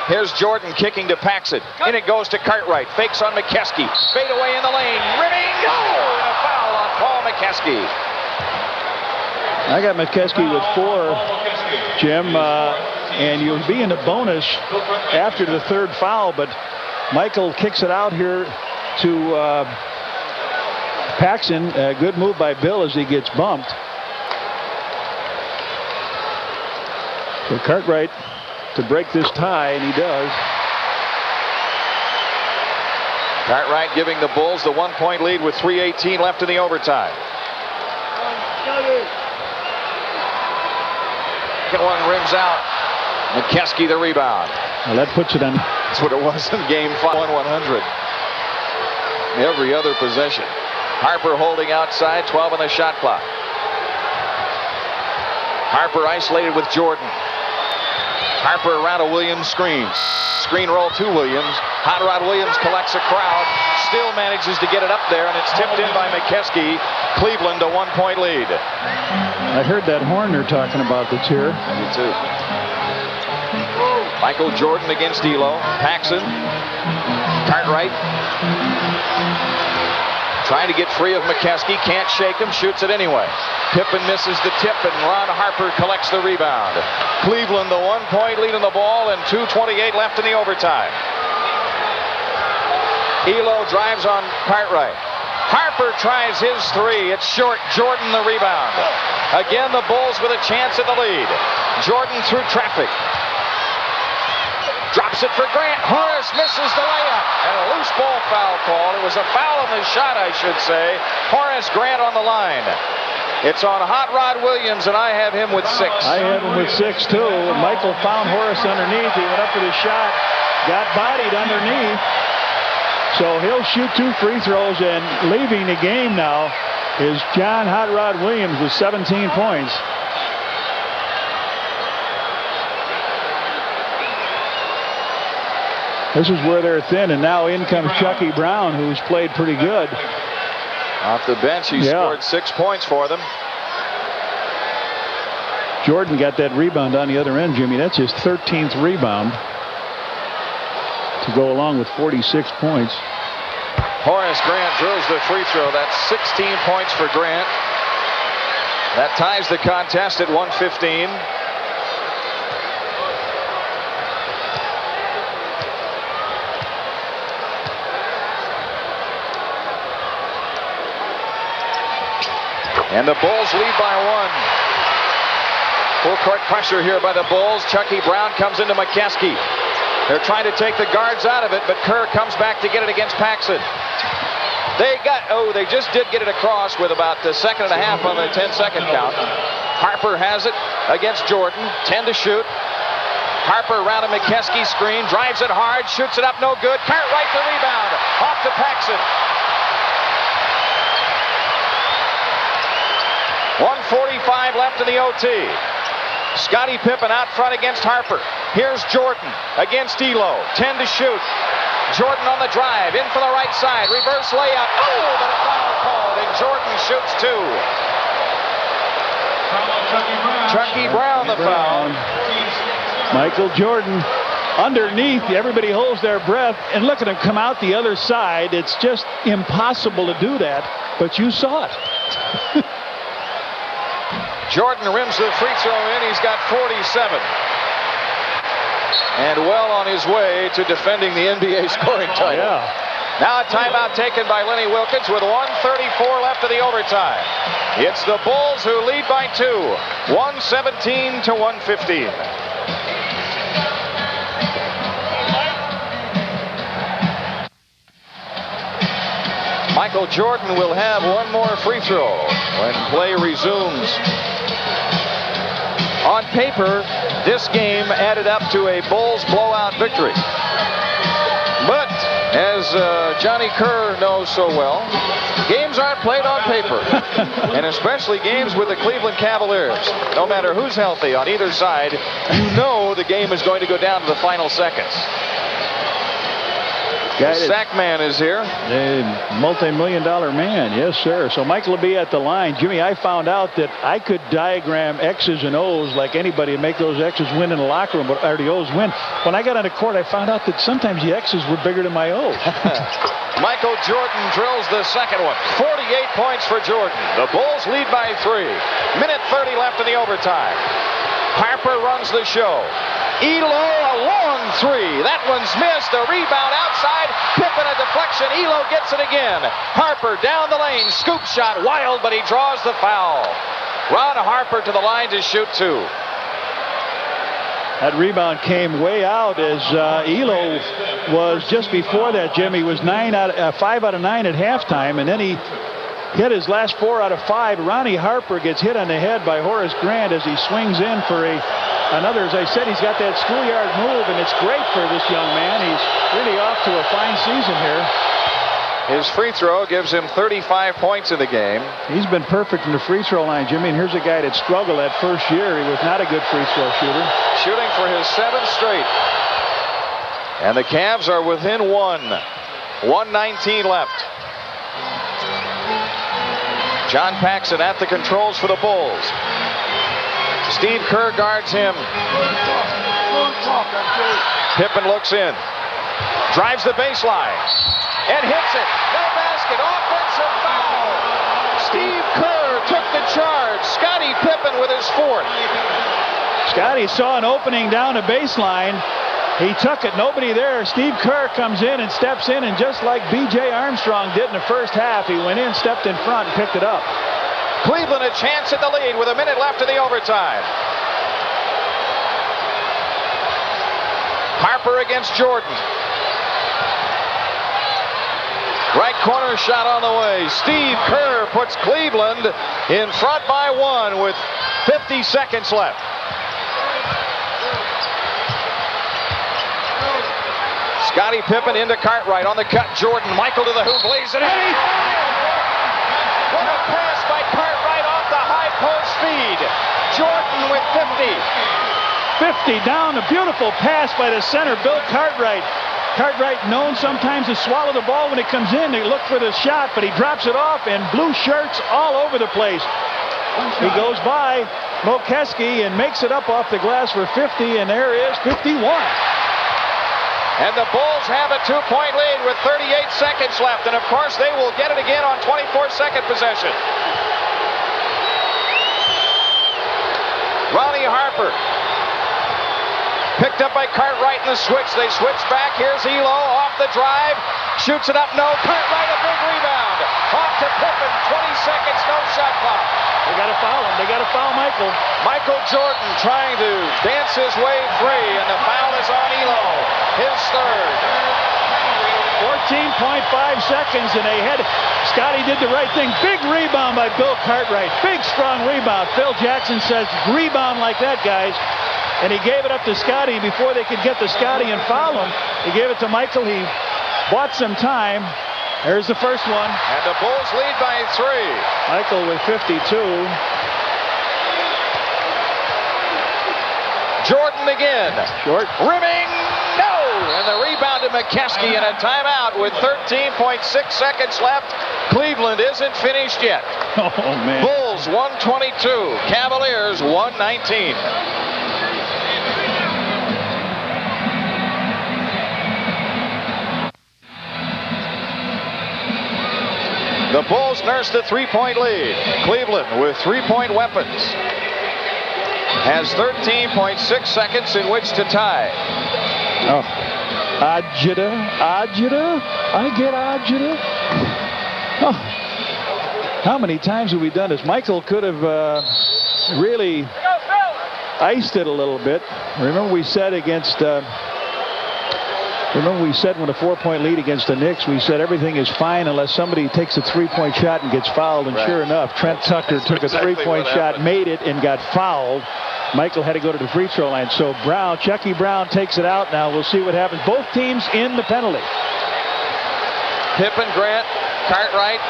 Here's Jordan kicking to Paxson. In it goes to Cartwright. Fakes on McKeskey. Fade away in the lane. Rimming. Oh, and a foul on Paul McKeskey. I got McKeskey with 4, Jim. And you'll be in the bonus after the 3rd foul. But Michael kicks it out here to Paxson. A good move by Bill as he gets bumped. So Cartwright to break this tie, and he does. Cartwright giving the Bulls the 1-point lead with 3:18 left in the overtime. Second one rims out. McKeskey the rebound. Well, that puts it on. That's what it was in game 5. 100. Every other possession. Harper holding outside, 12 on the shot clock. Harper isolated with Jordan. Harper around a Williams screen. Screen roll to Williams. Hot Rod Williams collects a crowd. Still manages to get it up there, and it's tipped in by McKeskey. Cleveland a 1-point lead. I heard that horn they're talking about that's here. Me too. Michael Jordan against Ehlo. Paxson. Cartwright. Trying to get free of McKeskey. Can't shake him. Shoots it anyway. Pippen misses the tip, and Ron Harper collects the rebound. Cleveland, the 1-point lead in the ball, and 2:28 left in the overtime. Ehlo drives on Cartwright. Harper tries his three. It's short. Jordan the rebound. Again, the Bulls with a chance at the lead. Jordan through traffic. Drops it for Grant. Horace misses the layup. And a loose ball foul call. It was a foul on the shot, I should say. Horace Grant on the line. It's on Hot Rod Williams, and I have him with 6. I have him with 6, too. Michael found Horace underneath. He went up with his shot. Got bodied underneath. So he'll shoot 2 free throws, and leaving the game now is John Hot Rod Williams with 17 points. This is where they're thin, and now in comes Chucky Brown, who's played pretty good. Off the bench, he scored 6 points for them. Jordan got that rebound on the other end, Jimmy. That's his 13th rebound to go along with 46 points. Horace Grant drills the free throw. That's 16 points for Grant. That ties the contest at 1:15. And the Bulls lead by 1. Full court pressure here by the Bulls. Chucky Brown comes into McKeskey. They're trying to take the guards out of it, but Kerr comes back to get it against Paxson. They just did get it across with about a second and a half on the 10-second count. Harper has it against Jordan. 10 to shoot. Harper around a McKeskey screen. Drives it hard. Shoots it up. No good. Cartwright the rebound. Off to Paxson. 1:45 left in the OT. Scottie Pippen out front against Harper. Here's Jordan against Ehlo. 10 to shoot. Jordan on the drive. In for the right side. Reverse layup. Oh, but a foul called, and Jordan shoots 2. Chucky Brown the foul. Michael Jordan underneath. Everybody holds their breath, and look at him come out the other side. It's just impossible to do that, but you saw it. Jordan rims the free throw in. He's got 47. And well on his way to defending the NBA scoring title. Yeah. Now a timeout taken by Lenny Wilkins with 1:34 left of the overtime. It's the Bulls who lead by 2. 1:17 to 1:15. Michael Jordan will have one more free throw when play resumes. On paper, this game added up to a Bulls blowout victory. But, as Johnny Kerr knows so well, games aren't played on paper. And especially games with the Cleveland Cavaliers. No matter who's healthy on either side, you know the game is going to go down to the final seconds. The sack man is here. A multi-million-dollar man, yes, sir. So Michael will be at the line. Jimmy, I found out that I could diagram X's and O's like anybody and make those X's win in the locker room, or the O's win. When I got on the court, I found out that sometimes the X's were bigger than my O's. Michael Jordan drills the second one. 48 points for Jordan. The Bulls lead by 3. Minute 30 left in the overtime. Harper runs the show. Ehlo, a long 3. That one's missed. The rebound outside. Pippen a deflection. Ehlo gets it again. Harper down the lane. Scoop shot. Wild, but he draws the foul. Ron Harper to the line to shoot 2. That rebound came way out as Ehlo was just before that, Jimmy, was 5 out of 9 at halftime, and then he hit his last 4 out of 5. Ronnie Harper gets hit on the head by Horace Grant as he swings in for another. As I said, he's got that schoolyard move, and it's great for this young man. He's really off to a fine season here. His free throw gives him 35 points in the game. He's been perfect from the free throw line, Jimmy, and here's a guy that struggled that first year. He was not a good free throw shooter. Shooting for his 7th straight. And the Cavs are within 1. 1:19 left. John Paxson at the controls for the Bulls. Steve Kerr guards him. Pippen looks in. Drives the baseline. And hits it. No basket. Offense a foul. Steve Kerr took the charge. Scottie Pippen with his 4th. Scottie saw an opening down the baseline. He took it, nobody there. Steve Kerr comes in and steps in, and just like B.J. Armstrong did in the first half, he went in, stepped in front, and picked it up. Cleveland a chance at the lead with a minute left in the overtime. Harper against Jordan. Right corner shot on the way. Steve Kerr puts Cleveland in front by 1 with 50 seconds left. Scottie Pippen into Cartwright on the cut. Jordan, Michael to the hoop, lays it in. What a pass by Cartwright off the high post feed. Jordan with 50. 50 down, a beautiful pass by the center, Bill Cartwright. Cartwright known sometimes to swallow the ball when it comes in. They look for the shot, but he drops it off, and blue shirts all over the place. He goes by Mokeski and makes it up off the glass for 50, and there is 51. And the Bulls have a 2-point lead with 38 seconds left. And, of course, they will get it again on 24-second possession. Ronnie Harper. Picked up by Cartwright in the switch. They switch back. Here's Ehlo off the drive. Shoots it up. No. Cartwright, a big rebound. Off to Pippen. 20 seconds. No shot clock. They got to foul him. They got to foul Michael. Michael Jordan trying to dance his way free, and the foul is on Ehlo. His 3rd. 14.5 seconds, and they had Scottie did the right thing. Big rebound by Bill Cartwright. Big, strong rebound. Phil Jackson says, rebound like that, guys. And he gave it up to Scottie before they could get to Scottie and foul him. He gave it to Michael. He bought some time. There's the first one. And the Bulls lead by 3. Michael with 52. Jordan again. Short. Rimming. No. And the rebound to McKeskey and a timeout with 13.6 seconds left. Cleveland isn't finished yet. Oh, man. Bulls 122. Cavaliers 119. The Bulls nurse the 3-point lead. Cleveland with 3-point weapons has 13.6 seconds in which to tie. Oh, Ajita, I get Ajita. Oh, how many times have we done this? Michael could have really iced it a little bit. Remember we said against. Remember we said when a 4-point lead against the Knicks, we said everything is fine unless somebody takes a 3-point shot and gets fouled. And sure enough, Trent Tucker took a 3-point shot, made it, and got fouled. Michael had to go to the free throw line. So Brown, Chucky Brown takes it out now. We'll see what happens. Both teams in the penalty. Pippen, Grant, Cartwright,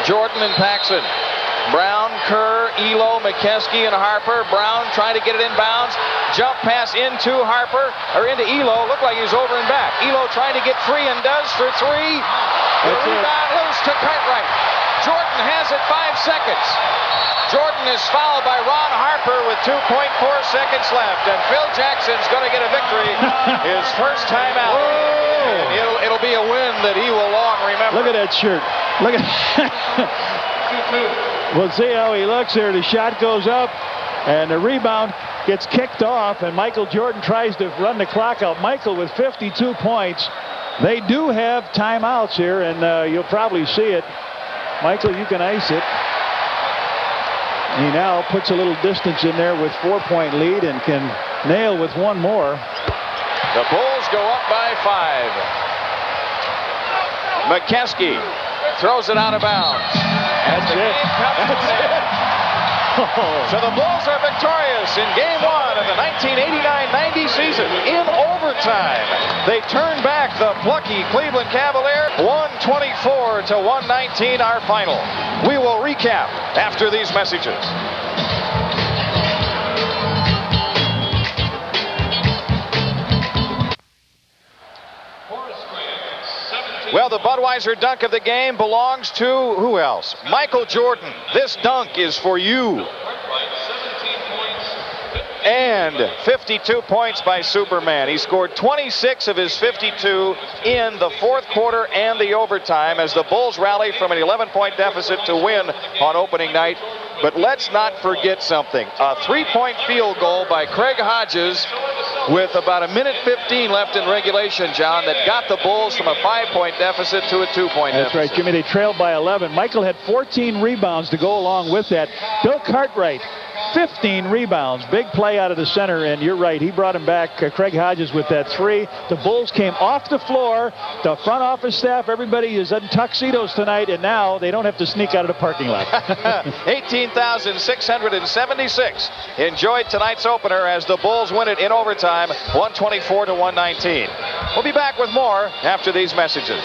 Jordan, and Paxson. Brown, Kerr, Ehlo, McKeskey, and Harper. Brown trying to get it in bounds. Jump pass into Harper, or into Ehlo. Looked like he was over and back. Ehlo trying to get free and does for 3. The rebound loose to Cartwright. Jordan has it 5 seconds. Jordan is fouled by Ron Harper with 2.4 seconds left. And Phil Jackson's going to get a victory. His first time out. And it'll be a win that he will long remember. Look at that shirt. Look at We'll see how he looks here. The shot goes up, and the rebound gets kicked off, and Michael Jordan tries to run the clock out. Michael with 52 points. They do have timeouts here, and you'll probably see it. Michael, you can ice it. He now puts a little distance in there with 4-point lead and can nail with one more. The Bulls go up by 5. McKeskey throws it out of bounds. That's it. That's it. So the Bulls are victorious in Game 1 of the 1989-90 season in overtime. They turn back the plucky Cleveland Cavaliers. 124 to 119, our final. We will recap after these messages. Well, the Budweiser dunk of the game belongs to who else? Michael Jordan. This dunk is for you. And 52 points by Superman. He scored 26 of his 52 in the fourth quarter and the overtime as the Bulls rally from an 11-point deficit to win on opening night. But let's not forget something. A 3-point field goal by Craig Hodges with about a minute 15 left in regulation, John, that got the Bulls from a 5-point deficit to a 2-point deficit. That's right, Jimmy. They trailed by 11. Michael had 14 rebounds to go along with that. Bill Cartwright, 15 rebounds. Big play out of the center, and you're right. He brought him back, Craig Hodges, with that 3. The Bulls came off the floor. The front office staff, everybody is in tuxedos tonight, and now they don't have to sneak out of the parking lot. 18,676 enjoyed tonight's opener as the Bulls win it in overtime, 124 to 119. We'll be back with more after these messages.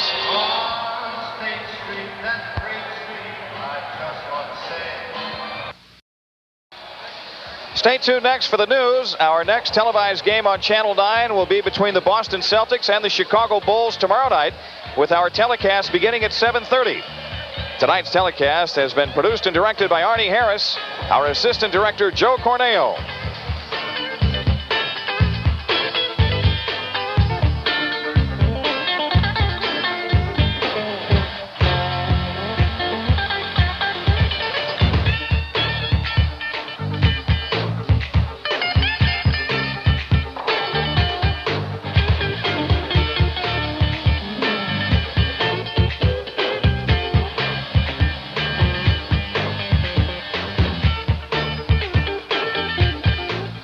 Stay tuned next for the news. Our next televised game on Channel 9 will be between the Boston Celtics and the Chicago Bulls tomorrow night, with our telecast beginning at 7:30. Tonight's telecast has been produced and directed by Arnie Harris, our assistant director Joe Corneo.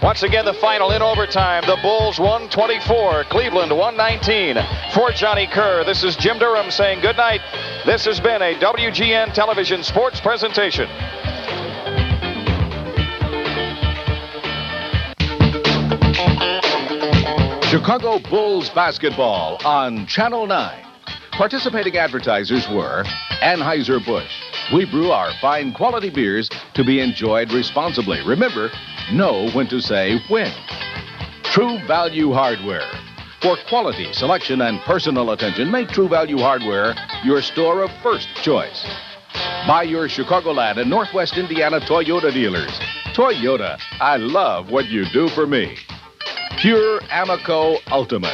Once again, the final in overtime. The Bulls 124, Cleveland 119. For Johnny Kerr, this is Jim Durham saying good night. This has been a WGN television sports presentation. Chicago Bulls basketball on Channel 9. Participating advertisers were Anheuser-Busch. We brew our fine quality beers to be enjoyed responsibly. Remember, know when to say when. True Value Hardware. For quality, selection, and personal attention, make True Value Hardware your store of first choice. Buy your Chicagoland and Northwest Indiana Toyota dealers. Toyota, I love what you do for me. Pure Amoco Ultimate.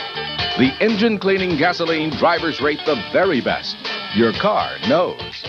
The engine cleaning gasoline drivers rate the very best. Your car knows.